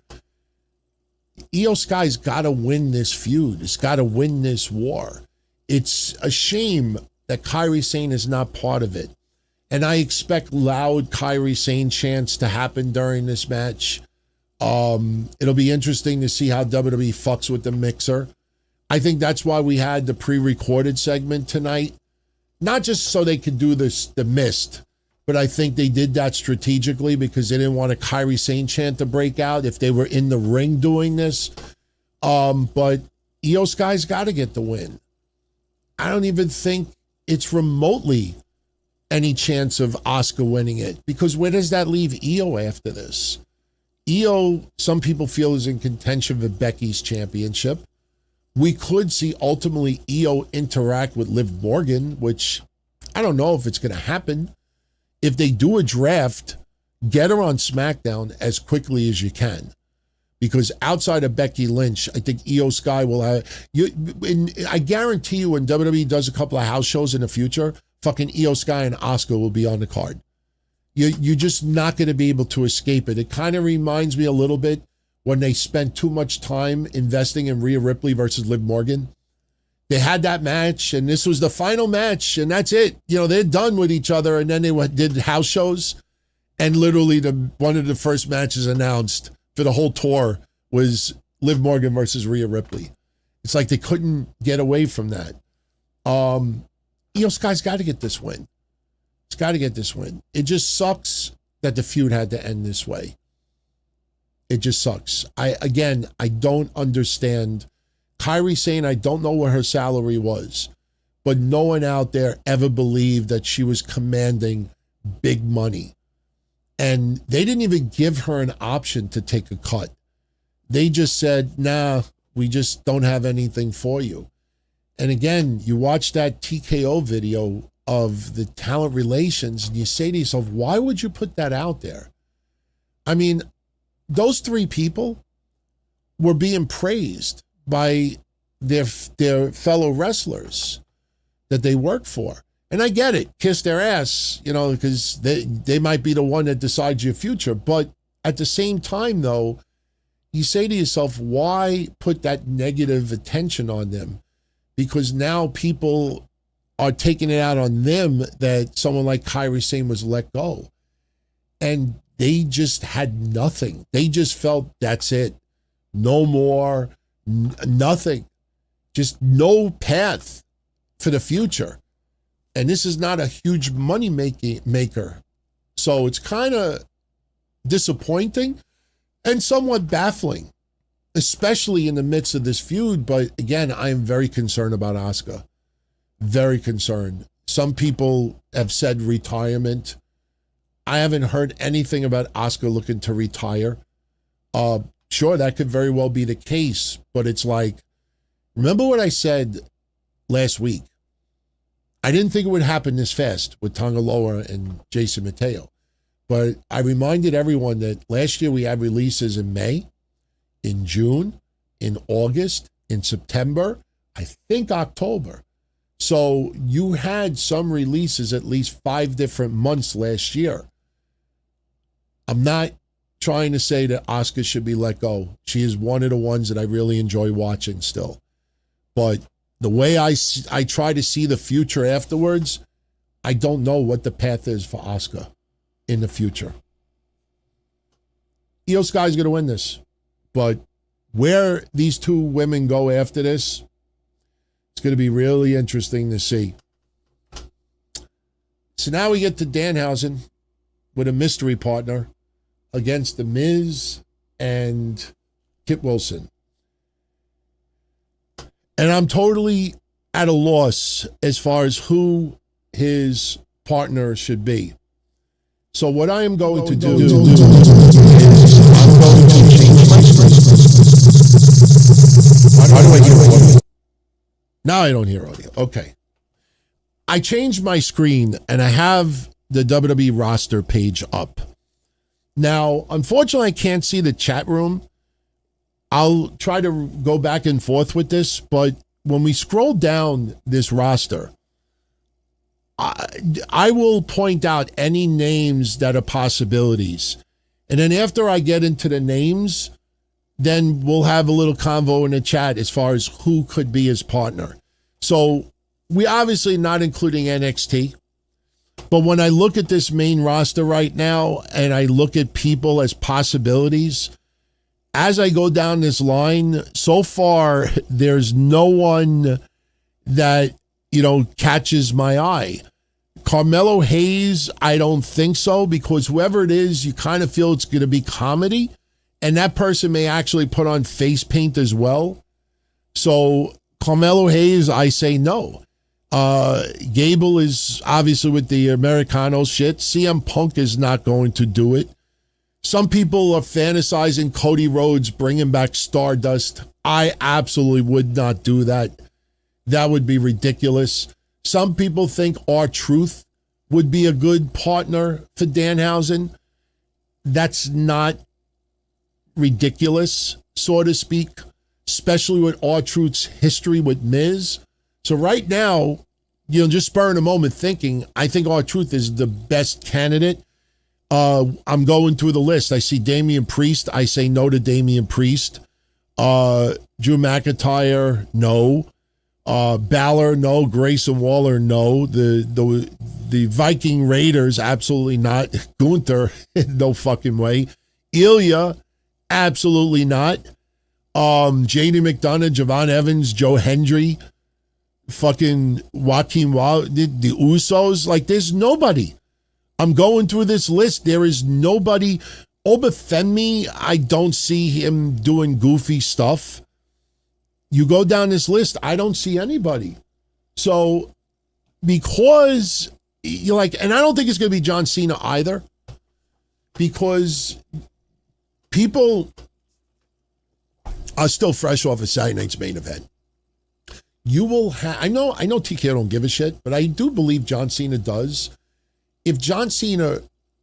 Io Sky's got to win this feud. It's got to win this war. It's a shame that Kairi Sane is not part of it. And I expect loud Kairi Sane chants to happen during this match. It'll be interesting to see how WWE fucks with the mixer. I think that's why we had the pre-recorded segment tonight. Not just so they could do the mist, but I think they did that strategically because they didn't want a Kairi Sane chant to break out if they were in the ring doing this. But Io Sky's got to get the win. I don't even think it's remotely any chance of Asuka winning it, because where does that leave Io after this? Io, some people feel, is in contention for Becky's championship. We could see ultimately Io interact with Liv Morgan, which I don't know if it's going to happen. If they do a draft, get her on SmackDown as quickly as you can. Because outside of Becky Lynch, I think Io Sky will have... I guarantee you when WWE does a couple of house shows in the future, fucking Io Sky and Asuka will be on the card. You're just not going to be able to escape it. It kind of reminds me a little bit when they spent too much time investing in Rhea Ripley versus Liv Morgan. They had that match, and this was the final match, and that's it. You know, they're done with each other, and then they did house shows, and literally one of the first matches announced for the whole tour was Liv Morgan versus Rhea Ripley. It's like they couldn't get away from that. Io Sky's got to get this win. It's got to get this win. It just sucks that the feud had to end this way. It just sucks. I don't understand. Kairi Sane, I don't know what her salary was, but no one out there ever believed that she was commanding big money. And they didn't even give her an option to take a cut. They just said, nah, we just don't have anything for you. And again, you watch that TKO video of the talent relations and you say to yourself, why would you put that out there? I mean, those three people were being praised by their fellow wrestlers that they work for. And I get it, kiss their ass, you know, because they might be the one that decides your future. But at the same time, though, you say to yourself, why put that negative attention on them? Because now people are taking it out on them that someone like Kairi Sane was let go. And they just had nothing. They just felt that's it. No more, nothing. Just no path for the future. And this is not a huge money maker. So it's kind of disappointing and somewhat baffling, especially in the midst of this feud. But again, I am very concerned about Asuka. Very concerned. Some people have said retirement. I haven't heard anything about Asuka looking to retire. Sure, that could very well be the case, but it's like, remember what I said last week? I didn't think it would happen this fast with Tonga Loa and Jason Mateo. But I reminded everyone that last year we had releases in May, in June, in August, in September, I think October. So you had some releases at least 5 different months last year. I'm not trying to say that Asuka should be let go. She is one of the ones that I really enjoy watching still. But the way I try to see the future afterwards, I don't know what the path is for Asuka in the future. Io Sky's going to win this. But where these two women go after this, it's going to be really interesting to see. So now we get to Danhausen with a mystery partner against The Miz and Kit Wilson. And I'm totally at a loss as far as who his partner should be. So what I am going to do is I'm going to change my script. Now I don't hear audio. Okay. I changed my screen and I have the WWE roster page up. Now, unfortunately, I can't see the chat room. I'll try to go back and forth with this, but when we scroll down this roster, I will point out any names that are possibilities. And then after I get into the names, then we'll have a little convo in the chat as far as who could be his partner. So we obviously not including NXT. But when I look at this main roster right now and I look at people as possibilities, as I go down this line, so far there's no one that, catches my eye. Carmelo Hayes, I don't think so, because whoever it is, you kind of feel it's going to be comedy, and that person may actually put on face paint as well. So Carmelo Hayes, I say no. Gable is obviously with the Americano shit. CM Punk is not going to do it. Some people are fantasizing Cody Rhodes bringing back Stardust. I absolutely would not do that. That would be ridiculous. Some people think R-Truth would be a good partner for Danhausen. That's not ridiculous, so to speak, especially with R-Truth's history with Miz. So right now, just spurring a moment thinking, I think R-Truth is the best candidate. I'm going through the list. I see Damian Priest. I say no to Damian Priest. Drew McIntyre, no. Balor, no. Grayson Waller, no. The Viking Raiders, absolutely not. Gunther, no fucking way. Ilya, absolutely not. JD McDonough, Javon Evans, Joe Hendry, fucking Joaquin Wild, the Usos. Like, there's nobody. I'm going through this list. There is nobody. Obafemi, I don't see him doing goofy stuff. You go down this list, I don't see anybody. So, because you're like, and I don't think it's going to be John Cena either, because people are still fresh off of Saturday night's main event. You will have, I know TK don't give a shit, but I do believe John Cena does. If John Cena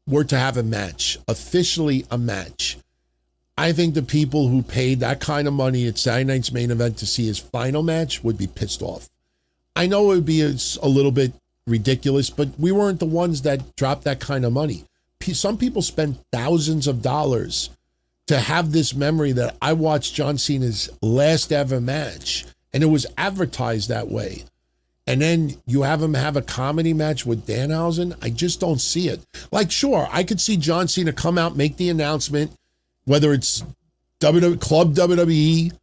were to have a match, officially a match, I think the people who paid that kind of money at Saturday night's main event to see his final match would be pissed off. I know it would be a little bit ridiculous, but we weren't the ones that dropped that kind of money. Some people spend thousands of dollars to have this memory that I watched John Cena's last ever match, and it was advertised that way. And then you have him have a comedy match with Danhausen. I just don't see it. Like, sure, I could see John Cena come out, make the announcement, whether it's Club WWE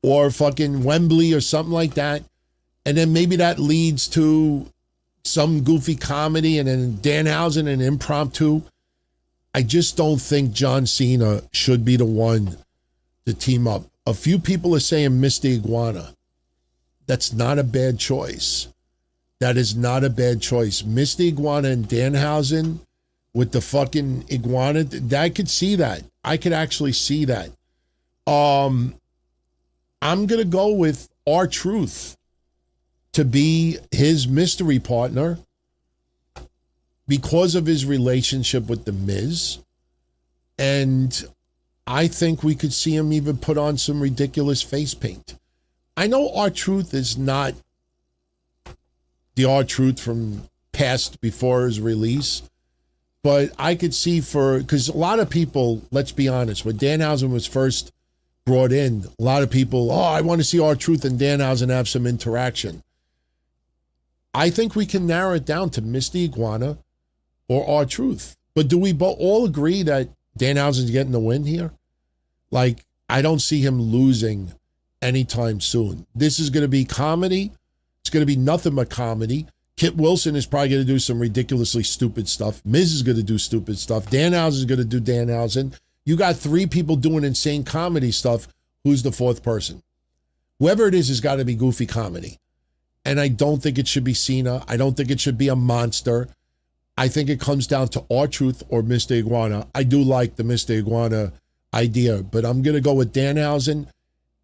or fucking Wembley or something like that. And then maybe that leads to some goofy comedy and then Danhausen and impromptu. I just don't think John Cena should be the one to team up. A few people are saying Mr. Iguana. That's not a bad choice. That is not a bad choice. Mr. Iguana and Danhausen with the fucking iguana. I could see that. I could actually see that. I'm going to go with R-Truth to be his mystery partner because of his relationship with The Miz. And I think we could see him even put on some ridiculous face paint. I know R-Truth is not the R-Truth from past before his release, but I could see because a lot of people, let's be honest, when Danhausen was first brought in, a lot of people, I want to see R-Truth and Danhausen have some interaction. I think we can narrow it down to Mr. Iguana or R-Truth. But do we all agree that Danhausen's getting the win here? Like, I don't see him losing anytime soon. This is going to be comedy. It's going to be nothing but comedy. Kit Wilson is probably going to do some ridiculously stupid stuff. Miz is going to do stupid stuff. Danhausen is going to do Danhausen. You got three people doing insane comedy stuff. Who's the fourth person? Whoever it is has got to be goofy comedy. And I don't think it should be Cena. I don't think it should be a monster. I think it comes down to R-Truth or Mr. Iguana. I do like the Mr. Iguana idea, but I'm going to go with Danhausen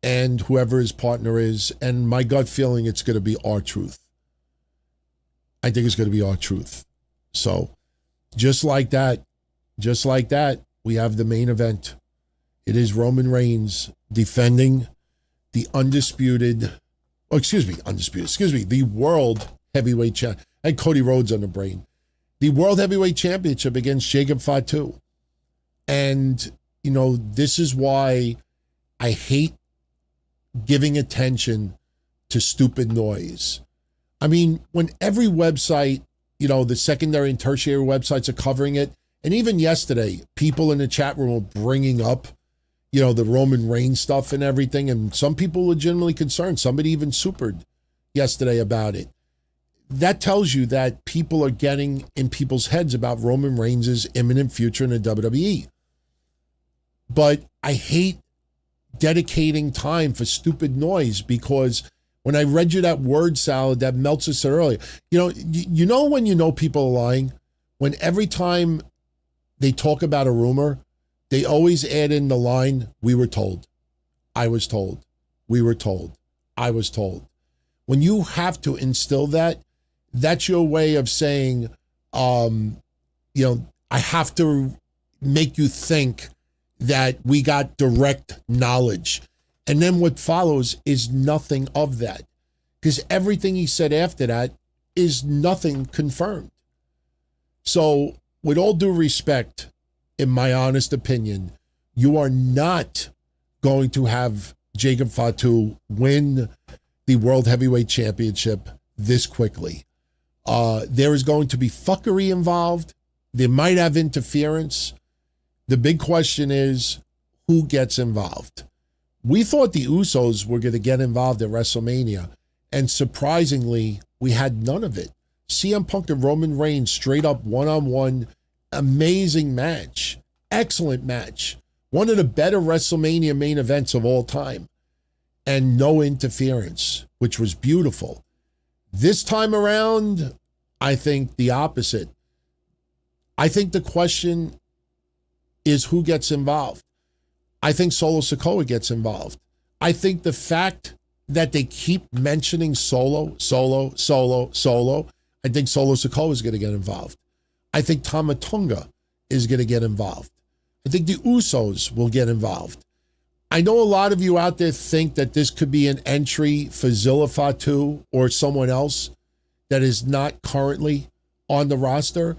and whoever his partner is. And my gut feeling, it's going to be R-Truth. I think it's going to be R-Truth. So just like that, we have the main event. It is Roman Reigns defending the the World Heavyweight Championship. And Cody Rhodes on the brain. The World Heavyweight Championship against Jacob Fatu. And, you know, this is why I hate giving attention to stupid noise. I mean, when every website, you know, the secondary and tertiary websites are covering it, and even yesterday, people in the chat room were bringing up, you know, the Roman Reigns stuff and everything, and some people legitimately concerned. Somebody even supered yesterday about it. That tells you that people are getting in people's heads about Roman Reigns' imminent future in the WWE. But I hate dedicating time for stupid noise, because when I read you that word salad that Meltzer said earlier, you know when you know people are lying? When every time they talk about a rumor, they always add in the line, we were told, I was told, we were told, I was told. When you have to instill that, that's your way of saying, I have to make you think that we got direct knowledge. And then what follows is nothing of that, because everything he said after that is nothing confirmed. So with all due respect, in my honest opinion, you are not going to have Jacob Fatu win the World Heavyweight Championship this quickly. There is going to be fuckery involved. They might have interference. The big question is, who gets involved? We thought the Usos were going to get involved at WrestleMania, and surprisingly, we had none of it. CM Punk and Roman Reigns straight up one-on-one, amazing match, excellent match, one of the better WrestleMania main events of all time, and no interference, which was beautiful. This time around, I think the opposite. I think the question is who gets involved. I think Solo Sikoa gets involved. I think the fact that they keep mentioning Solo, I think Solo Sikoa is going to get involved. I think Tama Tonga is going to get involved. I think the Usos will get involved. I know a lot of you out there think that this could be an entry for Zilla Fatu or someone else that is not currently on the roster.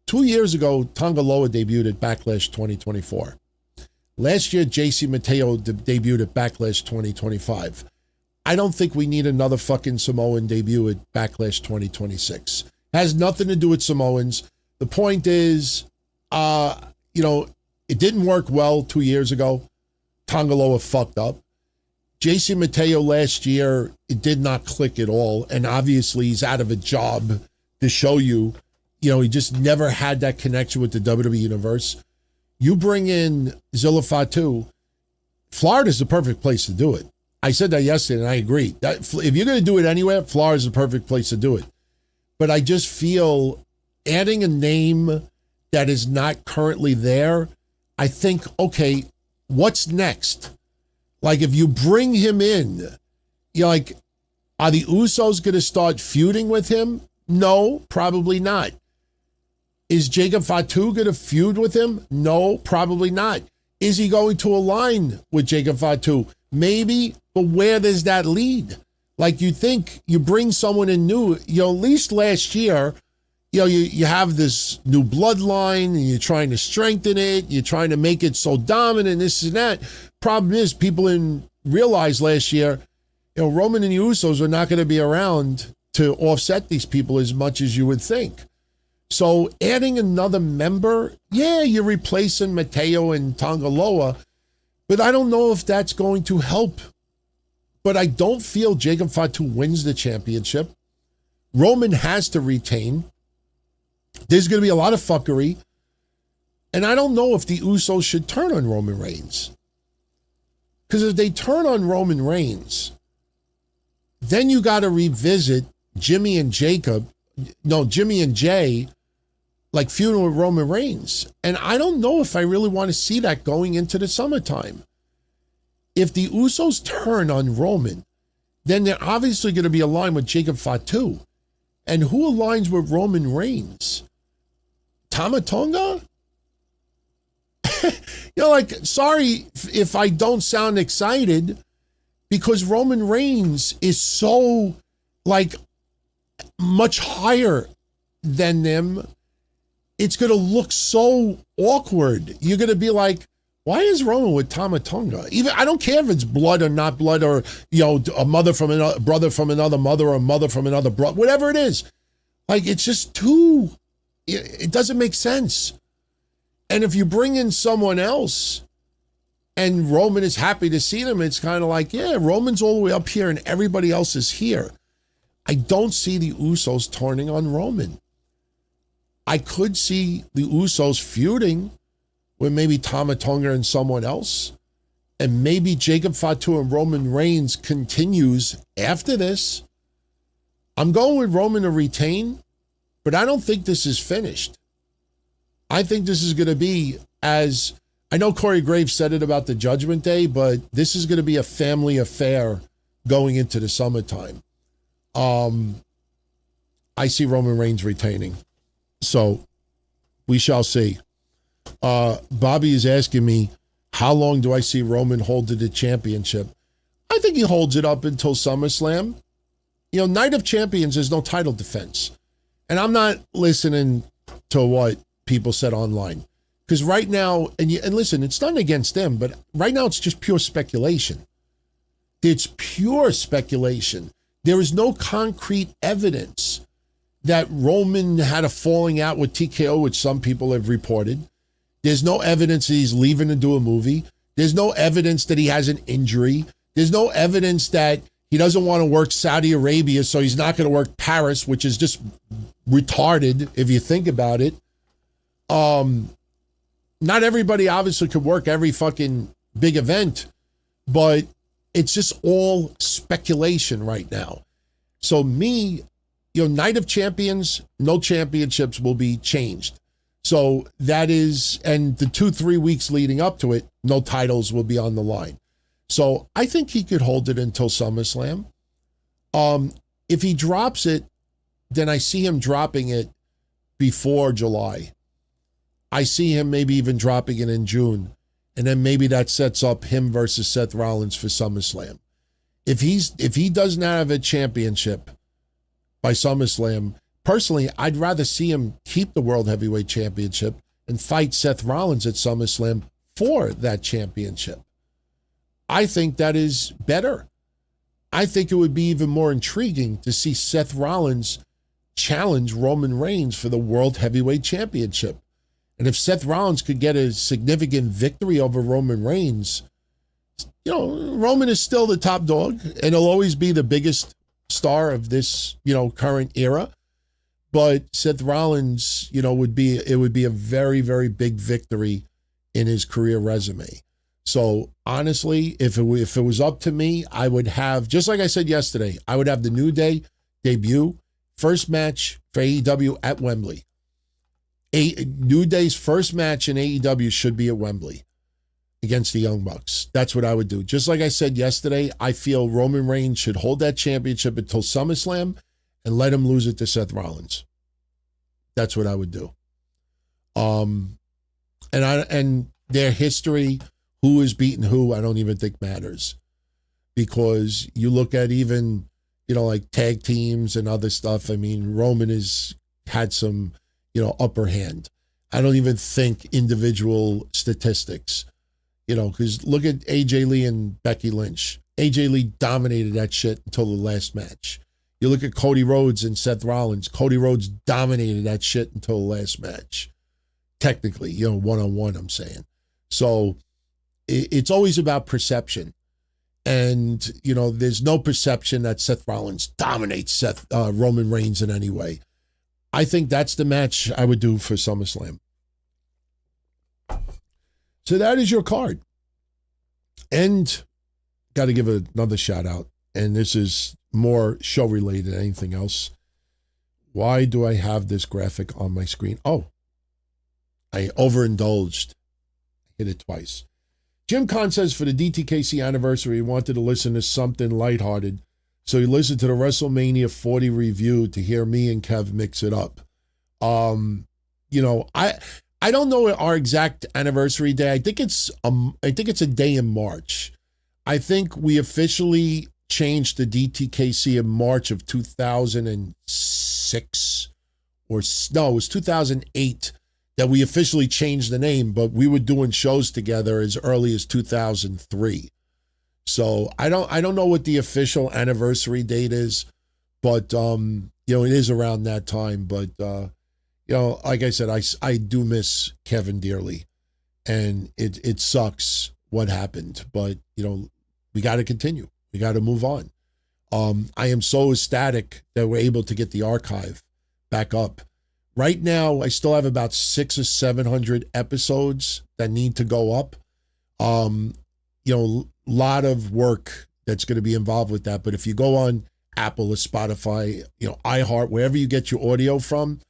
2 years ago, Tonga Loa debuted at Backlash 2024. Last year, JC Mateo debuted at Backlash 2025. I don't think we need another fucking Samoan debut at Backlash 2026. Has nothing to do with Samoans. The point is, it didn't work well 2 years ago. Tonga Loa fucked up. JC Mateo last year, it did not click at all. And obviously, he's out of a job to show you, he just never had that connection with the WWE Universe. You bring in Zilla Fatu, Florida's the perfect place to do it. I said that yesterday, and I agree. That if you're going to do it anywhere, Florida's the perfect place to do it. But I just feel adding a name that is not currently there, I think, okay, what's next? Like, if you bring him in, are the Usos going to start feuding with him? No, probably not. Is Jacob Fatu going to feud with him? No, probably not. Is he going to align with Jacob Fatu? Maybe, but where does that lead? Like, you think you bring someone in new, at least last year, you have this new bloodline and you're trying to strengthen it. You're trying to make it so dominant, this and that. Problem is, people didn't realize last year, Roman and the Usos are not going to be around to offset these people as much as you would think. So adding another member, yeah, you're replacing Mateo and Tonga Loa, but I don't know if that's going to help. But I don't feel Jacob Fatu wins the championship. Roman has to retain. There's going to be a lot of fuckery. And I don't know if the Usos should turn on Roman Reigns. Because if they turn on Roman Reigns, then you got to revisit Jimmy and Jay, like feuding with Roman Reigns. And I don't know if I really want to see that going into the summertime. if the Usos turn on Roman, then they're obviously going to be aligned with Jacob Fatu. And who aligns with Roman Reigns? Tama Tonga? Sorry if I don't sound excited, because Roman Reigns is so, much higher than them. It's going to look so awkward. You're going to be like, why is Roman with Tama Tonga? Even I don't care if it's blood or not blood, or a mother from another brother from another mother, or a mother from another brother, whatever it is. It's just too. It doesn't make sense. And if you bring in someone else, and Roman is happy to see them, it's kind of like, yeah, Roman's all the way up here, and everybody else is here. I don't see the Usos turning on Roman. I could see the Usos feuding with maybe Tama Tonga and someone else. And maybe Jacob Fatu and Roman Reigns continues after this. I'm going with Roman to retain, but I don't think this is finished. I think this is going to be, as I know Corey Graves said it about the Judgment Day, but this is going to be a family affair going into the summertime. I see Roman Reigns retaining. So we shall see. Bobby is asking me, how long do I see Roman hold to the championship? I think he holds it up until SummerSlam. Night of Champions, there's no title defense. And I'm not listening to what people said online. Because right now, and listen, it's not against them, but right now it's just pure speculation. It's pure speculation. There is no concrete evidence that Roman had a falling out with TKO, which some people have reported. There's no evidence that he's leaving to do a movie. There's no evidence that he has an injury. There's no evidence that he doesn't want to work Saudi Arabia, so he's not going to work Paris, which is just retarded if you think about it. Not everybody obviously could work every fucking big event, but it's just all speculation right now. So Night of Champions, no championships will be changed. So that is, and the 2-3 weeks leading up to it, no titles will be on the line. So I think he could hold it until SummerSlam. If he drops it, then I see him dropping it before July. I see him maybe even dropping it in June. And then maybe that sets up him versus Seth Rollins for SummerSlam. If he does not have a championship by SummerSlam, personally, I'd rather see him keep the World Heavyweight Championship and fight Seth Rollins at SummerSlam for that championship. I think that is better. I think it would be even more intriguing to see Seth Rollins challenge Roman Reigns for the World Heavyweight Championship. And if Seth Rollins could get a significant victory over Roman Reigns, Roman is still the top dog, and he'll always be the biggest star of this, current era. But Seth Rollins, would be a very, very big victory in his career resume. So honestly, if it was up to me, I would have, just like I said yesterday, I would have the New Day debut, first match for AEW at Wembley. New Day's first match in AEW should be at Wembley against the Young Bucks. That's what I would do. Just like I said yesterday, I feel Roman Reigns should hold that championship until SummerSlam and let him lose it to Seth Rollins. That's what I would do. And their history, who has beaten who, I don't even think matters. Because you look at even, like tag teams and other stuff. I mean, Roman has had some, upper hand. I don't even think individual statistics, because look at AJ Lee and Becky Lynch. AJ Lee dominated that shit until the last match. You look at Cody Rhodes and Seth Rollins. Cody Rhodes dominated that shit until the last match. Technically, one-on-one, I'm saying. So it's always about perception. And, there's no perception that Seth Rollins dominates Roman Reigns in any way. I think that's the match I would do for SummerSlam. So that is your card. And got to give another shout out. And this is more show related than anything else. Why do I have this graphic on my screen? Oh, I overindulged. Hit it twice. Jim Kahn says for the DTKC anniversary, he wanted to listen to something lighthearted. So he listened to the WrestleMania 40 review to hear me and Kev mix it up. You know, I don't know our exact anniversary day. I think it's a day in March. I think we officially changed the DTKC in March of 2006 it was 2008 that we officially changed the name, but we were doing shows together as early as 2003. So I don't know what the official anniversary date is, but you know, it is around that time. But you know, like I said, I do miss Kevin dearly, and it sucks what happened, but you know, we got to continue. We got to move on. I am so ecstatic that we're able to get the archive back up. Right now, I still have about 600 or 700 episodes that need to go up. You know, a lot of work that's going to be involved with that. But if you go on Apple or Spotify, you know, iHeart, wherever you get your audio from,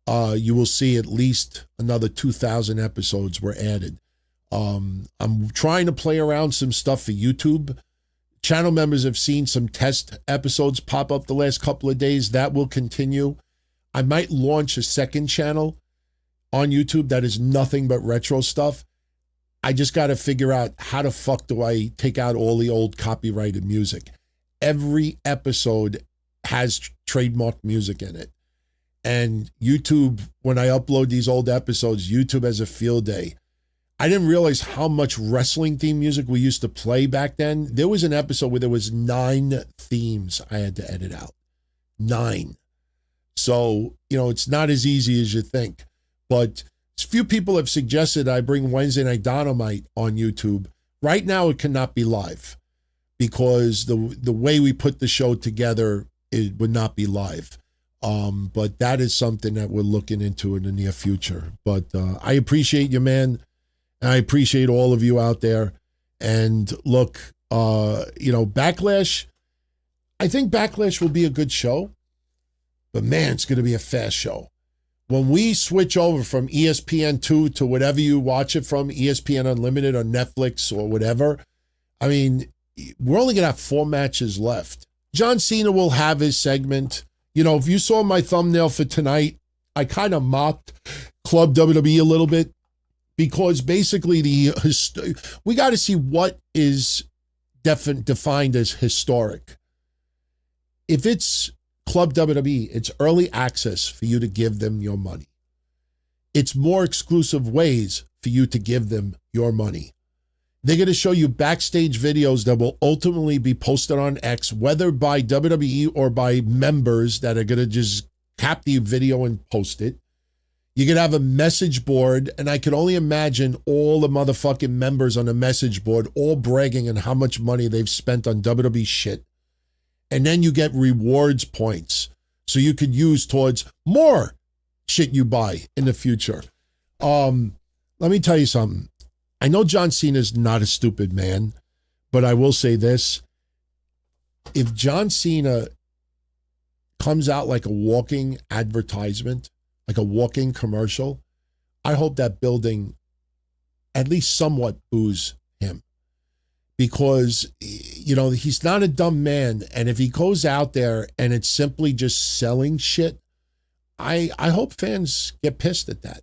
you will see at least another 2,000 episodes were added. I'm trying to play around some stuff for YouTube. Channel members have seen some test episodes pop up the last couple of days. That will continue. I might launch a second channel on YouTube that is nothing but retro stuff. I just got to figure out how the fuck do I take out all the old copyrighted music. Every episode has trademarked music in it. And YouTube, when I upload these old episodes, YouTube has a field day. I didn't realize how much wrestling theme music we used to play back then. There was an episode where there was 9 themes I had to edit out. 9. So, you know, it's not as easy as you think. But a few people have suggested I bring Wednesday Night Dynamite on YouTube. Right now, it cannot be live because the way we put the show together, it would not be live. But that is something that we're looking into in the near future. But I appreciate you, man. And I appreciate all of you out there. And look, you know, Backlash, I think Backlash will be a good show. But man, it's going to be a fast show. When we switch over from ESPN2 to whatever you watch it from, ESPN Unlimited or Netflix or whatever, I mean, we're only going to have 4 matches left. John Cena will have his segment. You know, if you saw my thumbnail for tonight, I kind of mocked Club WWE a little bit because basically we got to see what is defined as historic. If it's Club WWE, it's early access for you to give them your money. It's more exclusive ways for you to give them your money. They're going to show you backstage videos that will ultimately be posted on X, whether by WWE or by members that are going to just cap the video and post it. You're going to have a message board, and I can only imagine all the motherfucking members on the message board all bragging on how much money they've spent on WWE shit. And then you get rewards points so you could use towards more shit you buy in the future. Let me tell you something. I know John Cena is not a stupid man, but I will say this. If John Cena comes out like a walking advertisement, like a walking commercial, I hope that building at least somewhat boos him. Because, you know, he's not a dumb man. And if he goes out there and it's simply just selling shit, I hope fans get pissed at that.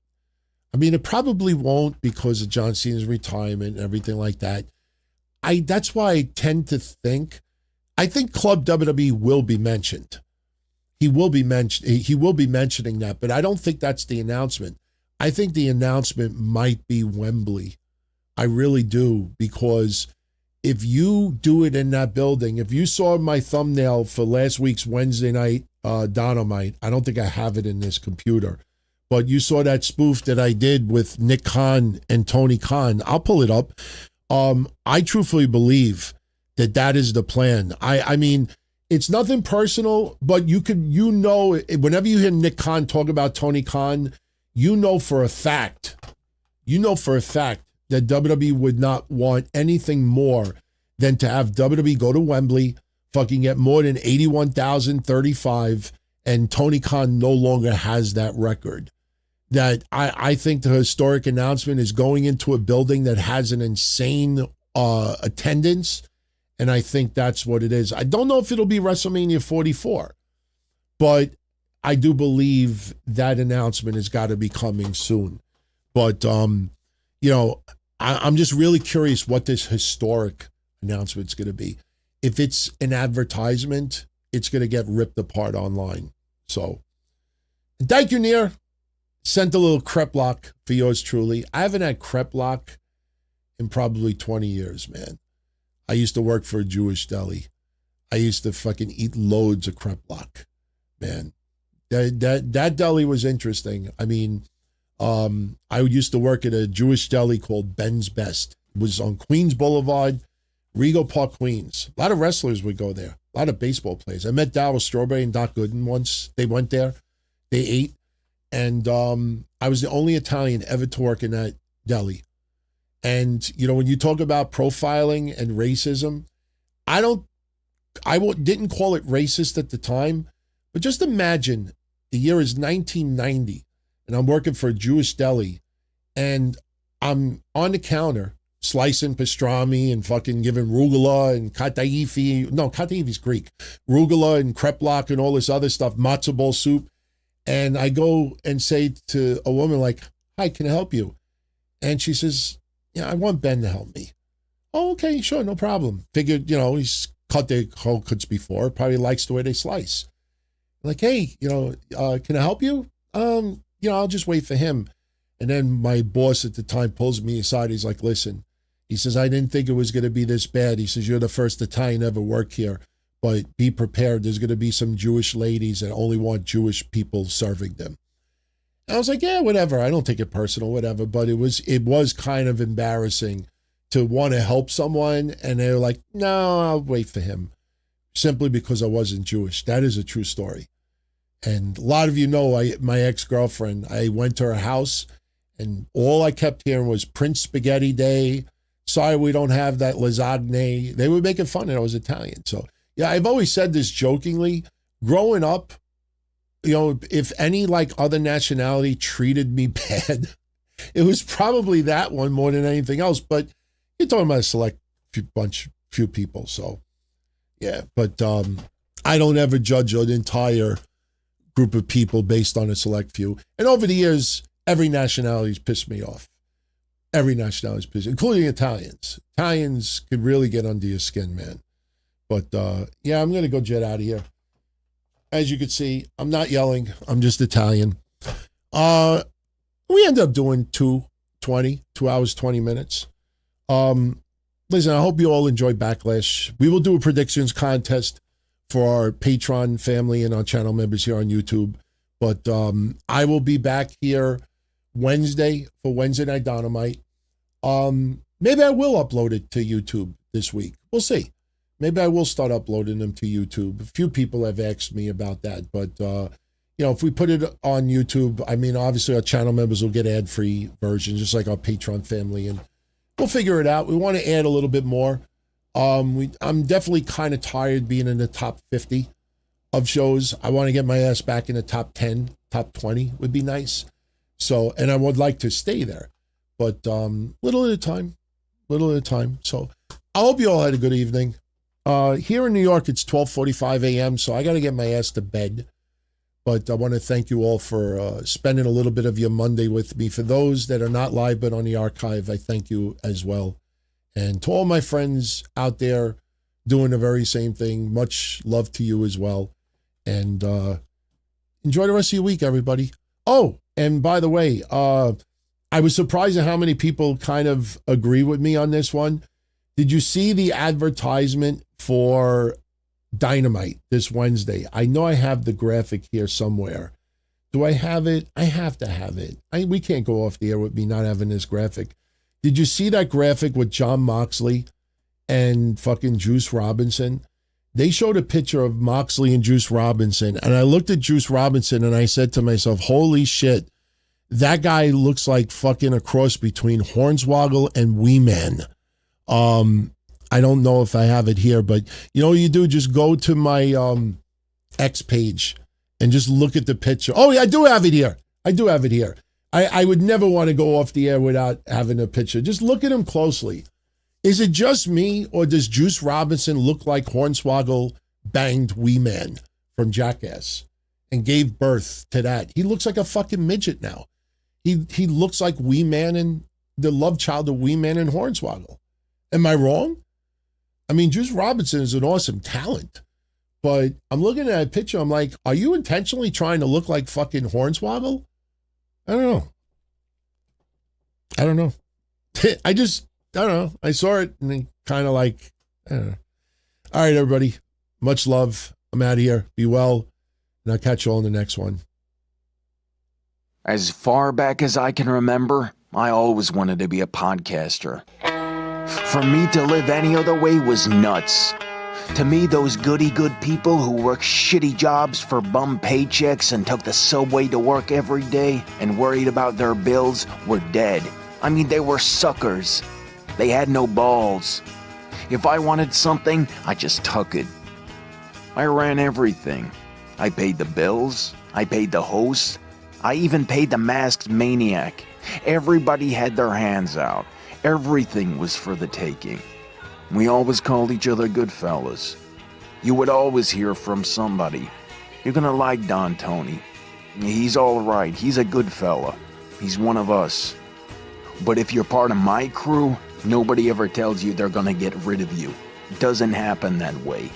I mean, it probably won't because of John Cena's retirement and everything like that. That's why I tend to think, I think Club WWE will be mentioned. He will be mentioning that, but I don't think that's the announcement. I think the announcement might be Wembley. I really do, because if you do it in that building, if you saw my thumbnail for last week's Wednesday Night Dynamite, I don't think I have it in this computer, but you saw that spoof that I did with Nick Khan and Tony Khan. I'll pull it up. I truthfully believe that that is the plan. I mean, it's nothing personal, but you know, whenever you hear Nick Khan talk about Tony Khan, you know for a fact that WWE would not want anything more than to have WWE go to Wembley, fucking get more than 81,035, and Tony Khan no longer has that record. that I think the historic announcement is going into a building that has an insane attendance, and I think that's what it is. I don't know if it'll be WrestleMania 44, but I do believe that announcement has got to be coming soon. But, I'm just really curious what this historic announcement's going to be. If it's an advertisement, it's going to get ripped apart online. So, thank you, Neer. Sent a little crepe lock for yours truly. I haven't had crepe lock in probably 20 years, man. I used to work for a Jewish deli. I used to fucking eat loads of crepe lock, man. That deli was interesting. I mean, I used to work at a Jewish deli called Ben's Best. It was on Queens Boulevard, Regal Park, Queens. A lot of wrestlers would go there. A lot of baseball players. I met Darryl Strawberry and Doc Gooden once. They went there. They ate. And I was the only Italian ever to work in that deli. And, when you talk about profiling and racism, I didn't call it racist at the time, but just imagine the year is 1990 and I'm working for a Jewish deli and I'm on the counter slicing pastrami and fucking giving rugula and kataifi. No, kataifi's Greek. Rugula and kreplach and all this other stuff, matzo ball soup. And I go and say to a woman like, hi, can I help you? And she says, yeah, I want Ben to help me. Oh, okay, sure, no problem. Figured, he's cut their whole cuts before, probably likes the way they slice. Like, hey, can I help you? I'll just wait for him. And then my boss at the time pulls me aside. He's like, listen, he says, I didn't think it was going to be this bad. He says, you're the first Italian ever work here, but be prepared. There's going to be some Jewish ladies that only want Jewish people serving them. And I was like, yeah, whatever. I don't take it personal, whatever. But it was kind of embarrassing to want to help someone. And they were like, no, I'll wait for him. Simply because I wasn't Jewish. That is a true story. And a lot of you know, my ex-girlfriend, I went to her house and all I kept hearing was Prince Spaghetti Day. Sorry, we don't have that lasagne. They were making fun that I was Italian. So, yeah, I've always said this jokingly. Growing up, if any other nationality treated me bad, it was probably that one more than anything else. But you're talking about a select few people. So, yeah, but I don't ever judge an entire group of people based on a select few. And over the years, every nationality's pissed me off. Every nationality's pissed, including Italians. Italians could really get under your skin, man. But yeah, I'm gonna go jet out of here. As you can see, I'm not yelling. I'm just Italian. We end up doing 2 hours, 20 minutes. Listen, I hope you all enjoy Backlash. We will do a predictions contest for our Patreon family and our channel members here on YouTube. But I will be back here Wednesday for Wednesday Night Dynamite. Maybe I will upload it to YouTube this week. We'll see. Maybe I will start uploading them to YouTube. A few people have asked me about that. But, if we put it on YouTube, I mean, obviously our channel members will get ad-free versions, just like our Patreon family. And we'll figure it out. We want to add a little bit more. I'm definitely kind of tired being in the top 50 of shows. I want to get my ass back in the top 10, top 20 would be nice. So, and I would like to stay there, but little at a time. So I hope you all had a good evening. Here in New York, it's 12:45 a.m., so I got to get my ass to bed. But I want to thank you all for spending a little bit of your Monday with me. For those that are not live but on the archive, I thank you as well. And to all my friends out there doing the very same thing, much love to you as well. And enjoy the rest of your week, everybody. Oh, and by the way, I was surprised at how many people kind of agree with me on this one. Did you see the advertisement for Dynamite this Wednesday? I know I have the graphic here somewhere. Do I have it? I have to have it. We can't go off the air with me not having this graphic. Did you see that graphic with Jon Moxley and fucking Juice Robinson? They showed a picture of Moxley and Juice Robinson, and I looked at Juice Robinson and I said to myself, holy shit, that guy looks like fucking a cross between Hornswoggle and Wee Man. I don't know if I have it here, but you know what you do? Just go to my X page and just look at the picture. Oh, yeah, I do have it here. I would never want to go off the air without having a picture. Just look at him closely. Is it just me, or does Juice Robinson look like Hornswoggle banged Wee Man from Jackass and gave birth to that? He looks like a fucking midget now. He looks like Wee Man and the love child of Wee Man and Hornswoggle. Am I wrong? I mean, Juice Robinson is an awesome talent, but I'm looking at a picture, I'm like, are you intentionally trying to look like fucking Hornswoggle? I don't know. I don't know. I saw it and then kind of like, I don't know. All right, everybody. Much love. I'm out of here. Be well. And I'll catch you all in the next one. As far back as I can remember, I always wanted to be a podcaster. For me to live any other way was nuts. To me, those goody-good people who worked shitty jobs for bum paychecks and took the subway to work every day and worried about their bills were dead. I mean, they were suckers. They had no balls. If I wanted something, I just took it. I ran everything. I paid the bills. I paid the host. I even paid the masked maniac. Everybody had their hands out. Everything was for the taking. We always called each other good fellas. You would always hear from somebody. You're gonna like Don Tony. He's all right. He's a good fella. He's one of us. But if you're part of my crew, nobody ever tells you they're gonna get rid of you. It doesn't happen that way.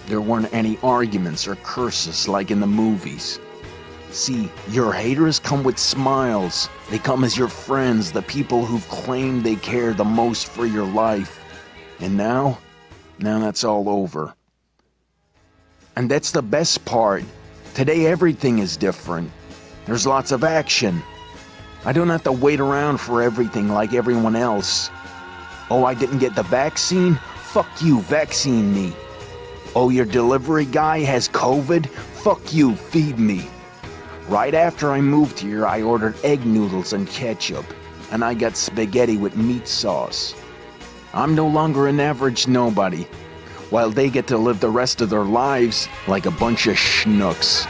There weren't any arguments or curses like in the movies. See, your haters come with smiles. They come as your friends, the people who've claimed they care the most for your life. And now that's all over. And that's the best part. Today everything is different. There's lots of action. I don't have to wait around for everything like everyone else. Oh, I didn't get the vaccine? Fuck you, vaccine me. Oh, your delivery guy has COVID? Fuck you, feed me. Right after I moved here, I ordered egg noodles and ketchup, and I got spaghetti with meat sauce. I'm no longer an average nobody, while they get to live the rest of their lives like a bunch of schnooks.